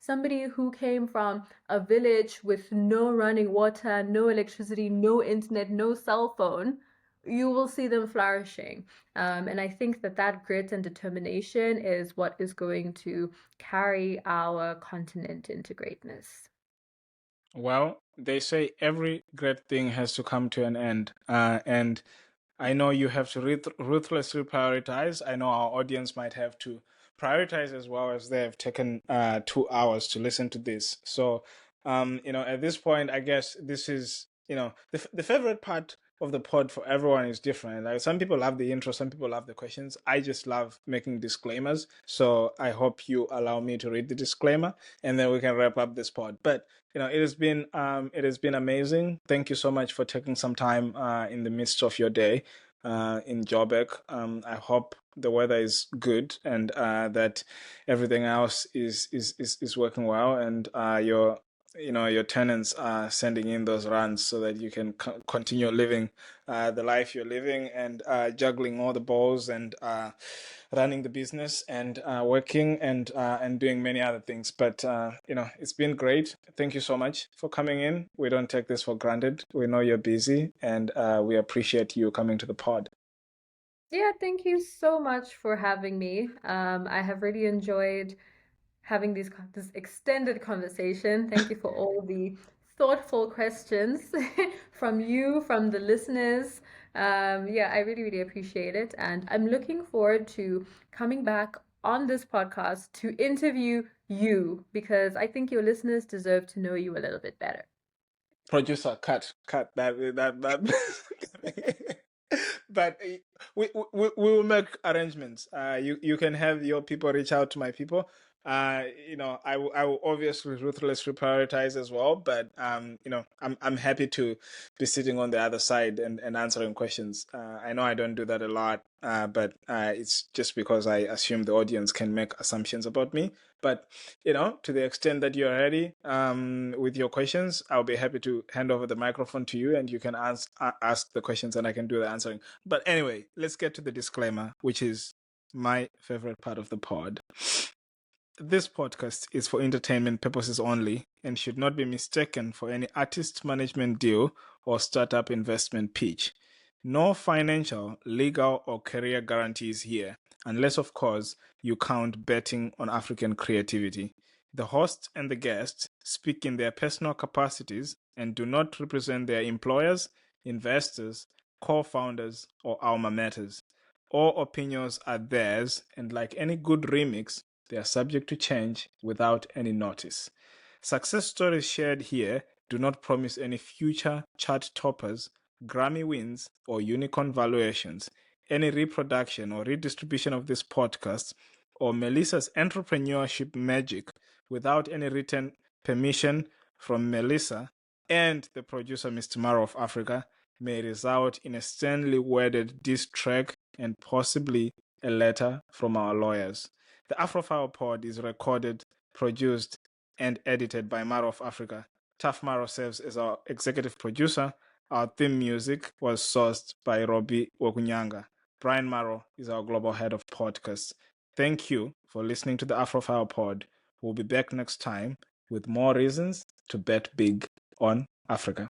somebody who came from a village with no running water, no electricity, no internet, no cell phone. You will see them flourishing. And I think that grit and determination is what is going to carry our continent into greatness. Well, they say every great thing has to come to an end. And I know you have to ruthlessly prioritize. I know our audience might have to prioritize as well, as they have taken 2 hours to listen to this. So, at this point, I guess this is, the favorite part of the pod for everyone is different. Like some people love the intro, some people love the questions. I just love making disclaimers. So I hope you allow me to read the disclaimer, and then we can wrap up this pod. But it has been amazing. Thank you so much for taking some time in the midst of your day in Joburg. I hope the weather is good and that everything else is working well, and your tenants are sending in those runs so that you can continue living the life you're living, and juggling all the balls, and running the business, and working, and doing many other things. But it's been great. Thank you so much for coming in. We don't take this for granted. We know you're busy, and we appreciate you coming to the pod. Yeah, thank you so much for having me. I have really enjoyed having this extended conversation. Thank you for all the thoughtful questions from you, from the listeners. Yeah, I really, really appreciate it. And I'm looking forward to coming back on this podcast to interview you because I think your listeners deserve to know you a little bit better. Producer, cut that. But we will make arrangements. You can have your people reach out to my people. I will obviously ruthlessly prioritize as well, but I'm happy to be sitting on the other side and answering questions. I know I don't do that a lot, but it's just because I assume the audience can make assumptions about me. But to the extent that you're ready with your questions, I'll be happy to hand over the microphone to you, and you can ask the questions, and I can do the answering. But anyway, let's get to the disclaimer, which is my favorite part of the pod. This podcast is for entertainment purposes only and should not be mistaken for any artist management deal or startup investment pitch. No financial, legal, or career guarantees here, unless, of course, you count betting on African creativity. The host and the guest speak in their personal capacities and do not represent their employers, investors, co founders, or alma maters. All opinions are theirs, and like any good remix, they are subject to change without any notice. Success stories shared here do not promise any future chart toppers, Grammy wins, or unicorn valuations. Any reproduction or redistribution of this podcast or Melissa's entrepreneurship magic without any written permission from Melissa and the producer, Mr. Maro of Africa, may result in a sternly worded diss track and possibly a letter from our lawyers. The Afrophile Pod is recorded, produced, and edited by Maro of Africa. Tough Maro serves as our executive producer. Our theme music was sourced by Robbie Wokunyanga. Brian Maro is our global head of podcasts. Thank you for listening to the Afrophile Pod. We'll be back next time with more reasons to bet big on Africa.